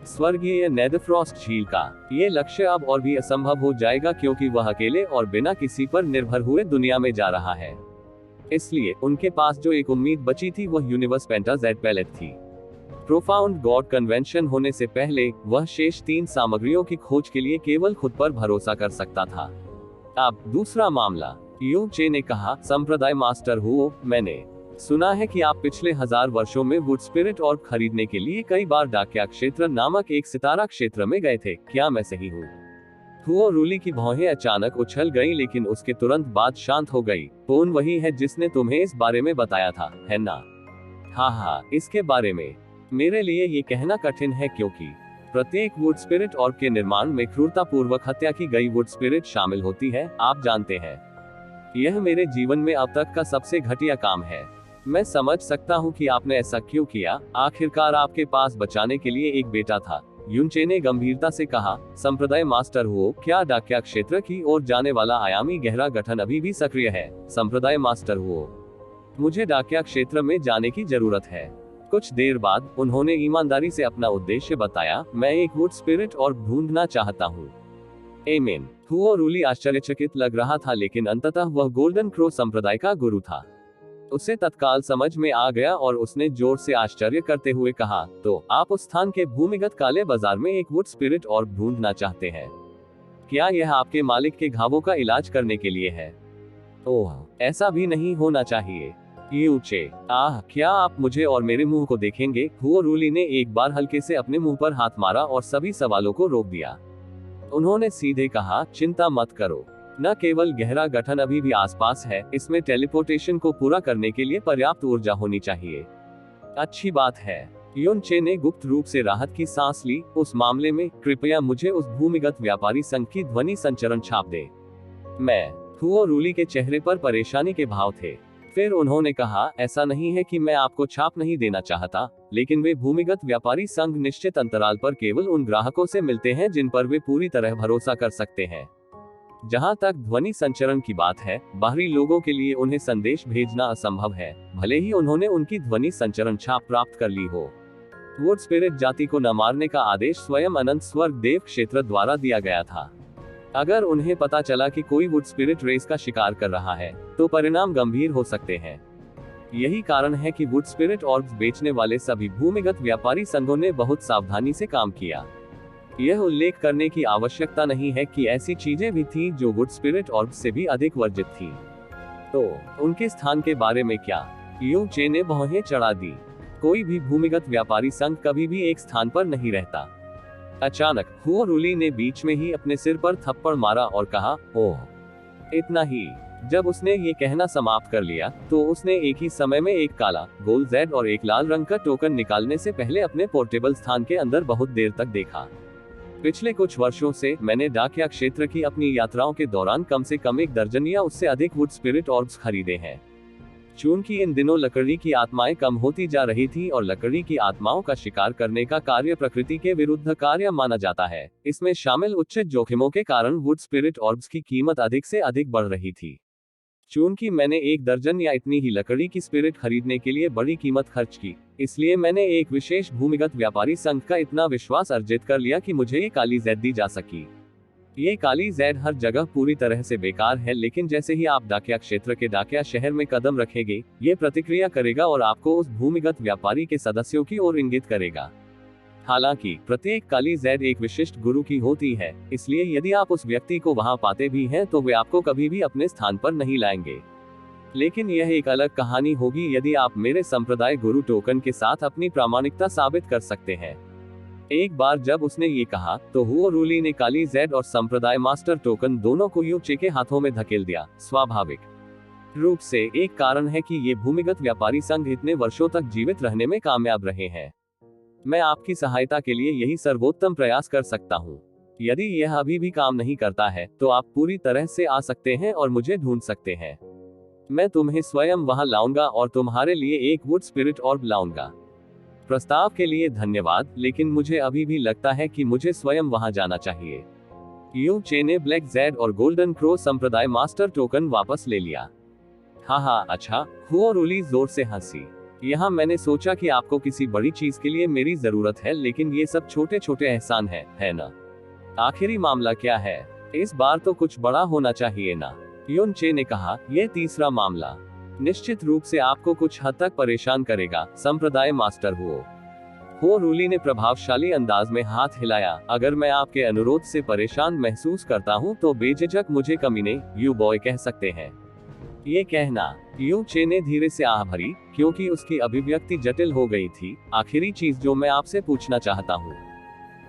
स्वर्गीय नेदरफ्रॉस्ट झील का ये लक्ष्य अब और भी असंभव हो जाएगा, क्योंकि वह अकेले और बिना किसी पर निर्भर हुए दुनिया में जा रहा है। इसलिए उनके पास जो एक उम्मीद बची थी वह यूनिवर्स पेंटा जेड पैलेट थी। प्रोफाउंड गॉड कन्वेंशन होने से पहले वह शेष 3 सामग्रियों की खोज के लिए केवल खुद पर भरोसा कर सकता था। अब दूसरा मामला, यू चे ने कहा, संप्रदाय मास्टर हुओ, मैंने सुना है कि आप पिछले 1000 वर्षों में वुड स्पिरिट ऑर्ब खरीदने के लिए कई बार डाकिया क्षेत्र नामक एक सितारा क्षेत्र में गए थे, क्या मैं सही हूँ? हुओरुली की भौहें अचानक उछल गईं, लेकिन उसके तुरंत बाद शांत हो गई। कौन वही है जिसने तुम्हें इस बारे में बताया था, है ना? हाँ, इसके बारे में मेरे लिए ये कहना कठिन है, क्योंकि प्रत्येक वुड स्पिरिट ऑर्ब के निर्माण में क्रूरतापूर्वक हत्या की गई वुड स्पिरिट शामिल होती है, आप जानते हैं। यह मेरे जीवन में अब तक का सबसे घटिया काम है। मैं समझ सकता हूँ कि आपने ऐसा क्यों किया, आखिरकार आपके पास बचाने के लिए एक बेटा था। युनचे ने गंभीरता से कहा, संप्रदाय मास्टर हुओ, क्या डाकिया क्षेत्र की ओर जाने वाला आयामी गहरा गठन अभी भी सक्रिय है? संप्रदाय मास्टर हुओ, मुझे डाकिया क्षेत्र में जाने की जरूरत है। कुछ देर बाद उन्होंने ईमानदारी से अपना उद्देश्य बताया, मैं एक वुड स्पिरिट और ढूंढना चाहता हूँ। एमेन। हुओरुली आश्चर्यचकित लग रहा था, लेकिन अंततः वह गोल्डन क्रो संप्रदाय का गुरु था। उसे तत्काल समझ में आ गया और उसने जोर से आश्चर्य करते हुए कहा, तो आप उस स्थान के भूमिगत काले बाजार में एक वुड स्पिरिट और ढूंढना चाहते हैं? क्या यह आपके मालिक के घावों का इलाज करने के लिए है? ओह, ऐसा भी नहीं होना चाहिए। यूचे, क्या आप मुझे और मेरे मुंह को देखेंगे? हुओरुली ने एक बार हल्के से अपने मुंह पर हाथ मारा और सभी सवालों को रोक दिया। उन्होंने सीधे कहा, चिंता मत करो, न केवल गहरा गठन अभी भी आसपास है, इसमें टेलीपोर्टेशन को पूरा करने के लिए पर्याप्त ऊर्जा होनी चाहिए। अच्छी बात है। युनचे ने गुप्त रूप से राहत की सांस ली। उस मामले में कृपया मुझे उस भूमिगत व्यापारी संघ की ध्वनि संचरण छाप दे। मैं हुओरुली के चेहरे पर परेशानी के भाव थे। फिर उन्होंने कहा, ऐसा नहीं है कि मैं आपको छाप नहीं देना चाहता, लेकिन वे भूमिगत व्यापारी संघ निश्चित अंतराल पर केवल उन ग्राहकों से मिलते हैं जिन पर वे पूरी तरह भरोसा कर सकते हैं। जहां तक ध्वनि संचरण की बात है, बाहरी लोगों के लिए उन्हें संदेश भेजना असंभव है, भले ही उन्होंने उनकी ध्वनि संचरण छाप प्राप्त कर ली हो। वुड स्पिरिट जाति को न मारने का आदेश स्वयं अनंत स्वर्ग देव क्षेत्र द्वारा दिया गया था। अगर उन्हें पता चला कि कोई वुड स्पिरिट रेस का शिकार कर रहा है, तो परिणाम गंभीर हो सकते हैं। यही कारण है कि वुड स्पिरिट ऑर्ब्स बेचने वाले सभी भूमिगत व्यापारी संघों ने बहुत सावधानी से काम किया। यह उल्लेख करने की आवश्यकता नहीं है कि ऐसी चीजें भी थीं जो वुड स्पिरिट ऑर्ब्स से भी अधिक वर्जित थीं। तो उनके स्थान के बारे में क्या? यू चे ने भौहें चढ़ा दी। कोई भी भूमिगत व्यापारी संघ कभी भी एक स्थान पर नहीं रहता। अचानक हुओरुली ने बीच में ही अपने सिर पर थप्पड़ मारा और कहा, ओह, इतना ही। जब उसने ये कहना समाप्त कर लिया, तो उसने एक ही समय में एक काला, गोल जेड और एक लाल रंग का टोकन निकालने से पहले अपने पोर्टेबल स्थान के अंदर बहुत देर तक देखा। पिछले कुछ वर्षों से मैंने डाकिया क्षेत्र की अपनी यात्राओं के दौरान कम से कम 1 दर्जन या उससे अधिक वुड स्पिरिट ऑर्ब्स खरीदे हैं। चूंकि इन दिनों लकड़ी की आत्माएं कम होती जा रही थी और लकड़ी की आत्माओं का शिकार करने का कार्य प्रकृति के विरुद्ध कार्य माना जाता है, इसमें शामिल उच्च जोखिमों के कारण वुड स्पिरिट ऑर्ब्स की कीमत अधिक से अधिक बढ़ रही थी। चूंकि मैंने 1 दर्जन या इतनी ही लकड़ी की स्पिरिट खरीदने के लिए बड़ी कीमत खर्च की, इसलिए मैंने एक विशेष भूमिगत व्यापारी संघ का इतना विश्वास अर्जित कर लिया कि मुझे ये काली जेड दी जा सकी। ये काली जैड हर जगह पूरी तरह से बेकार है, लेकिन जैसे ही आप डाकिया क्षेत्र के डाकिया शहर में कदम रखेंगे, ये प्रतिक्रिया करेगा और आपको उस भूमिगत व्यापारी के सदस्यों की ओर इंगित करेगा। हालांकि प्रत्येक काली जैड एक विशिष्ट गुरु की होती है, इसलिए यदि आप उस व्यक्ति को वहां पाते भी हैं तो वे आपको कभी भी अपने स्थान पर नहीं लाएंगे। लेकिन यह एक अलग कहानी होगी यदि आप मेरे संप्रदाय गुरु टोकन के साथ अपनी प्रामाणिकता साबित कर सकते हैं। एक बार जब उसने ये कहा तो हुओ रूली ने काली जैड और संप्रदाय मास्टर टोकन दोनों को यू चे के हाथों में धकेल दिया। स्वाभाविक रूप से एक कारण है कि ये भूमिगत व्यापारी संघ इतने वर्षों तक जीवित रहने में कामयाब रहे हैं। मैं आपकी सहायता के लिए यही सर्वोत्तम प्रयास कर सकता हूँ। यदि यह अभी भी काम नहीं करता है तो आप पूरी तरह से आ सकते हैं और मुझे ढूंढ सकते हैं। मैं तुम्हें स्वयं वहां लाऊंगा और तुम्हारे लिए एक वुड स्पिरिट ऑर्ब लाऊंगा। प्रस्ताव के लिए धन्यवाद, लेकिन मुझे अभी भी लगता है कि मुझे स्वयं वहां जाना चाहिए। यू चे ने ब्लैक जैड और गोल्डन क्रो संप्रदाय मास्टर टोकन वापस ले लिया। हाँ, अच्छा, हुओ रूली जोर से हंसी। यहाँ मैंने सोचा कि आपको किसी बड़ी चीज के लिए मेरी जरूरत है, लेकिन ये सब छोटे छोटे एहसान है ना? आखिरी मामला क्या है? इस बार तो कुछ बड़ा होना चाहिए ना? युन चे ने कहा, यह तीसरा मामला निश्चित रूप से आपको कुछ हद तक परेशान करेगा, संप्रदाय मास्टर हुओ रूली ने प्रभावशाली अंदाज में हाथ हिलाया। अगर मैं आपके अनुरोध से परेशान महसूस करता हूं तो बेझिझक मुझे कमीने यू बॉय कह सकते हैं। ये कहना यू चे ने धीरे से आह भरी, क्योंकि उसकी अभिव्यक्ति जटिल हो गई थी। आखिरी चीज जो मैं आपसे पूछना चाहता हूँ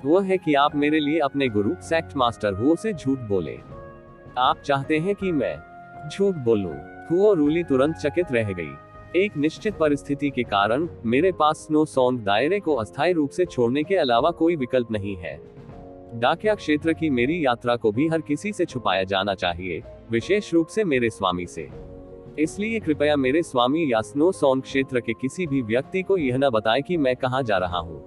वो है कि आप मेरे लिए अपने गुरु सेक्ट मास्टर हुओ से झूठ बोले। आप चाहते हैं कि मैं झूठ बोलूं? हुओ रूली तुरंत चकित रह गई। एक निश्चित परिस्थिति के कारण मेरे पास स्नो सॉन्ग दायरे को अस्थायी रूप से छोड़ने के अलावा कोई विकल्प नहीं है। डाकिया क्षेत्र की मेरी यात्रा को भी हर किसी से छुपाया जाना चाहिए, विशेष रूप से मेरे स्वामी से। इसलिए कृपया मेरे स्वामी या स्नो सॉन्ग क्षेत्र के किसी भी व्यक्ति को यह न बताएं कि मैं कहां जा रहा हूं।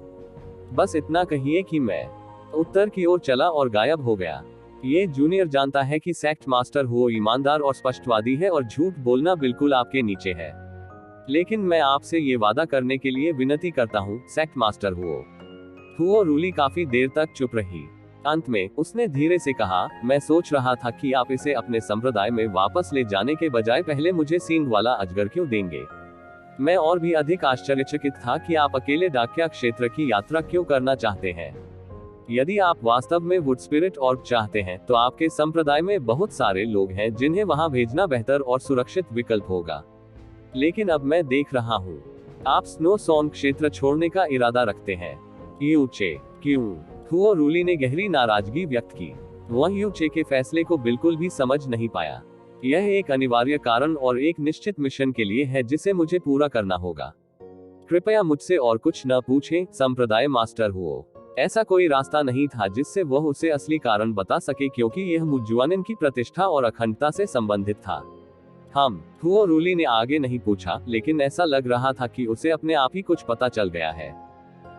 बस इतना कहिए कि मैं उत्तर की ओर चला और गायब हो गया। ये जूनियर जानता है कि सेक्ट मास्टर हुओ ईमानदार और स्पष्टवादी है और झूठ बोलना बिल्कुल आपके नीचे है। लेकिन मैं आपसे ये वादा करने के लिए विनती करता हूँ, सेक्ट मास्टर हुओ रूली काफी देर तक चुप रही। अंत में उसने धीरे से कहा, मैं सोच रहा था कि आप इसे अपने संप्रदाय में वापस ले जाने के बजाय पहले मुझे सींग वाला अजगर क्यों देंगे। मैं और भी अधिक आश्चर्यचकित था कि आप अकेले डाकिया क्षेत्र की यात्रा क्यों करना चाहते हैं। यदि आप वास्तव में वुड स्पिरिट ऑर्ब चाहते हैं तो आपके संप्रदाय में बहुत सारे लोग हैं जिन्हें वहां भेजना बेहतर और सुरक्षित विकल्प होगा। लेकिन अब मैं देख रहा हूँ आप स्नो सॉन्ग क्षेत्र छोड़ने का इरादा रखते हैं। यू चे, क्यों? हुओ रूली ने गहरी नाराजगी व्यक्त की। वह यू चे के फैसले को बिल्कुल भी समझ नहीं पाया। यह एक अनिवार्य कारण और एक निश्चित मिशन के लिए है जिसे मुझे पूरा करना होगा। कृपया मुझसे और कुछ न पूछें, संप्रदाय मास्टर हुओ। ऐसा कोई रास्ता नहीं था जिससे वह उसे असली कारण बता सके, क्योंकि यह मुजुआनिन की प्रतिष्ठा और अखंडता से संबंधित था। हुओ रूली ने आगे नहीं पूछा, लेकिन ऐसा लग रहा था कि उसे अपने आप ही कुछ पता चल गया है।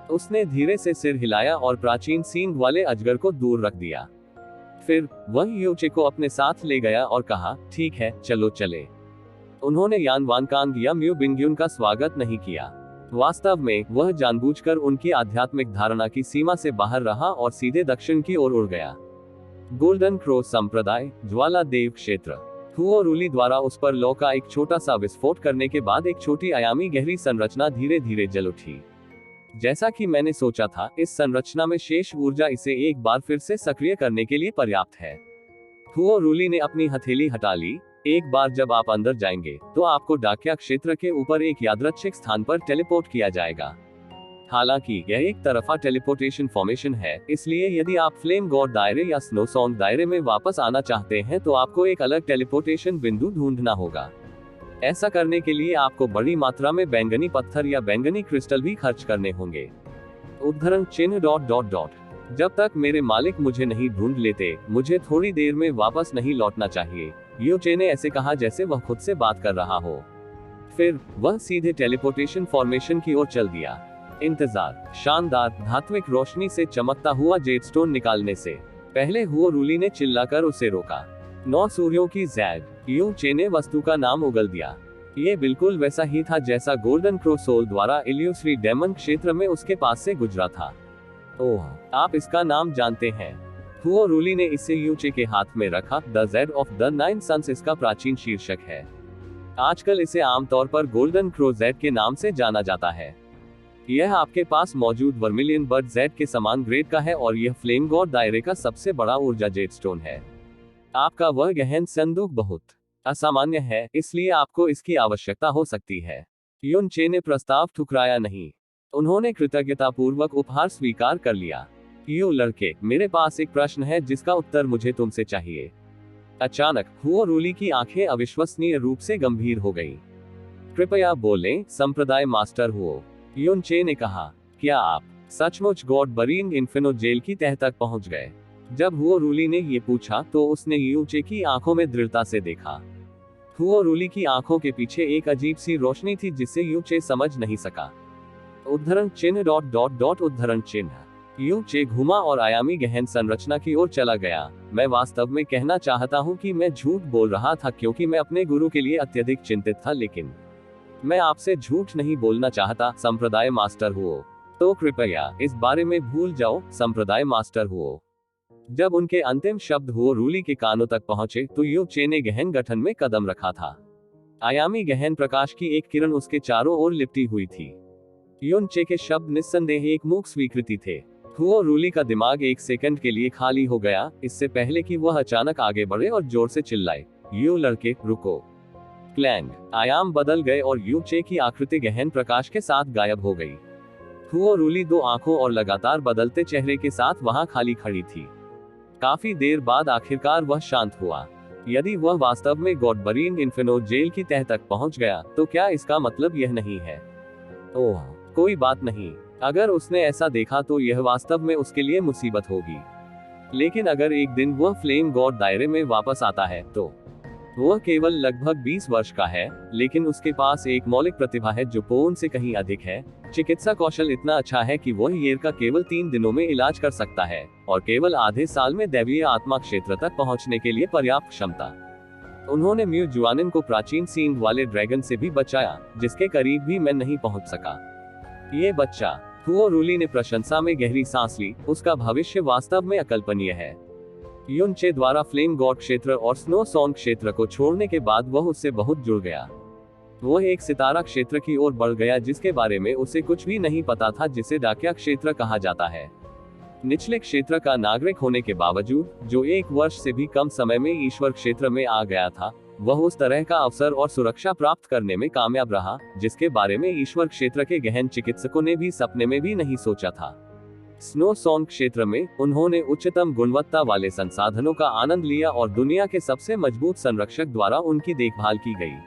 उसने धीरे से सिर हिलाया और प्राचीन सींग वाले अजगर को दूर रख दिया। फिर वह यू चे को अपने साथ ले गया और कहा, ठीक है, चलो चले। उन्होंने यान वानकांग या म्यू बिंग्यून का स्वागत नहीं किया। वास्तव में वह जानबूझकर उनकी आध्यात्मिक धारणा की सीमा से बाहर रहा और सीधे दक्षिण की ओर उड़ गया। गोल्डन क्रो संप्रदाय ज्वाला देव क्षेत्र। हुओ रूली द्वारा उस पर लौ का एक छोटा सा विस्फोट करने के बाद एक छोटी आयामी गहरी संरचना धीरे धीरे जल उठी। जैसा कि मैंने सोचा था, इस संरचना में शेष ऊर्जा इसे एक बार फिर से सक्रिय करने के लिए पर्याप्त है। हुओ रूली ने अपनी हथेली हटा ली। एक बार जब आप अंदर जाएंगे तो आपको डाकिया क्षेत्र के ऊपर एक यादृच्छिक स्थान पर टेलीपोर्ट किया जाएगा। हालांकि यह एक तरफा टेलीपोर्टेशन फॉर्मेशन है, इसलिए यदि आप फ्लेम गॉड दायरे या स्नो सॉन्ग दायरे में वापस आना चाहते हैं तो आपको एक अलग टेलीपोर्टेशन बिंदु ढूंढना होगा। ऐसा करने के लिए आपको बड़ी मात्रा में बैंगनी पत्थर या बैंगनी क्रिस्टल भी खर्च करने होंगे। उद्धरण चिन्ह ... जब तक मेरे मालिक मुझे नहीं ढूंढ लेते, मुझे थोड़ी देर में वापस नहीं लौटना चाहिए। यू चे ने ऐसे कहा जैसे वह खुद से बात कर रहा हो। फिर वह सीधे टेलीपोर्टेशन फॉर्मेशन की ओर चल दिया। इंतजार शानदार धात्विक रोशनी से चमकता हुआ जेडस्टोन निकालने से पहले हुओ रूली ने चिल्लाकर उसे रोका। 9 सूर्यों की जैड। यू चे ने वस्तु का नाम उगल दिया। ये बिल्कुल वैसा ही था जैसा गोल्डन क्रो सोल द्वारा इल्यूसरी डेमन क्षेत्र में उसके पास से गुजरा था। ओह, आप इसका नाम जानते हैं? हुओ रूली ने इसे यूचे के हाथ में रखा। The jade of the 9 sons इसका प्राचीन शीर्षक है। आजकल इसे आमतौर पर गोल्डन क्रो जेड के नाम से जाना जाता है। यह आपके पास मौजूद वर्मिलियन बर्ड जेड के समान ग्रेड का है और यह फ्लेम गॉड दायरे का सबसे बड़ा ऊर्जा जेडस्टोन है। आपका वह गहन संदूक बहुत असामान्य है, इसलिए आपको इसकी आवश्यकता हो सकती है। युन चे ने प्रस्ताव ठुकराया नहीं। उन्होंने कृतज्ञतापूर्वक उपहार स्वीकार कर लिया। यू लड़के, मेरे पास एक प्रश्न है जिसका उत्तर मुझे तुमसे चाहिए। अचानक हुओ रूली की आंखें अविश्वसनीय रूप से गंभीर हो गईं। कृपया बोलें, संप्रदाय मास्टर हुओ, युन चे ने कहा। क्या आप सचमुच गॉड बरीइंग इन्फिनो जेल की तह तक पहुंच गए? जब हुओ रूली ने ये पूछा तो उसने यू चे की आंखों में दृढ़ता से देखा। हुओ रूली की आंखों के पीछे एक अजीब सी रोशनी थी जिसे यू चे समझ नहीं सका। उद्धरण चिन्ह ... उद्धरण चिन्ह। यू चे घुमा और आयामी गहन संरचना की ओर चला गया। मैं वास्तव में कहना चाहता हूं कि मैं झूठ बोल रहा था क्योंकि मैं अपने गुरु के लिए अत्यधिक चिंतित था, लेकिन मैं आपसे झूठ नहीं बोलना चाहता, संप्रदाय मास्टर हुओ। तो कृपया इस बारे में भूल जाओ, संप्रदाय मास्टर हुओ। जब उनके अंतिम शब्द हुओ रूली के कानों तक पहुंचे तो यू चे ने गहन गठन में कदम रखा था। आयामी गहन प्रकाश की एक किरण उसके चारों ओर लिपटी हुई थी। युन चे के शब्द निस्संदेह एक मूक स्वीकृति थे। हुओ रूली का दिमाग एक सेकंड के लिए खाली हो गया, इससे पहले कि वह अचानक आगे बढ़े और जोर से चिल्लाए, यू लड़के, रुको। क्लैंग, आयाम बदल गए और यू चे की आकृति गहन प्रकाश के साथ गायब हो गई। हुओ रूली दो आंखों और लगातार बदलते चेहरे के साथ वहां खाली खड़ी थी। काफी देर बाद आखिरकार वह शांत हुआ। यदि वह वास्तव में गॉड बरीइंग इन्फिनो जेल की तह तक पहुंच गया तो क्या इसका मतलब यह नहीं है? ओह, कोई बात नहीं। अगर उसने ऐसा देखा तो यह वास्तव में उसके लिए मुसीबत होगी। लेकिन अगर एक दिन वह फ्लेम गॉड दायरे में वापस आता है तो वह केवल लगभग 20 वर्ष का है, लेकिन उसके पास एक मौलिक प्रतिभा है जो पोन से कहीं अधिक है। चिकित्सा कौशल इतना अच्छा है कि वह येर का केवल 3 दिनों में इलाज कर सकता है और केवल आधे साल में दैवीय आत्मा क्षेत्र तक पहुंचने के लिए पर्याप्त क्षमता। उन्होंने म्यू जुआनिन को प्राचीन सींग वाले ड्रैगन से भी बचाया, जिसके करीब भी मैं नहीं पहुंच सका। ये बच्चा, हुओ रूली ने प्रशंसा में गहरी सांस ली, उसका भविष्य वास्तव में अकल्पनीय है। युन चे द्वारा फ्लेम गॉड क्षेत्र और स्नो सॉन्ग क्षेत्र को छोड़ने के बाद वह उससे बहुत जुड़ गया। वह एक सितारा क्षेत्र की ओर बढ़ गया जिसके बारे में उसे कुछ भी नहीं पता था, जिसे डाकिया क्षेत्र कहा जाता है। निचले क्षेत्र का नागरिक होने के बावजूद, जो 1 वर्ष से भी कम समय में ईश्वर क्षेत्र में आ गया था, वह उस तरह का अवसर और सुरक्षा प्राप्त करने में कामयाब रहा, जिसके बारे में ईश्वर क्षेत्र के गहन चिकित्सकों ने भी सपने में भी नहीं सोचा था। स्नो सॉन्ग क्षेत्र में उन्होंने उच्चतम गुणवत्ता वाले संसाधनों का आनंद लिया और दुनिया के सबसे मजबूत संरक्षक द्वारा उनकी देखभाल की गई।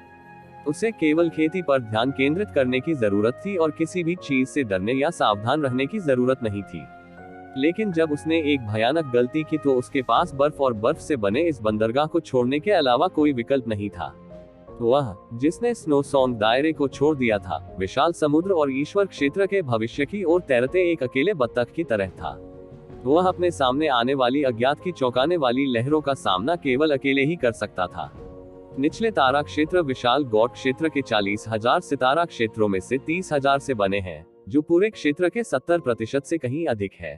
उसे केवल खेती पर ध्यान केंद्रित करने की जरूरत थी और किसी भी चीज से डरने या सावधान रहने की जरूरत नहीं थी। लेकिन जब उसने एक भयानक गलती की तो उसके पास बर्फ और बर्फ से बने इस बंदरगाह को छोड़ने के अलावा कोई विकल्प नहीं था। वह, जिसने स्नो सॉन्ग दायरे को छोड़ दिया था, विशाल समुद्र और ईश्वर क्षेत्र के भविष्य की ओर तैरते एक अकेले बत्तख की तरह था। वह अपने सामने आने वाली अज्ञात की चौंकाने वाली लहरों का सामना केवल अकेले ही कर सकता था। निचले तारा क्षेत्र विशाल गॉड क्षेत्र के 40,000 सितारा क्षेत्रों में से 30,000 से बने हैं, जो पूरे क्षेत्र के 70% से कहीं अधिक है।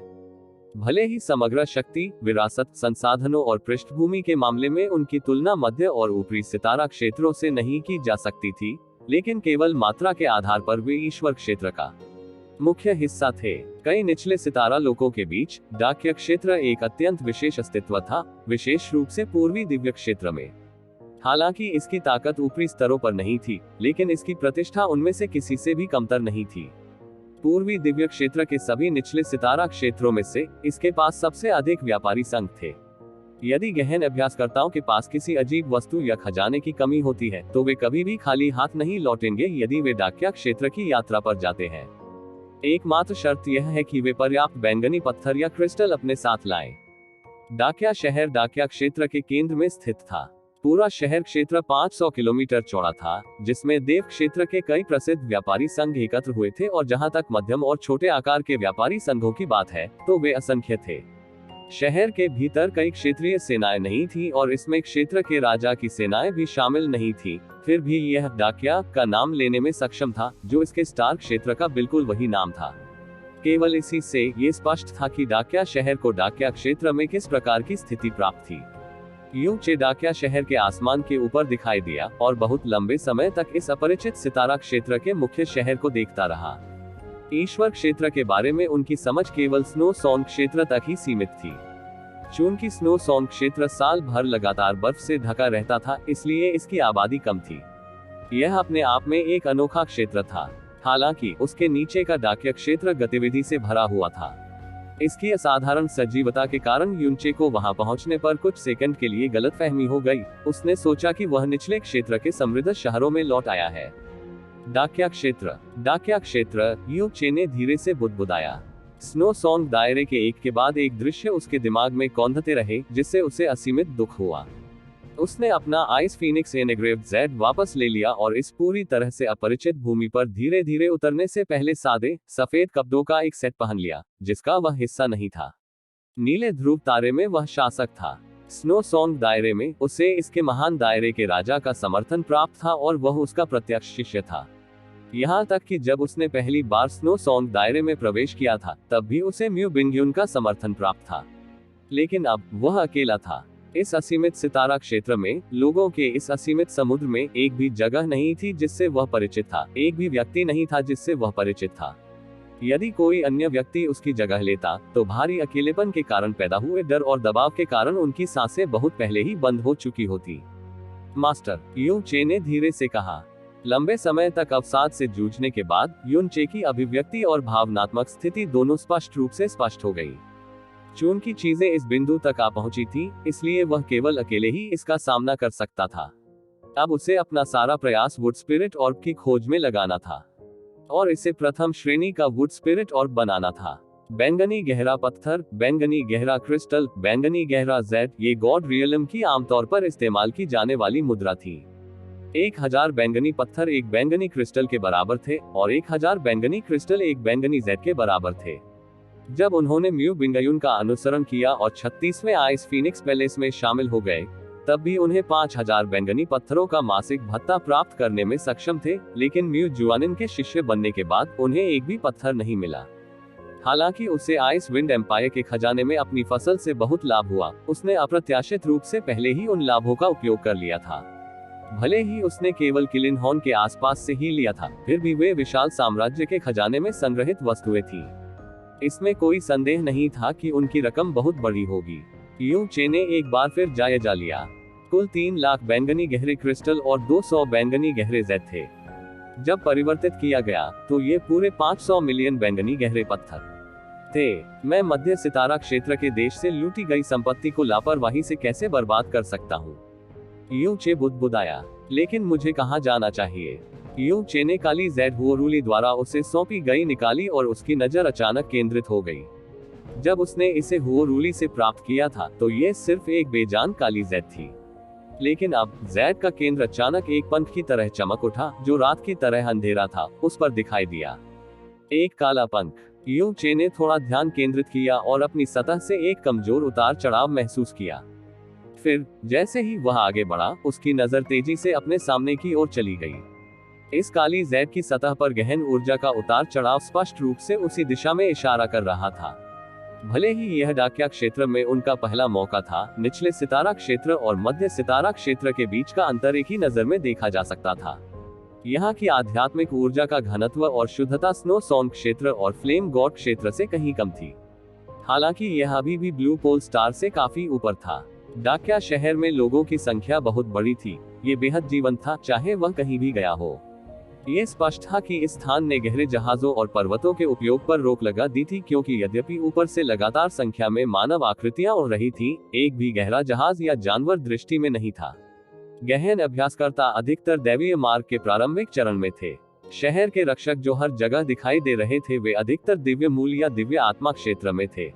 भले ही समग्र शक्ति, विरासत, संसाधनों और पृष्ठभूमि के मामले में उनकी तुलना मध्य और ऊपरी सितारा क्षेत्रों से नहीं की जा सकती थी, लेकिन केवल मात्रा के आधार पर वे ईश्वर क्षेत्र का मुख्य हिस्सा थे। कई निचले सितारा लोकों के बीच डाकिया क्षेत्र एक अत्यंत विशेष अस्तित्व था, विशेष रूप से पूर्वी दिव्य क्षेत्र में। हालांकि इसकी ताकत ऊपरी स्तरों पर नहीं थी, लेकिन इसकी प्रतिष्ठा उनमें से किसी से भी कमतर नहीं थी। पूर्वी दिव्य क्षेत्र के सभी निचले सितारा क्षेत्रों में से इसके पास सबसे अधिक व्यापारी संघ थे। यदि गहन अभ्यासकर्ताओं के पास किसी अजीब वस्तु या खजाने की कमी होती है तो वे कभी भी खाली हाथ नहीं लौटेंगे यदि वे डाकिया क्षेत्र की यात्रा पर जाते हैं। एकमात्र शर्त यह है कि वे पर्याप्त बैंगनी पत्थर या क्रिस्टल अपने साथ लाएं। डाकिया शहर डाकिया क्षेत्र के केंद्र में स्थित था। पूरा शहर क्षेत्र 500 किलोमीटर चौड़ा था, जिसमें देव क्षेत्र के कई प्रसिद्ध व्यापारी संघ एकत्र हुए थे, और जहां तक मध्यम और छोटे आकार के व्यापारी संघों की बात है तो वे असंख्य थे। शहर के भीतर कई क्षेत्रीय सेनाएं नहीं थी और इसमें क्षेत्र के राजा की सेनाएं भी शामिल नहीं थी। फिर भी यह डाकिया का नाम लेने में सक्षम था, जो इसके स्टार क्षेत्र का बिल्कुल वही नाम था। केवल इसी से ये स्पष्ट था कि डाकिया शहर को डाकिया क्षेत्र में किस प्रकार की स्थिति प्राप्त थी। यू चे डाकिया शहर के आसमान के ऊपर दिखाई दिया और बहुत लंबे समय तक इस अपरिचित सितारा क्षेत्र के मुख्य शहर को देखता रहा। ईश्वर क्षेत्र के बारे में उनकी समझ केवल स्नो सॉन्ग क्षेत्र तक ही सीमित थी। चूंकि स्नो सॉन्ग क्षेत्र साल भर लगातार बर्फ से ढका रहता था, इसलिए इसकी आबादी कम थी। यह अपने आप में एक अनोखा क्षेत्र था। हालांकि उसके नीचे का डाकिया क्षेत्र गतिविधि से भरा हुआ था। इसकी असाधारण सजीवता के कारण युनचे को वहां पहुंचने पर कुछ सेकंड के लिए गलतफहमी हो गई। उसने सोचा कि वह निचले क्षेत्र के समृद्ध शहरों में लौट आया है। डाकिया क्षेत्र, यू चे ने धीरे से बुदबुदाया। स्नो सॉन्ग दायरे के एक के बाद एक दृश्य उसके दिमाग में कौंधते रहे, जिससे उसे असीमित दुख हुआ। उसने अपना आइस फीनिक्स एनग्रेव्ड जेड वापस ले लिया और इस पूरी तरह से अपरिचित भूमि पर धीरे धीरे उतरने से पहले सादे सफेद कपड़ों का एक सेट पहन लिया, जिसका वह हिस्सा नहीं था। नीले ध्रुव तारे में वह शासक था। स्नो सॉन्ग दायरे में उसे इसके महान दायरे के राजा का समर्थन प्राप्त था और वह उसका प्रत्यक्ष शिष्य था। यहाँ तक कि जब उसने पहली बार स्नो सॉन्ग दायरे में प्रवेश किया था, तब भी उसे म्यू बिंगयुन का समर्थन प्राप्त था। लेकिन अब वह अकेला था। इस असीमित सितारा क्षेत्र में लोगों के इस असीमित समुद्र में एक भी जगह नहीं थी जिससे वह परिचित था। एक भी व्यक्ति नहीं था जिससे वह परिचित था। यदि कोई अन्य व्यक्ति उसकी जगह लेता, तो भारी अकेलेपन के कारण पैदा हुए डर और दबाव के कारण उनकी सांसें बहुत पहले ही बंद हो चुकी होती। मास्टर, यू चे ने धीरे से कहा। लंबे समय तक अवसाद से जूझने के बाद युन चे की अभिव्यक्ति और भावनात्मक स्थिति दोनों स्पष्ट रूप से स्पष्ट हो गई। चूंकि चीजें इस बिंदु तक आ पहुंची थी, इसलिए वह केवल अकेले ही इसका सामना कर सकता था। अब उसे अपना सारा प्रयास वुड स्पिरिट ऑर्ब की खोज में लगाना था और इसे प्रथम श्रेणी का वुड स्पिरिट ऑर्ब बनाना था। बैंगनी गहरा पत्थर, बैंगनी गहरा क्रिस्टल, बैंगनी गहरा जेड, ये गॉड रियलम की आमतौर पर इस्तेमाल की जाने वाली मुद्रा थी। 1000 बैंगनी पत्थर एक बैंगनी क्रिस्टल के बराबर थे और 1000 बैंगनी क्रिस्टल एक बैंगनी जेड के बराबर थे। जब उन्होंने म्यू बिंगयुन का अनुसरण किया और 36वें आइस फीनिक्स पैलेस में शामिल हो गए, तब भी उन्हें 5000 बैंगनी पत्थरों का मासिक भत्ता प्राप्त करने में सक्षम थे। लेकिन म्यू जुआनिन के शिष्य बनने के बाद उन्हें एक भी पत्थर नहीं मिला। हालांकि उसे आइस विंड एम्पायर के खजाने में अपनी फसल से बहुत लाभ हुआ, उसने अप्रत्याशित रूप से पहले ही उन लाभों का उपयोग कर लिया था। भले ही उसने केवल किलिनहॉर्न के आसपास से ही लिया था, फिर भी वे विशाल साम्राज्य के खजाने में संग्रहित वस्तुएं थी। इसमें कोई संदेह नहीं था कि उनकी रकम बहुत बड़ी होगी। यू चे ने एक बार फिर जायजा लिया। कुल 3 लाख बैंगनी गहरे क्रिस्टल और 200 बैंगनी गहरे जेड थे। जब परिवर्तित किया गया तो ये पूरे 500 मिलियन बैंगनी गहरे पत्थर थे। मैं मध्य सितारा क्षेत्र के देश से लूटी गई संपत्ति को लापरवाही से कैसे बर्बाद कर सकता हूँ? यू चे बुदबुदाया। लेकिन मुझे कहाँ जाना चाहिए? यू चे ने काली जेड हुओरूली द्वारा उसे सौंपी गई निकाली और उसकी नजर अचानक केंद्रित हो गई। जब उसने इसे हुओरूली से प्राप्त किया था तो यह सिर्फ एक बेजान काली जेड थी। लेकिन अब जेड का केंद्र अचानक एक पंख की तरह चमक उठा, जो रात की तरह अंधेरा था, उस पर दिखाई दिया। एक काला पंख। यू चे ने थोड़ा ध्यान केंद्रित किया और अपनी सतह से एक कमजोर उतार चढ़ाव महसूस किया। फिर जैसे ही वह आगे बढ़ा, उसकी नजर तेजी से अपने सामने की ओर चली गई। इस काली जेड की सतह पर गहन ऊर्जा का उतार चढ़ाव स्पष्ट रूप से उसी दिशा में इशारा कर रहा था। भले ही यह डाकिया क्षेत्र में उनका पहला मौका था, निचले सितारा क्षेत्र और मध्य सितारा क्षेत्र के बीच का अंतर एक ही नजर में देखा जा सकता था। यहाँ की आध्यात्मिक ऊर्जा का घनत्व और शुद्धता स्नो सॉन्ग क्षेत्र और फ्लेम गॉड क्षेत्र से कहीं कम थी। हालांकि यह अभी भी ब्लू पोल स्टार से काफी ऊपर था। डाकिया शहर में लोगों की संख्या बहुत बड़ी थी। ये बेहद जीवंत था, चाहे वह कहीं भी गया हो। ये स्पष्ट था कि इस स्थान ने गहरे जहाजों और पर्वतों के उपयोग पर रोक लगा दी थी, क्योंकि यद्यपि ऊपर से लगातार संख्या में मानव आकृतियां उड़ रही थी, एक भी गहरा जहाज या जानवर दृष्टि में नहीं था। गहन अभ्यासकर्ता अधिकतर दैवीय मार्ग के प्रारंभिक चरण में थे। शहर के रक्षक जो हर जगह दिखाई दे रहे थे, वे अधिकतर दिव्य मूल या दिव्य आत्मा क्षेत्र में थे।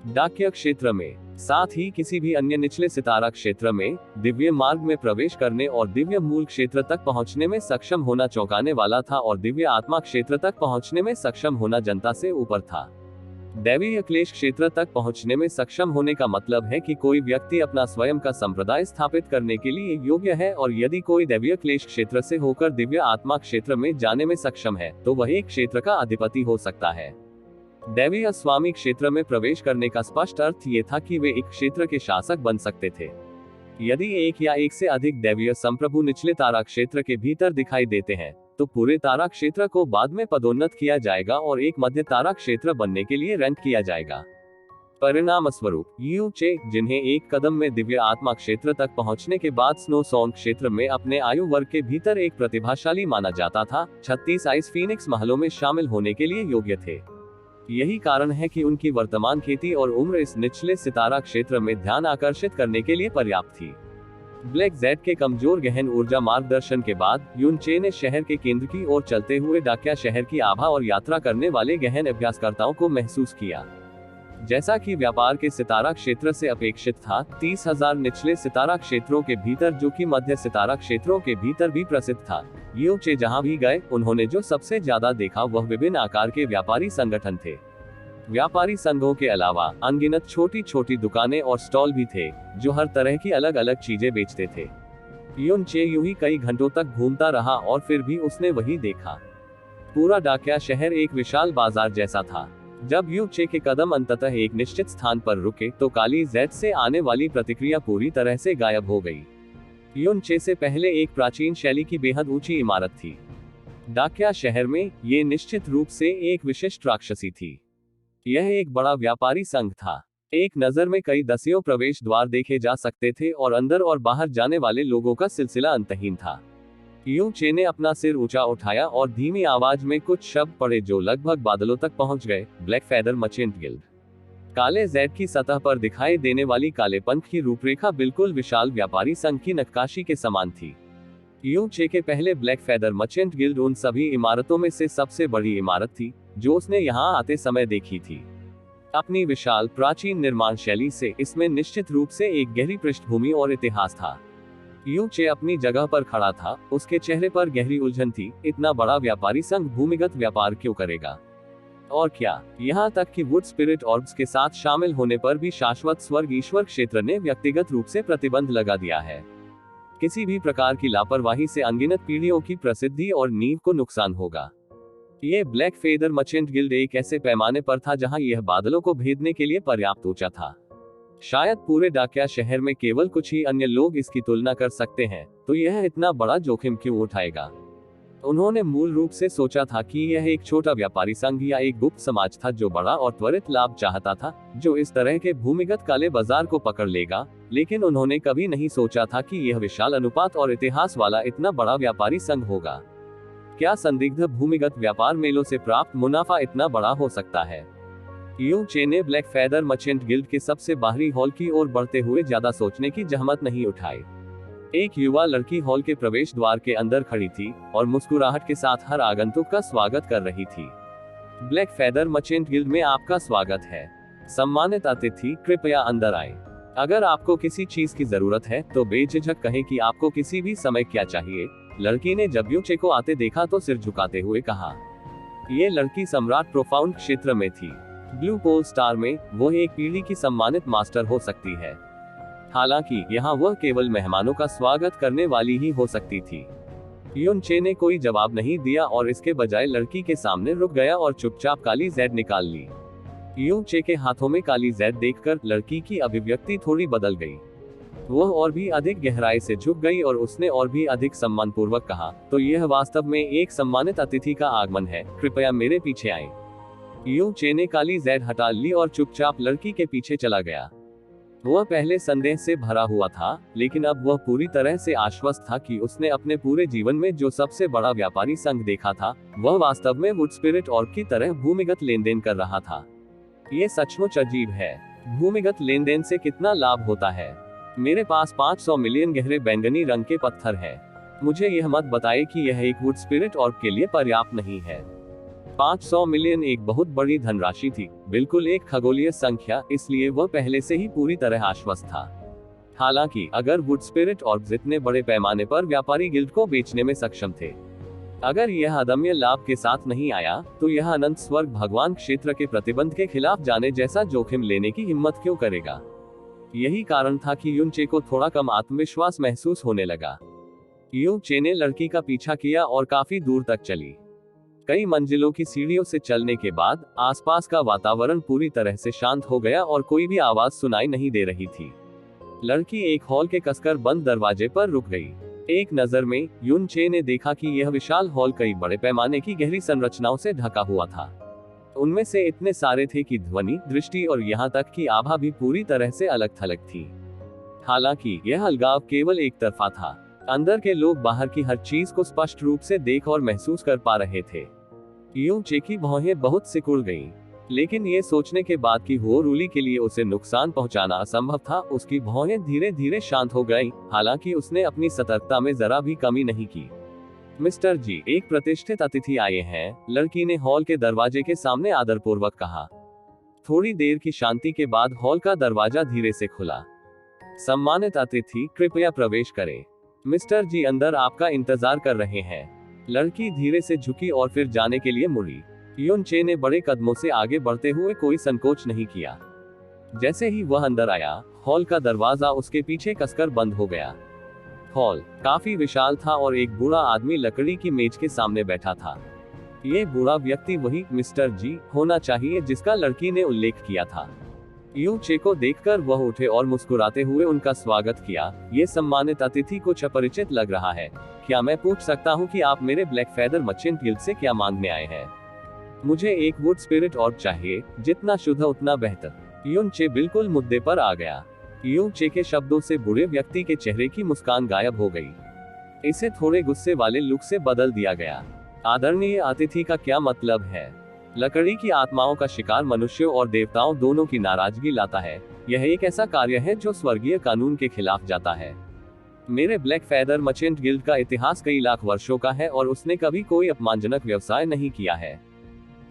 डाकिया क्षेत्र में, साथ ही किसी भी अन्य निचले सितारा क्षेत्र में, दिव्य मार्ग में प्रवेश करने और दिव्य मूल क्षेत्र तक पहुंचने में सक्षम होना चौंकाने वाला था, और दिव्य आत्मा क्षेत्र तक पहुंचने में सक्षम होना जनता से ऊपर था। दैवीय क्लेश क्षेत्र तक पहुंचने में सक्षम होने का मतलब है कि कोई व्यक्ति अपना स्वयं का संप्रदाय स्थापित करने के लिए योग्य है, और यदि कोई दैवीय क्लेश क्षेत्र से होकर दिव्य आत्मा क्षेत्र में जाने में सक्षम है, तो वह एक क्षेत्र का अधिपति हो सकता है। दैवीय स्वामी क्षेत्र में प्रवेश करने का स्पष्ट अर्थ ये था कि वे एक क्षेत्र के शासक बन सकते थे। यदि एक या एक से अधिक दैवीय संप्रभु निचले तारा क्षेत्र के भीतर दिखाई देते हैं, तो पूरे तारा क्षेत्र को बाद में पदोन्नत किया जाएगा और एक मध्य तारा क्षेत्र बनने के लिए रैंक किया जाएगा। परिणाम स्वरूप यू चे, जिन्हें एक कदम में दिव्य आत्मा क्षेत्र तक पहुंचने के बाद स्नो सॉन्ग क्षेत्र में अपने आयु वर्ग के भीतर एक प्रतिभाशाली माना जाता था, 36 आइस फीनिक्स महलों में शामिल होने के लिए योग्य थे। यही कारण है कि उनकी वर्तमान खेती और उम्र इस निचले सितारा क्षेत्र में ध्यान आकर्षित करने के लिए पर्याप्त थी। ब्लैक जेड के कमजोर गहन ऊर्जा मार्गदर्शन के बाद युन चे ने शहर के केंद्र की ओर चलते हुए डाकिया शहर की आभा और यात्रा करने वाले गहन अभ्यासकर्ताओं को महसूस किया। जैसा कि व्यापार के सितारा क्षेत्र से अपेक्षित था, 30,000 निचले सितारा क्षेत्रों के भीतर, जो कि मध्य सितारा क्षेत्रों के भीतर भी प्रसिद्ध था, यू चे जहां भी गए उन्होंने जो सबसे ज्यादा देखा वह विभिन्न आकार के व्यापारी संगठन थे। व्यापारी संघों के अलावा अनगिनत छोटी छोटी दुकानें और स्टॉल भी थे, जो हर तरह की अलग अलग चीजें बेचते थे। युन चे यूं ही कई घंटों तक घूमता रहा और फिर भी उसने वही देखा। पूरा डाकिया शहर एक विशाल बाजार जैसा था। जब यू चे के कदम अंततः एक निश्चित स्थान पर रुके, तो काली जेड से आने वाली प्रतिक्रिया पूरी तरह से गायब हो गई। युन चे से पहले एक प्राचीन शैली की बेहद ऊंची इमारत थी। डाकिया शहर में ये निश्चित रूप से एक विशिष्ट राक्षसी थी। यह एक बड़ा व्यापारी संघ था। एक नजर में कई दसियों प्रवेश द्वार देखे जा सकते थे और अंदर और बाहर जाने वाले लोगों का सिलसिला अंतहीन था। यू चे ने अपना सिर ऊंचा उठाया और धीमी आवाज में कुछ शब्द पढ़े जो लगभग बादलों तक पहुंच गए। Black feather merchant guild. काले जेड की सतह पर दिखाई देने वाली काले पंख की रूपरेखा बिल्कुल विशाल व्यापारी संघ की नक्काशी के समान थी। यू चे के पहले ब्लैक फेदर मर्चेंट गिल्ड उन सभी इमारतों में से सबसे बड़ी इमारत थी जो उसने यहाँ आते समय देखी थी। अपनी विशाल प्राचीन निर्माण शैली से इसमें निश्चित रूप से एक गहरी पृष्ठभूमि और इतिहास था। यू चे अपनी जगह पर खड़ा था, उसके चेहरे पर गहरी उलझन थी। इतना बड़ा व्यापारी संघ भूमिगत व्यापार क्यों करेगा? और क्या यहाँ तक कि वुड स्पिरिट ऑर्ब्स के साथ शामिल होने पर भी शाश्वत स्वर्ग ईश्वर क्षेत्र ने व्यक्तिगत रूप से प्रतिबंध लगा दिया है। किसी भी प्रकार की लापरवाही से अनगिनत पीढ़ियों की प्रसिद्धि और नींव को नुकसान होगा। ये ब्लैक फेदर मर्चेंट गिल्ड एक ऐसे पैमाने पर था जहां यह बादलों को भेदने के लिए पर्याप्त ऊंचा था। शायद पूरे डाकिया शहर में केवल कुछ ही अन्य लोग इसकी तुलना कर सकते हैं, तो यह इतना बड़ा जोखिम क्यों उठाएगा? उन्होंने मूल रूप से सोचा था कि यह एक छोटा व्यापारी संघ या एक गुप्त समाज था जो बड़ा और त्वरित लाभ चाहता था, जो इस तरह के भूमिगत काले बाजार को पकड़ लेगा। लेकिन उन्होंने कभी नहीं सोचा था कि यह विशाल अनुपात और इतिहास वाला इतना बड़ा व्यापारी संघ होगा। क्या संदिग्ध भूमिगत व्यापार मेलों से प्राप्त मुनाफा इतना बड़ा हो सकता है? यू चे ने ब्लैक फेदर मर्चेंट गिल्ड के सबसे बाहरी हॉल की ओर बढ़ते हुए ज्यादा सोचने की जहमत नहीं उठाई। एक युवा लड़की हॉल के प्रवेश द्वार के अंदर खड़ी थी और मुस्कुराहट के साथ हर आगंतुक का स्वागत कर रही थी। ब्लैक फेदर मर्चेंट गिल्ड में आपका स्वागत है। सम्मानित अतिथि, कृपया अंदर आए। अगर आपको किसी चीज की जरूरत है तो बेझिझक कहें कि आपको किसी भी समय क्या चाहिए। लड़की ने जब यू चे को आते देखा तो सिर झुकाते हुए कहा। ये लड़की सम्राट प्रोफाउंड क्षेत्र में थी। ब्लू पोल स्टार में वो एक पीढ़ी की सम्मानित मास्टर हो सकती है। हालांकि यहाँ वह केवल मेहमानों का स्वागत करने वाली ही हो सकती थी। युन चे ने कोई जवाब नहीं दिया और इसके बजाय लड़की के सामने रुक गया और चुपचाप काली जेड निकाल ली। युन चे के हाथों में काली जेड देखकर लड़की की अभिव्यक्ति थोड़ी बदल गई। वह और भी अधिक गहराई से झुक गई और उसने और भी अधिक सम्मानपूर्वक कहा, तो यह वास्तव में एक सम्मानित अतिथि का आगमन है, कृपया मेरे पीछे आएं। यू चे ने काली जेड हटा ली और चुपचाप लड़की के पीछे चला गया। वह पहले संदेह से भरा हुआ था, लेकिन अब वह पूरी तरह से आश्वस्त था कि उसने अपने पूरे जीवन में जो सबसे बड़ा व्यापारी संघ देखा था, वह वास्तव में वुड स्पिरिट ऑर्ब की तरह भूमिगत लेनदेन कर रहा था। ये सचमुच अजीब है। भूमिगत लेनदेन से कितना लाभ होता है? मेरे पास 500 मिलियन गहरे बैंगनी रंग के पत्थर है। मुझे यह मत बताए कि यह एक वुड स्पिरिट ऑर्ब के लिए पर्याप्त नहीं है। 500 मिलियन एक बहुत बड़ी धनराशि थी, बिल्कुल एक खगोलीय संख्या, इसलिए वह पहले से ही पूरी तरह आश्वस्त था। हालांकि अगर वुड स्पिरिट ऑर्ब्स इतने बड़े पैमाने पर व्यापारी गिल्ड को बेचने में सक्षम थे, अगर यह अदम्य लाभ के साथ नहीं आया, तो यह अनंत स्वर्ग भगवान क्षेत्र के प्रतिबंध के खिलाफ जाने जैसा जोखिम लेने की हिम्मत क्यों करेगा? यही कारण था कि युन चे को थोड़ा कम आत्मविश्वास महसूस होने लगा। यू चे ने लड़की का पीछा किया और काफी दूर तक चली। कई मंजिलों की सीढ़ियों से चलने के बाद आसपास का वातावरण पूरी तरह से शांत हो गया और कोई भी आवाज सुनाई नहीं दे रही थी। लड़की एक हॉल के कसकर बंद दरवाजे पर रुक गई। एक नजर में युन चे ने देखा कि यह विशाल हॉल कई बड़े पैमाने की गहरी संरचनाओं से ढका हुआ था। उनमें से इतने सारे थे कि ध्वनि, दृष्टि और यहाँ तक कि आभा भी पूरी तरह से अलग थलग थी। हालांकि यह अलगाव केवल एक तरफा था। अंदर के लोग बाहर की हर चीज को स्पष्ट रूप से देख और महसूस कर पा रहे थे। युन चे की भौहें बहुत सिकुड़ गईं, लेकिन ये सोचने के बाद कि हो रूली के लिए उसे नुकसान पहुंचाना असंभव था, उसकी भौहें धीरे धीरे शांत हो गईं। हालांकि उसने अपनी सतर्कता में जरा भी कमी नहीं की। मिस्टर जी, एक प्रतिष्ठित अतिथि आए हैं, लड़की ने हॉल के दरवाजे के सामने आदरपूर्वक कहा। थोड़ी देर की शांति के बाद हॉल का दरवाजा धीरे से खुला। सम्मानित अतिथि, कृपया प्रवेश करें। मिस्टर जी अंदर आपका इंतजार कर रहे हैं। लड़की धीरे से झुकी और फिर जाने के लिए मुड़ी। युन चे ने बड़े कदमों से आगे बढ़ते हुए कोई संकोच नहीं किया। जैसे ही वह अंदर आया, हॉल का दरवाजा उसके पीछे कसकर बंद हो गया। हॉल काफी विशाल था और एक बूढ़ा आदमी लकड़ी की मेज के सामने बैठा था। ये बूढ़ा व्यक्ति वही मिस्टर जी होना चाहिए जिसका लड़की ने उल्लेख किया था। युन चे को देखकर वह उठे और मुस्कुराते हुए उनका स्वागत किया। ये सम्मानित अतिथि कुछ अपरिचित लग रहा है। क्या मैं पूछ सकता हूँ कि आप मेरे ब्लैक फेदर मर्चेंट गिल्ड से क्या मांगने आए हैं? मुझे एक वुड स्पिरिट ऑर्ब चाहिए, जितना शुद्ध उतना बेहतर। युन चे बिल्कुल मुद्दे पर आ गया। युन चे के शब्दों से बूढ़े व्यक्ति के चेहरे की मुस्कान गायब हो गई। इसे थोड़े गुस्से वाले लुक से बदल दिया गया। आदरणीय अतिथि का क्या मतलब है? लकड़ी की आत्माओं का शिकार मनुष्यों और देवताओं दोनों की नाराजगी लाता है। यह एक ऐसा कार्य है जो स्वर्गीय कानून के खिलाफ जाता है। मेरे ब्लैक फेदर मर्चेंट गिल्ड का इतिहास कई लाख वर्षों का है और उसने कभी कोई अपमानजनक व्यवसाय नहीं किया है।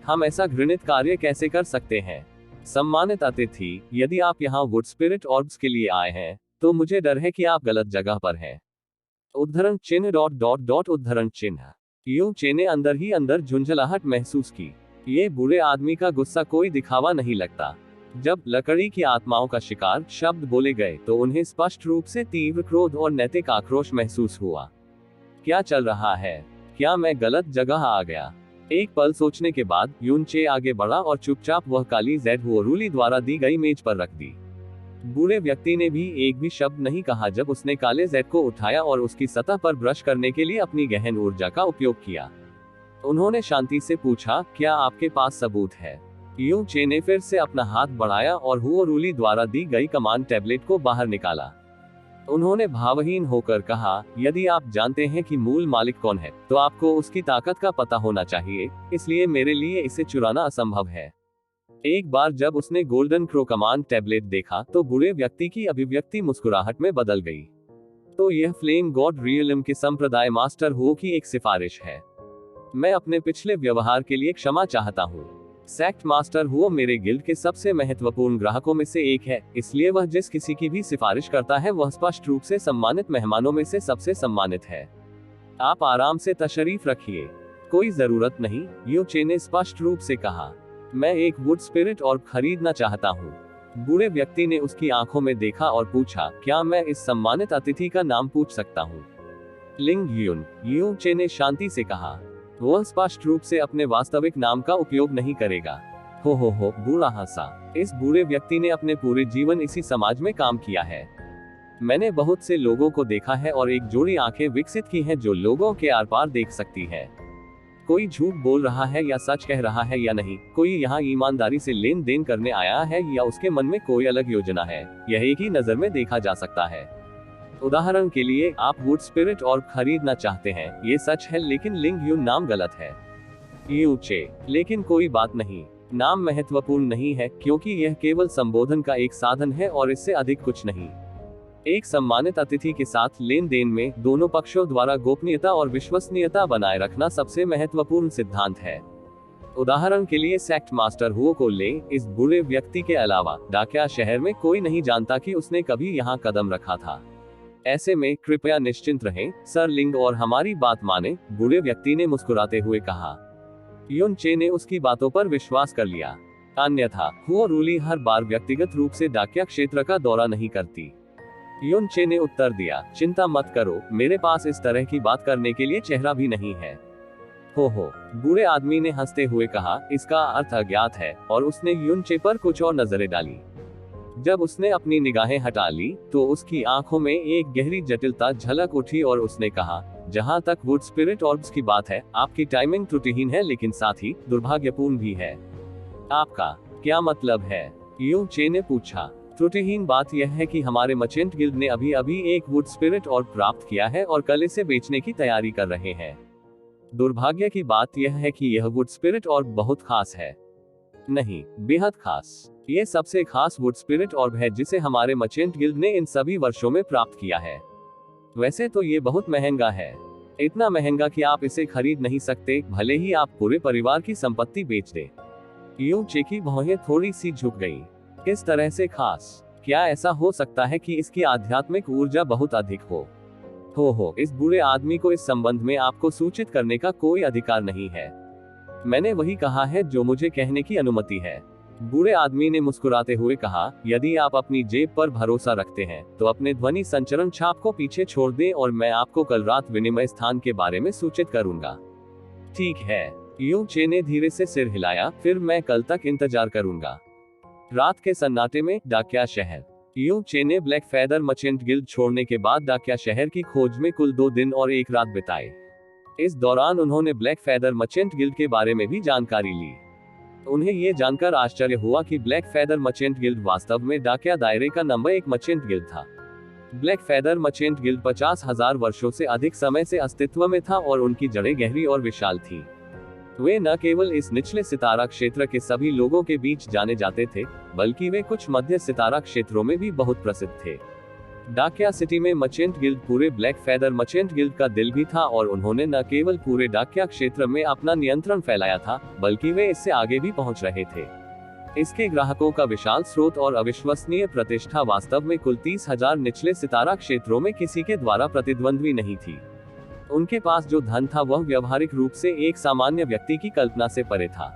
हम ऐसा घृणित कार्य कैसे कर सकते हैं? सम्मानित अतिथि, यदि आप यहाँ वुड स्पिरिट ऑर्ब्स के लिए आए हैं, तो मुझे डर है कि आप गलत जगह पर हैं। उद्धरण चिन्ह डॉट डॉट डॉट उद्धरण चिन्ह। युन चे ने अंदर ही अंदर झुंझलाहट महसूस की। ये बूढ़े आदमी का गुस्सा कोई दिखावा नहीं लगता। जब लकड़ी की आत्माओं का शिकार शब्द बोले गए तो उन्हें स्पष्ट रूप से तीव्र क्रोध और नैतिक आक्रोश महसूस हुआ। क्या चल रहा है? क्या मैं गलत जगह आ गया? एक पल सोचने के बाद युन चे आगे बढ़ा और चुपचाप वह काली जेड हो रूली द्वारा दी गई मेज पर रख दी। बूढ़े व्यक्ति ने भी एक भी शब्द नहीं कहा जब उसने काले जेड को उठाया और उसकी सतह पर ब्रश करने के लिए अपनी गहन ऊर्जा का उपयोग किया। उन्होंने शांति से पूछा, क्या आपके पास सबूत है? युन चे ने फिर से अपना हाथ बढ़ाया और हुओ रूली द्वारा दी गई कमांड टैबलेट को बाहर निकाला। उन्होंने भावहीन होकर कहा, यदि आप जानते हैं कि मूल मालिक कौन है, तो आपको उसकी ताकत का पता होना चाहिए, इसलिए मेरे लिए इसे चुराना असंभव है। एक बार जब उसने गोल्डन क्रो कमांड टैबलेट देखा तो बूढ़े व्यक्ति की अभिव्यक्ति मुस्कुराहट में बदल गई। तो यह फ्लेम गॉड रियलम के संप्रदाय मास्टर हुओ की एक सिफारिश है। मैं अपने पिछले व्यवहार के लिए क्षमा चाहता हूँ। सेक्ट मास्टर हुओ मेरे गिल्ड के सबसे महत्वपूर्ण ग्राहकों में से एक है, इसलिए वह जिस किसी की भी सिफारिश करता है वह स्पष्ट रूप से सम्मानित मेहमानों में से सबसे सम्मानित है। आप आराम से तशरीफ रखिए। कोई जरूरत नहीं, युन चे ने स्पष्ट रूप से कहा। मैं एक वुड स्पिरिट ऑर्ब खरीदना चाहता हूँ। बूढ़े व्यक्ति ने उसकी आंखों में देखा और पूछा, क्या मैं इस सम्मानित अतिथि का नाम पूछ सकता हूँ? लिंग युन, युन चे ने शांति से कहा। वह स्पष्ट रूप से अपने वास्तविक नाम का उपयोग नहीं करेगा। हो, बूढ़ा हंसा। इस बूढ़े व्यक्ति ने अपने पूरे जीवन इसी समाज में काम किया है। मैंने बहुत से लोगों को देखा है और एक जोड़ी आंखें विकसित की हैं जो लोगों के आर पार देख सकती है। कोई झूठ बोल रहा है या सच कह रहा है या नहीं, कोई यहाँ ईमानदारी से लेन देन करने आया है या उसके मन में कोई अलग योजना है, यह एक ही नजर में देखा जा सकता है। उदाहरण के लिए, आप वुड स्पिरिट ऑर्ब खरीदना चाहते हैं, ये सच है, लेकिन लिंग युन नाम गलत है। युन चे, लेकिन कोई बात नहीं, नाम महत्वपूर्ण नहीं है क्योंकि यह केवल संबोधन का एक साधन है और इससे अधिक कुछ नहीं। एक सम्मानित अतिथि के साथ लेन देन में दोनों पक्षों द्वारा गोपनीयता और विश्वसनीयता बनाए रखना सबसे महत्वपूर्ण सिद्धांत है। उदाहरण के लिए सेक्ट मास्टर हुओ को लें, इस बूढ़े व्यक्ति के अलावा डाकिया शहर में कोई नहीं जानता कि उसने कभी यहाँ कदम रखा था। ऐसे में कृपया निश्चिंत रहें, सर लिंग, और हमारी बात माने, बूढ़े व्यक्ति ने मुस्कुराते हुए कहा। युन चे ने उसकी बातों पर विश्वास कर लिया। अन्यथा हुओ रूली हर बार व्यक्तिगत रूप से डाकिया क्षेत्र का दौरा नहीं करती। युन चे ने उत्तर दिया, चिंता मत करो, मेरे पास इस तरह की बात करने के लिए चेहरा भी नहीं है। हो, बूढ़े आदमी ने हंसते हुए कहा, इसका अर्थ अज्ञात है, और उसने युनचे पर कुछ और नजरें डाली। जब उसने अपनी निगाहें हटा ली, तो उसकी आंखों में एक गहरी जटिलता झलक उठी और उसने कहा, जहां तक वुड स्पिरिट ऑर्ब्स की बात है, आपकी टाइमिंग त्रुटिहीन है, लेकिन साथ ही दुर्भाग्यपूर्ण भी है। आपका क्या मतलब है? यू चे ने पूछा। त्रुटिहीन बात यह है कि हमारे मर्चेंट गिल्ड ने अभी अभी एक वुड स्पिरिट ऑर्ब प्राप्त किया है और कल इसे बेचने की तैयारी कर रहे हैं। दुर्भाग्य की बात यह है कि यह वुड स्पिरिट ऑर्ब बहुत खास है। नहीं, बेहद खास। ये सबसे खास वुड स्पिरिट ऑर्ब है जिसे हमारे मर्चेंट गिल्ड ने इन सभी वर्षों में प्राप्त किया है। वैसे तो ये बहुत महंगा है, इतना महंगा कि आप इसे खरीद नहीं सकते, भले ही आप पूरे परिवार की संपत्ति बेच दें। यू चे की भौहें थोड़ी सी झुक गई। किस तरह से खास? क्या ऐसा हो सकता है कि इसकी आध्यात्मिक ऊर्जा बहुत अधिक हो, इस बूढ़े आदमी को इस संबंध में आपको सूचित करने का कोई अधिकार नहीं है। मैंने वही कहा है जो मुझे कहने की अनुमति है। बूढ़े आदमी ने मुस्कुराते हुए कहा, यदि आप अपनी जेब पर भरोसा रखते हैं, तो अपने ध्वनि संचरण छाप को पीछे छोड़ दें और मैं आपको कल रात विनिमय स्थान के बारे में सूचित करूंगा। ठीक है। यू चे ने धीरे से सिर हिलाया, फिर मैं कल तक इंतजार करूंगा। रात के सन्नाटे में डाकिया शहर। यू चे ने ब्लैक फेदर मर्चेंट गिल्ड छोड़ने के बाद डाकिया शहर की खोज में कुल 2 दिन और 1 रात बिताए। इस दौरान उन्होंने ब्लैक फेदर मर्चेंट गिल्ड के बारे में भी जानकारी ली। उन्हें ये जानकर आश्चर्य हुआ कि ब्लैक फेदर मर्चेंट गिल्ड वास्तव में डाकिया दायरे का नंबर 1 मर्चेंट गिल्ड था। ब्लैक फेदर मर्चेंट गिल्ड 50,000 वर्षों से अधिक समय से अस्तित्व में था और उनकी जड़ें गहरी और विशाल थी। वे न केवल इस निचले सितारा क्षेत्र के सभी लोगों के बीच जाने जाते थे, बल्कि वे कुछ मध्य सितारा क्षेत्रों में भी बहुत प्रसिद्ध थे। डाकिया सिटी में मर्चेंट गिल्ड पूरे ब्लैक फेदर मर्चेंट गिल्ड का दिल भी था और उन्होंने न केवल पूरे डाकिया क्षेत्र में अपना नियंत्रण फैलाया था, बल्कि वे इससे आगे भी पहुंच रहे थे। इसके ग्राहकों का विशाल स्रोत और अविश्वसनीय प्रतिष्ठा वास्तव में कुल 30,000 निचले सितारा क्षेत्रों में किसी के द्वारा प्रतिद्वंद्वी नहीं थी। उनके पास जो धन था वह व्यावहारिक रूप से एक सामान्य व्यक्ति की कल्पना से परे था।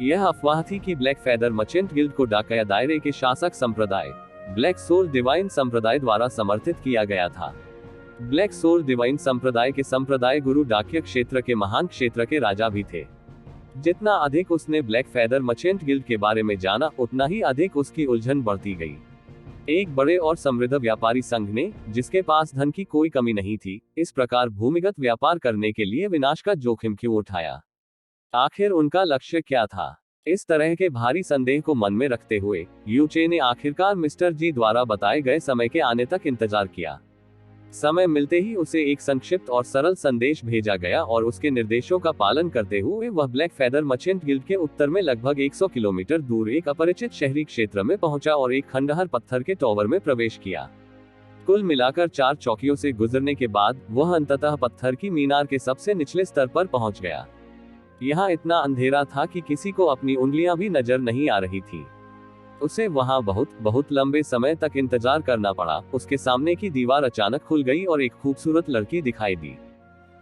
यह अफवाह थी कि ब्लैक फेदर मर्चेंट गिल्ड को डाकिया दायरे के शासक संप्रदाय ब्लैक सोल डिवाइन संप्रदाय द्वारा समर्थित किया गया था। ब्लैक सोल डिवाइन संप्रदाय के संप्रदाय गुरु डाकिया क्षेत्र के महान क्षेत्र के राजा भी थे। जितना अधिक उसने ब्लैक फेदर मर्चेंट गिल्ड के बारे में जाना, उतना ही अधिक उसकी उलझन बढ़ती गई। एक बड़े और समृद्ध व्यापारी संघ ने, जिसके पास धन की कोई कमी नहीं थी, इस प्रकार भूमिगत व्यापार करने के लिए विनाश का जोखिम क्यों उठाया? आखिर उनका लक्ष्य क्या था? इस तरह के भारी संदेह को मन में रखते हुए यू चे ने आखिरकार मिस्टर जी द्वारा बताए गए समय के आने तक इंतजार किया। समय मिलते ही उसे एक संक्षिप्त और सरल संदेश भेजा गया और उसके निर्देशों का पालन करते हुए वह ब्लैक फेदर मर्चेंट गिल्ड के उत्तर में लगभग 100 किलोमीटर दूर एक अपरिचित शहरी क्षेत्र में पहुंचा और एक खंडहर पत्थर के टॉवर में प्रवेश किया। कुल मिलाकर 4 चौकियों से गुजरने के बाद वह अंततः पत्थर की मीनार के सबसे निचले स्तर पर पहुंच गया। यहाँ इतना अंधेरा था कि किसी को अपनी उंगलियां भी नजर नहीं आ रही थी। उसे वहां बहुत लंबे समय तक इंतजार करना पड़ा। उसके सामने की दीवार अचानक खुल गई और एक खूबसूरत लड़की दिखाई दी।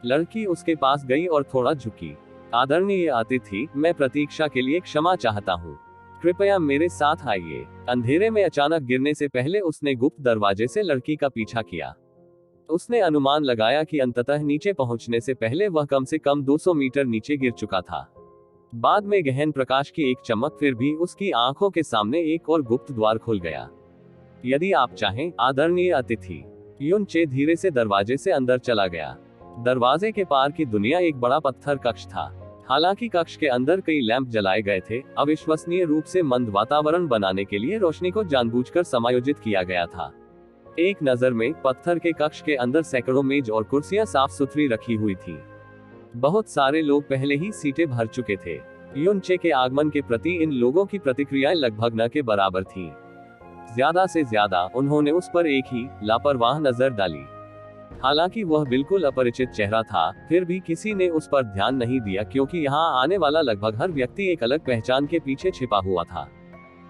लड़की उसके पास गई और थोड़ा झुकी। आदरणीय अतिथि, मैं प्रतीक्षा के लिए क्षमा चाहता हूँ, कृपया मेरे साथ आइए। अंधेरे में अचानक गिरने से पहले उसने गुप्त दरवाजे से लड़की का पीछा किया। उसने अनुमान लगाया कि अंततः नीचे पहुंचने से पहले वह कम से कम 200 मीटर नीचे गिर चुका था। बाद में गहन प्रकाश की एक चमक, फिर भी उसकी आंखों के सामने एक और गुप्त द्वार खुल गया। यदि आप चाहें, आदरणीय अतिथि। युन चे धीरे से दरवाजे से अंदर चला गया। दरवाजे के पार की दुनिया एक बड़ा पत्थर कक्ष था। हालांकि कक्ष के अंदर कई लैंप जलाए गए थे, अविश्वसनीय रूप से मंद वातावरण बनाने के लिए रोशनी को जानबूझकर समायोजित किया गया था। एक नजर में पत्थर के कक्ष के अंदर सैकड़ों मेज और कुर्सियां साफ सुथरी रखी हुई थी। बहुत सारे लोग पहले ही सीटें भर चुके थे। युन चे के आगमन के प्रति इन लोगों की प्रतिक्रियाएं लगभग न के बराबर थीं। ज्यादा से ज्यादा उन्होंने उस पर एक ही लापरवाह नजर डाली। हालांकि वह बिल्कुल अपरिचित चेहरा था, फिर भी किसी ने उस पर ध्यान नहीं दिया, क्योंकि यहाँ आने वाला लगभग हर व्यक्ति एक अलग पहचान के पीछे छिपा हुआ था।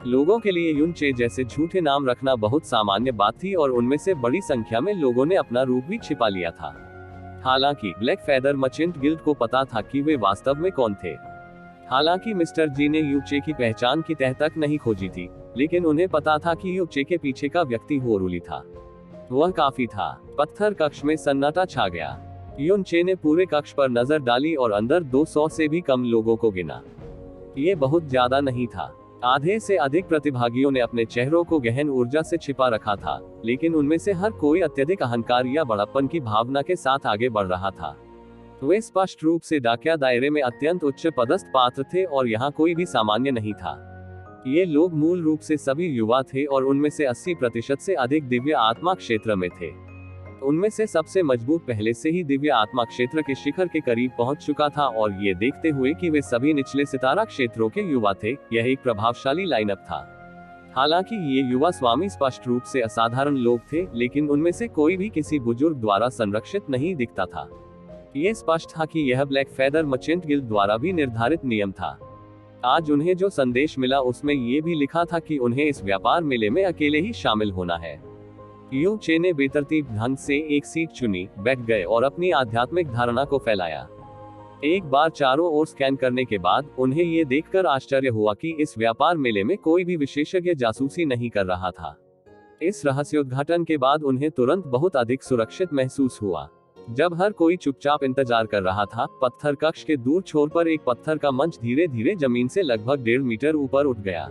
लोगों के लिए युन चे जैसे झूठे नाम रखना बहुत सामान्य बात थी और उनमें से बड़ी संख्या में लोगों ने अपना रूप भी छिपा लिया था। हालांकि ब्लैक फेदर मर्चेंट गिल्ड को पता था कि वे वास्तव में कौन थे। हालांकि मिस्टर जी ने यू चे की पहचान की तह तक नहीं खोजी थी, लेकिन उन्हें पता था कि यू चे के पीछे का व्यक्ति होरूली था। वह काफी था। पत्थर कक्ष में सन्नाटा छा गया। युन चे ने पूरे कक्ष पर नजर डाली और अंदर 200 से भी कम लोगों को गिना। ये बहुत ज्यादा नहीं था। आधे से अधिक प्रतिभागियों ने अपने चेहरों को गहन ऊर्जा से छिपा रखा था, लेकिन उनमें से हर कोई अत्यधिक अहंकार या बड़प्पन की भावना के साथ आगे बढ़ रहा था। वे स्पष्ट रूप से डाकिया दायरे में अत्यंत उच्च पदस्थ पात्र थे और यहाँ कोई भी सामान्य नहीं था। ये लोग मूल रूप से सभी युवा थे और उनमें से 80% से अधिक दिव्य आत्मा क्षेत्र में थे। उनमें से सबसे मजबूत पहले से ही दिव्य आत्मा क्षेत्र के शिखर के करीब पहुंच चुका था और ये देखते हुए कि वे सभी निचले सितारा क्षेत्रों के युवा थे, यह एक प्रभावशाली लाइनअप था। हालांकि ये युवा स्वामी स्पष्ट रूप से असाधारण लोग थे, लेकिन उनमें से कोई भी किसी बुजुर्ग द्वारा संरक्षित नहीं दिखता था। ये स्पष्ट था कि यह ब्लैक फेदर मर्चेंट गिल्ड द्वारा भी निर्धारित नियम था। आज उन्हें जो संदेश मिला उसमें ये भी लिखा था कि उन्हें इस व्यापार मेले में अकेले ही शामिल होना है। यू चे ने बेतरतीब ढंग से एक सीट चुनी, बैठ गए और अपनी आध्यात्मिक धारणा को फैलाया। एक बार चारों ओर स्कैन करने के बाद उन्हें ये देखकर आश्चर्य हुआ कि इस व्यापार मेले में कोई भी विशेषज्ञ जासूसी नहीं कर रहा था। इस रहस्योद्घाटन के बाद उन्हें तुरंत बहुत अधिक सुरक्षित महसूस हुआ। जब हर कोई चुपचाप इंतजार कर रहा था, पत्थर कक्ष के दूर छोर पर एक पत्थर का मंच धीरे धीरे जमीन से लगभग 1.5 मीटर ऊपर उठ गया।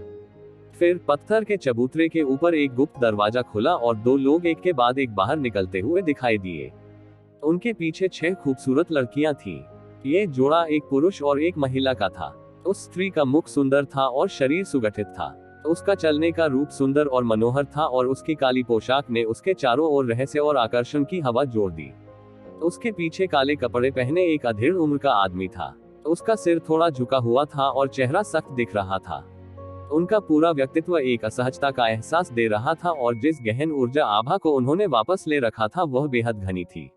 फिर पत्थर के चबूतरे के ऊपर एक गुप्त दरवाजा खुला और 2 लोग एक के बाद एक बाहर निकलते हुए दिखाई दिए। उनके पीछे 6 खूबसूरत लड़कियां थीं। ये जोड़ा एक पुरुष और एक महिला का था। उस स्त्री का मुख सुंदर था और शरीर सुगठित था। उसका चलने का रूप सुंदर और मनोहर था और उसकी काली पोशाक ने उसके चारों ओर रहस्य और आकर्षण की हवा जोड़ दी। उसके पीछे काले कपड़े पहने एक अधेड़ उम्र का आदमी था। उसका सिर थोड़ा झुका हुआ था और चेहरा सख्त दिख रहा था। उनका पूरा व्यक्तित्व एक असहजता का एहसास दे रहा था और जिस गहन ऊर्जा आभा को उन्होंने वापस ले रखा था वह बेहद घनी थी।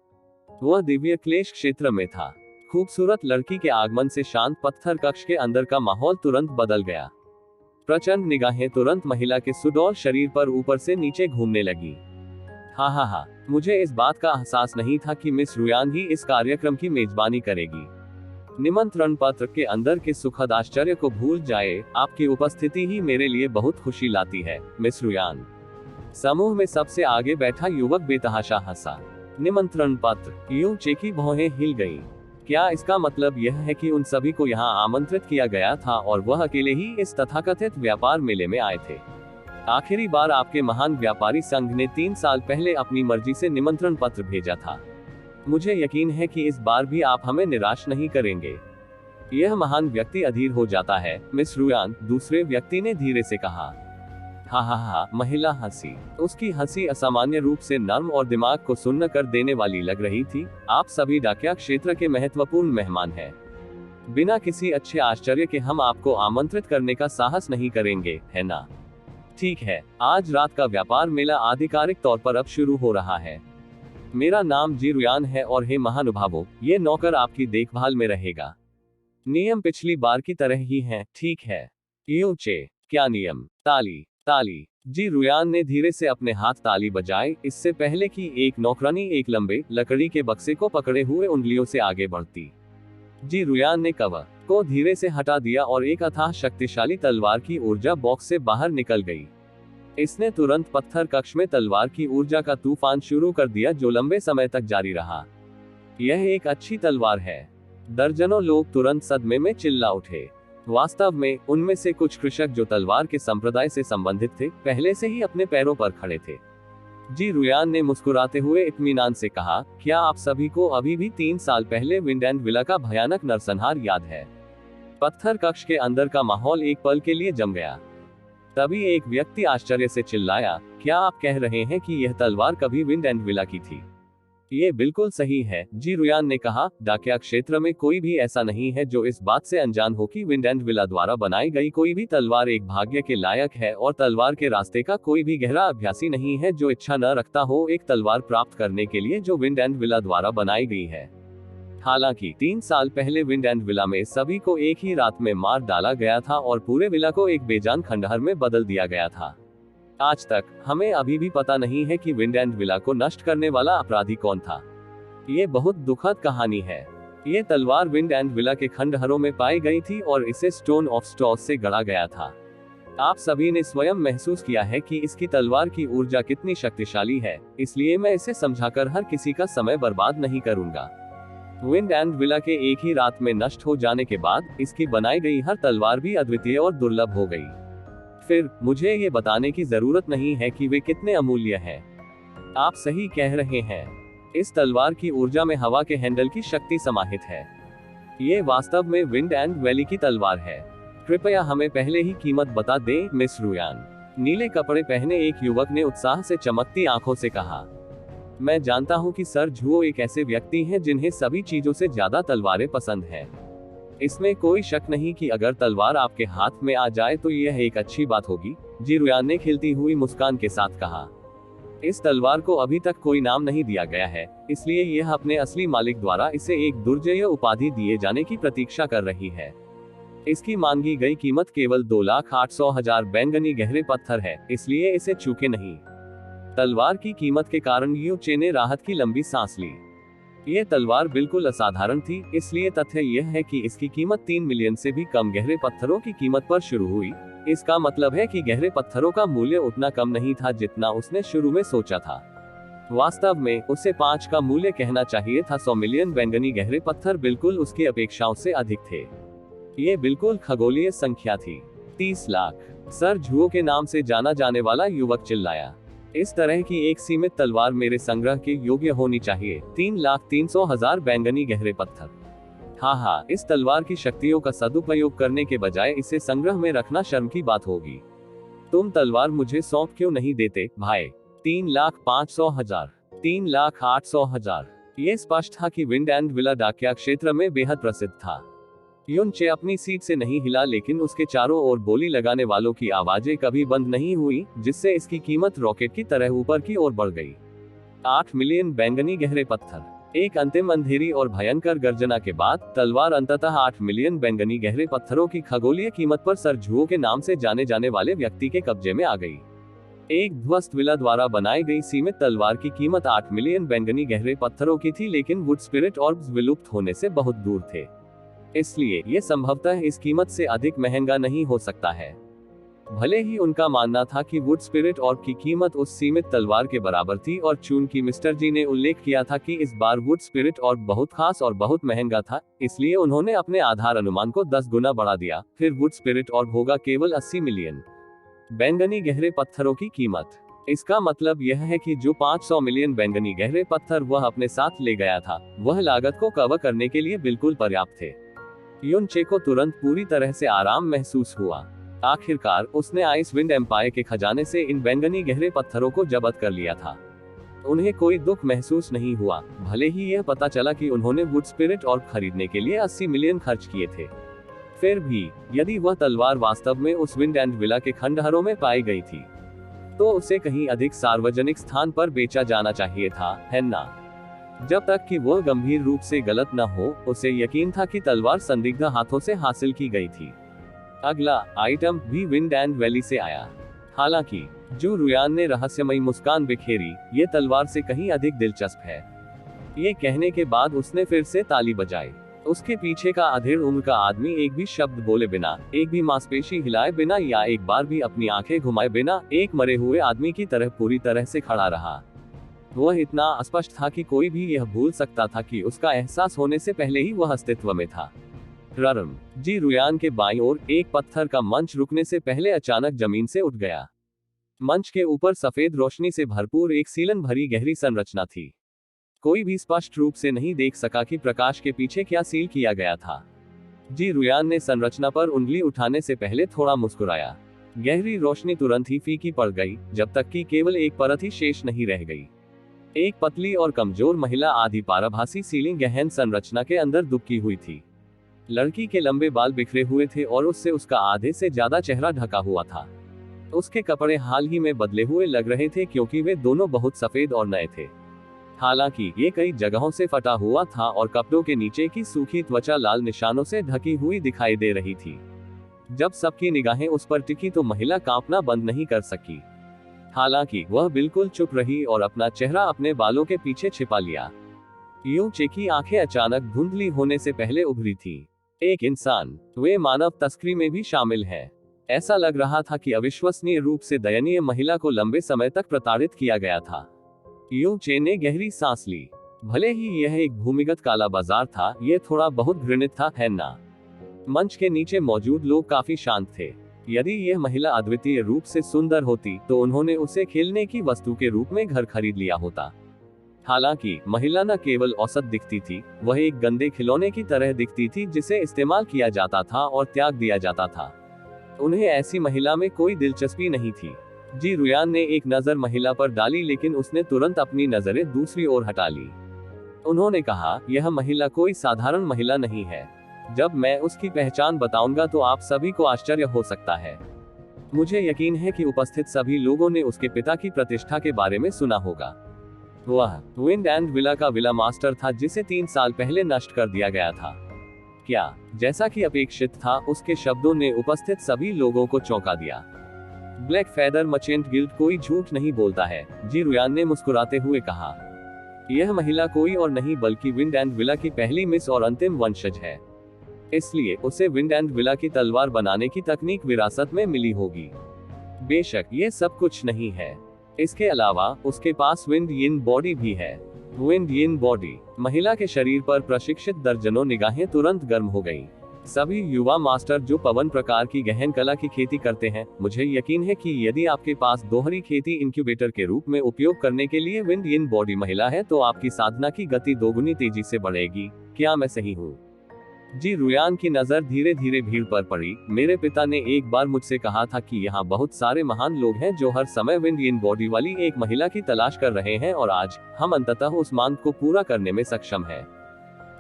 वह दिव्य क्लेश क्षेत्र में था। खूबसूरत लड़की के आगमन से शांत पत्थर कक्ष के अंदर का माहौल तुरंत बदल गया। प्रचंड निगाहें तुरंत महिला के सुडौल शरीर पर ऊपर से नीचे घूमने लगी। हा, मुझे इस बात का एहसास नहीं था कि मिस रुयान ही इस कार्यक्रम की मेजबानी करेगी। निमंत्रण पत्र के अंदर के सुखद आश्चर्य को भूल जाए, आपकी उपस्थिति ही मेरे लिए बहुत खुशी लाती है, मिस रुयान। समूह में सबसे आगे बैठा युवक बेतहाशा हंसा। निमंत्रण पत्र, यूं चे की भौहें हिल गईं। क्या इसका मतलब यह है कि उन सभी को यहाँ आमंत्रित किया गया था और वह अकेले ही इस तथाकथित व्यापार मेले में आए थे? आखिरी बार आपके महान व्यापारी संघ ने 3 साल पहले अपनी मर्जी से निमंत्रण पत्र भेजा था। मुझे यकीन है कि इस बार भी आप हमें निराश नहीं करेंगे। यह महान व्यक्ति अधीर हो जाता है, मिस रुयान, दूसरे व्यक्ति ने धीरे से कहा। हा, महिला हंसी। उसकी हंसी असामान्य रूप से नर्म और दिमाग को सुन्न कर देने वाली लग रही थी। आप सभी डाकिया क्षेत्र के महत्वपूर्ण मेहमान हैं। बिना किसी अच्छे आश्चर्य के हम आपको आमंत्रित करने का साहस नहीं करेंगे, है ना? ठीक है, आज रात का व्यापार मेला आधिकारिक तौर पर अब शुरू हो रहा है। मेरा नाम जी रुयान है और हे महानुभावों, ये नौकर आपकी देखभाल में रहेगा। नियम पिछली बार की तरह ही हैं, ठीक है? यू चे, क्या नियम? ताली ताली। जी रुयान ने धीरे से अपने हाथ ताली बजाए, इससे पहले कि एक नौकरानी एक लंबे लकड़ी के बक्से को पकड़े हुए उंगलियों से आगे बढ़ती। जी रुयान ने कवर को धीरे से हटा दिया और एक अथाह शक्तिशाली तलवार की ऊर्जा बॉक्स से बाहर निकल गई। इसने तुरंत पत्थर कक्ष में तलवार की ऊर्जा का तूफान शुरू कर दिया जो लंबे समय तक जारी रहा। यह एक अच्छी तलवार है। दर्जनों लोग तुरंत सदमे में चिल्ला उठे। वास्तव में उनमें से कुछ कृषक जो तलवार के संप्रदाय से संबंधित थे, पहले से ही अपने पैरों पर खड़े थे। जी रुयान ने मुस्कुराते हुए इत्मीनान से कहा, क्या आप सभी को अभी भी 3 साल पहले विंड एंड विला का भयानक नरसंहार याद है? पत्थर कक्ष के अंदर का माहौल एक पल के लिए जम गया। तभी एक व्यक्ति आश्चर्य से चिल्लाया, क्या आप कह रहे हैं कि यह तलवार कभी विंड एंड विला की थी? ये बिल्कुल सही है, जी रुयान ने कहा। डाकिया क्षेत्र में कोई भी ऐसा नहीं है जो इस बात से अनजान हो कि विंड एंड विला द्वारा बनाई गई कोई भी तलवार एक भाग्य के लायक है और तलवार के रास्ते का कोई भी गहरा अभ्यासी नहीं है जो इच्छा न रखता हो एक तलवार प्राप्त करने के लिए जो विंड एंड विला द्वारा बनाई गई है। हालांकि 3 साल पहले विंड एंड विला में सभी को एक ही रात में मार डाला गया था और पूरे विला को एक बेजान खंडहर में बदल दिया गया था। आज तक हमें अभी भी पता नहीं है कि विंड एंड विला को नष्ट करने वाला अपराधी कौन था। ये बहुत दुखद कहानी है। ये तलवार विंड एंड विला के खंडहरों में पाई गई थी और इसे स्टोन ऑफ स्टॉस से गढ़ा गया था। आप सभी ने स्वयं महसूस किया है कि इसकी तलवार की ऊर्जा कितनी शक्तिशाली है, इसलिए मैं इसे समझाकर हर किसी का समय बर्बाद नहीं करूंगा। विंड एंड विला के एक ही रात में नष्ट हो जाने के बाद इसकी बनाई गई हर तलवार भी अद्वितीय और दुर्लभ हो गई। फिर मुझे ये बताने की जरूरत नहीं है कि वे कितने अमूल्य हैं। आप सही कह रहे हैं। इस तलवार की ऊर्जा में हवा के हैंडल की शक्ति समाहित है। ये वास्तव में विंड एंड वैली की तलवार है। कृपया हमें पहले ही कीमत बता दें, मिस रुयान। नीले कपड़े पहने एक युवक ने उत्साह से चमकती आंखों से कहा। मैं जानता हूं कि सर झुओ एक ऐसे व्यक्ति हैं जिन्हें सभी चीजों से ज्यादा तलवारें पसंद हैं। इसमें कोई शक नहीं कि अगर तलवार आपके हाथ में आ जाए तो यह एक अच्छी बात होगी, जी रुयान ने खिलती हुई मुस्कान के साथ कहा। इस तलवार को अभी तक कोई नाम नहीं दिया गया है, इसलिए यह अपने असली मालिक द्वारा इसे एक दुर्जेय उपाधि दिए जाने की प्रतीक्षा कर रही है। इसकी मांगी गई कीमत केवल 2,08,000 बैंगनी गहरे पत्थर है, इसलिए इसे चूके नहीं। तलवार की कीमत के कारण यू चे ने राहत की लंबी सांस ली। यह तलवार बिल्कुल असाधारण थी, इसलिए तथ्य यह है कि इसकी कीमत 3 मिलियन से भी कम गहरे पत्थरों की कीमत पर शुरू हुई। इसका मतलब है कि गहरे पत्थरों का मूल्य उतना कम नहीं था जितना उसने शुरू में सोचा था। वास्तव में उसे 5 का मूल्य कहना चाहिए था। 100 मिलियन बैंगनी गहरे पत्थर बिल्कुल उसकी अपेक्षाओं से अधिक थे। ये बिल्कुल खगोलीय संख्या थी। 30 लाख। सर झुओ के नाम से जाना जाने वाला युवक चिल्लाया। इस तरह की एक सीमित तलवार मेरे संग्रह के योग्य होनी चाहिए। 3,03,000 बैंगनी गहरे पत्थर। हाँ, इस तलवार की शक्तियों का सदुपयोग करने के बजाय इसे संग्रह में रखना शर्म की बात होगी। तुम तलवार मुझे सौंप क्यों नहीं देते, भाई? 3,05,000, 3,08,000। ये स्पष्ट था कि विंड एंड विला डाकिया क्षेत्र में बेहद प्रसिद्ध था। युन चे अपनी सीट से नहीं हिला, लेकिन उसके चारों ओर बोली लगाने वालों की आवाजें कभी बंद नहीं हुई, जिससे इसकी कीमत रॉकेट की तरह ऊपर की ओर बढ़ गई। 8 मिलियन बैंगनी गहरे पत्थर। एक अंतिम अंधेरी और भयंकर गर्जना के बाद तलवार अंततः 8 मिलियन बैंगनी गहरे पत्थरों की खगोलीय कीमत पर सर झुओ के नाम से जाने जाने वाले व्यक्ति के कब्जे में आ गई। एक ध्वस्त विला द्वारा बनाई गई सीमित तलवार की कीमत 8 मिलियन बैंगनी गहरे पत्थरों की थी, लेकिन वुड स्पिरिट ऑर्ब्स विलुप्त होने से बहुत दूर थे, इसलिए ये संभवतः इस कीमत से अधिक महंगा नहीं हो सकता है। भले ही उनका मानना था कि वुड स्पिरिट ऑर्ब की कीमत उस सीमित तलवार के बराबर थी, और चूंकि मिस्टर जी ने उल्लेख किया था कि इस बार वुड स्पिरिट ऑर्ब बहुत खास और बहुत महंगा था, इसलिए उन्होंने अपने आधार अनुमान को 10 गुना बढ़ा दिया। फिर वुड स्पिरिट ऑर्ब होगा केवल 80 मिलियन बैंगनी गहरे पत्थरों की कीमत। इसका मतलब यह है कि जो 500 मिलियन बैंगनी गहरे पत्थर वह अपने साथ ले गया था, वह लागत को कवर करने के लिए बिल्कुल पर्याप्त थे। युन चे को तुरंत पूरी तरह से आराम महसूस हुआ। आखिरकार उसने आइस विंड एम्पायर के खजाने से इन बैंगनी गहरे पत्थरों को जब्त कर लिया था। उन्हें कोई दुख महसूस नहीं हुआ, भले ही यह पता चला कि उन्होंने वुड स्पिरिट ऑर्ब खरीदने के लिए 80 मिलियन खर्च किए थे। फिर भी यदि वह तलवार वास्तव में उस विंड एंड विला के खंडहरों में पाई गई थी, तो उसे कहीं अधिक सार्वजनिक स्थान पर बेचा जाना चाहिए था, है ना? जब तक कि वह गंभीर रूप से गलत न हो, उसे यकीन था कि तलवार संदिग्ध हाथों से हासिल की गई थी। अगला आइटम भी विंड एंड वैली से आया। हालांकि जू रुयान ने रहस्यमयी मुस्कान बिखेरी, ये तलवार से कहीं अधिक दिलचस्प है। ये कहने के बाद उसने फिर से ताली बजाई। उसके पीछे का अधेड़ उम्र का आदमी एक भी शब्द बोले बिना, एक भी मांसपेशी हिलाए बिना या एक बार भी अपनी आंखें घुमाए बिना एक मरे हुए आदमी की तरह पूरी तरह से खड़ा रहा। वह इतना स्पष्ट था कि कोई भी यह भूल सकता था कि उसका एहसास होने से पहले ही वह अस्तित्व में था। ररम जी रुयान के बाईं ओर एक पत्थर का मंच रुकने से पहले अचानक जमीन से उठ गया। मंच के ऊपर सफेद रोशनी से भरपूर एक सीलन भरी गहरी संरचना थी। कोई भी स्पष्ट रूप से नहीं देख सका कि प्रकाश के पीछे क्या सील किया गया था। जी रुयान ने संरचना पर उंगली उठाने से पहले थोड़ा मुस्कुराया। गहरी रोशनी तुरंत ही फीकी पड़ गई, जब तक कि केवल एक परत ही शेष नहीं रह गई। एक पतली और कमजोर महिला आधी पारभासी सीलिंग गहन संरचना के अंदर दुबकी हुई थी। लड़की के लंबे बाल बिखरे हुए थे और उससे उसका आधे से ज्यादा चेहरा ढका हुआ था। उसके कपड़े हाल ही में बदले हुए लग रहे थे, क्योंकि वे दोनों बहुत सफेद और नए थे। हालांकि ये कई जगहों से फटा हुआ था और कपड़ों के नीचे की सूखी त्वचा लाल निशानों से ढकी हुई दिखाई दे रही थी। जब सबकी निगाहें उस पर टिकी तो महिला कांपना बंद नहीं कर सकी। हालांकि वह बिल्कुल चुप रही और अपना चेहरा अपने बालों के पीछे छिपा लिया। यूं चे की आंखें अचानक धुंधली होने से पहले उभरी थी। एक इंसान, वे मानव तस्करी में भी शामिल है। ऐसा लग रहा था कि अविश्वसनीय रूप से दयनीय महिला को लंबे समय तक प्रताड़ित किया गया था। यूं चे ने गहरी सांस ली। भले ही यह एक भूमिगत काला बाजार था, यह थोड़ा बहुत घृणित था, है ना? मंच के नीचे मौजूद लोग काफी शांत थे। यदि यह महिला अद्वितीय रूप से सुंदर होती तो उन्होंने उसे खेलने की वस्तु के रूप में घर खरीद लिया होता। हालांकि महिला न केवल औसत दिखती थी, वह एक गंदे खिलौने की तरह दिखती थी जिसे इस्तेमाल किया जाता था और त्याग दिया जाता था। उन्हें ऐसी महिला में कोई दिलचस्पी नहीं थी। जी रुयान ने एक नजर महिला पर डाली, लेकिन उसने तुरंत अपनी नजरें दूसरी ओर हटा ली। उन्होंने कहा, यह महिला कोई साधारण महिला नहीं है। जब मैं उसकी पहचान बताऊंगा तो आप सभी को आश्चर्य हो सकता है। मुझे यकीन है कि उपस्थित सभी लोगों ने उसके पिता की प्रतिष्ठा के बारे में सुना होगा। वह विंड एंड विला का विला मास्टर था जिसे 3 साल पहले नष्ट कर दिया गया था। क्या, जैसा कि अपेक्षित था, उसके शब्दों ने उपस्थित सभी लोगों को चौंका दिया। ब्लैक फेदर मर्चेंट गिल्ड कोई झूठ नहीं बोलता है, जी रुयान ने मुस्कुराते हुए कहा। यह महिला कोई और नहीं बल्कि विंड एंड विला की पहली मिस और अंतिम वंशज है। इसलिए उसे विंड एंड विला की तलवार बनाने की तकनीक विरासत में मिली होगी। बेशक ये सब कुछ नहीं है, इसके अलावा उसके पास विंड यिन बॉडी भी है। विंड यिन बॉडी। महिला के शरीर पर प्रशिक्षित दर्जनों निगाहें तुरंत गर्म हो गईं। सभी युवा मास्टर जो पवन प्रकार की गहन कला की खेती करते हैं, मुझे यकीन है कि यदि आपके पास दोहरी खेती इंक्यूबेटर के रूप में उपयोग करने के लिए विंड यिन बॉडी महिला है तो आपकी साधना की गति दोगुनी तेजी से बढ़ेगी। क्या मैं सही हूँ? जी रुयान की नजर धीरे धीरे भीड़ पर पड़ी। मेरे पिता ने एक बार मुझसे कहा था कि यहाँ बहुत सारे महान लोग हैं जो हर समय विंड यिन बॉडी वाली एक महिला की तलाश कर रहे हैं, और आज हम अंततः उस मांग को पूरा करने में सक्षम हैं।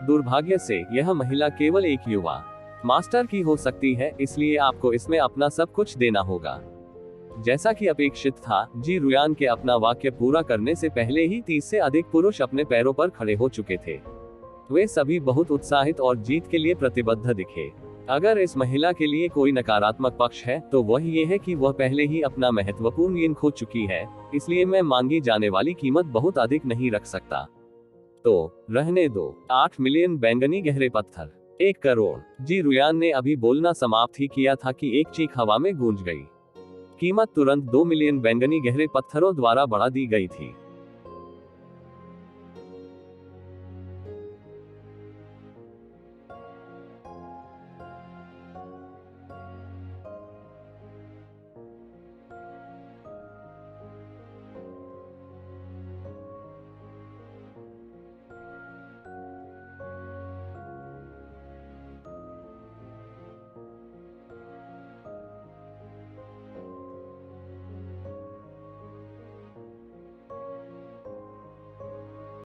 दुर्भाग्य से यह महिला केवल एक युवा मास्टर की हो सकती है, इसलिए आपको इसमें अपना सब कुछ देना होगा। जैसा कि अपेक्षित था, जी रुयान के अपना वाक्य पूरा करने से पहले ही 30 से अधिक पुरुष अपने पैरों पर खड़े हो चुके थे। वे सभी बहुत उत्साहित और जीत के लिए प्रतिबद्ध दिखे। अगर इस महिला के लिए कोई नकारात्मक पक्ष है तो वह ये है कि वह पहले ही अपना महत्वपूर्ण यिन खो चुकी है, इसलिए मैं मांगी जाने वाली कीमत बहुत अधिक नहीं रख सकता। तो रहने दो। 8 मिलियन बैंगनी गहरे पत्थर, 1 करोड़। जी रुयान ने अभी बोलना समाप्त ही किया था कि एक चीख हवा में गूंज गई। कीमत तुरंत 2 मिलियन बैंगनी गहरे पत्थरों द्वारा बढ़ा दी गई थी।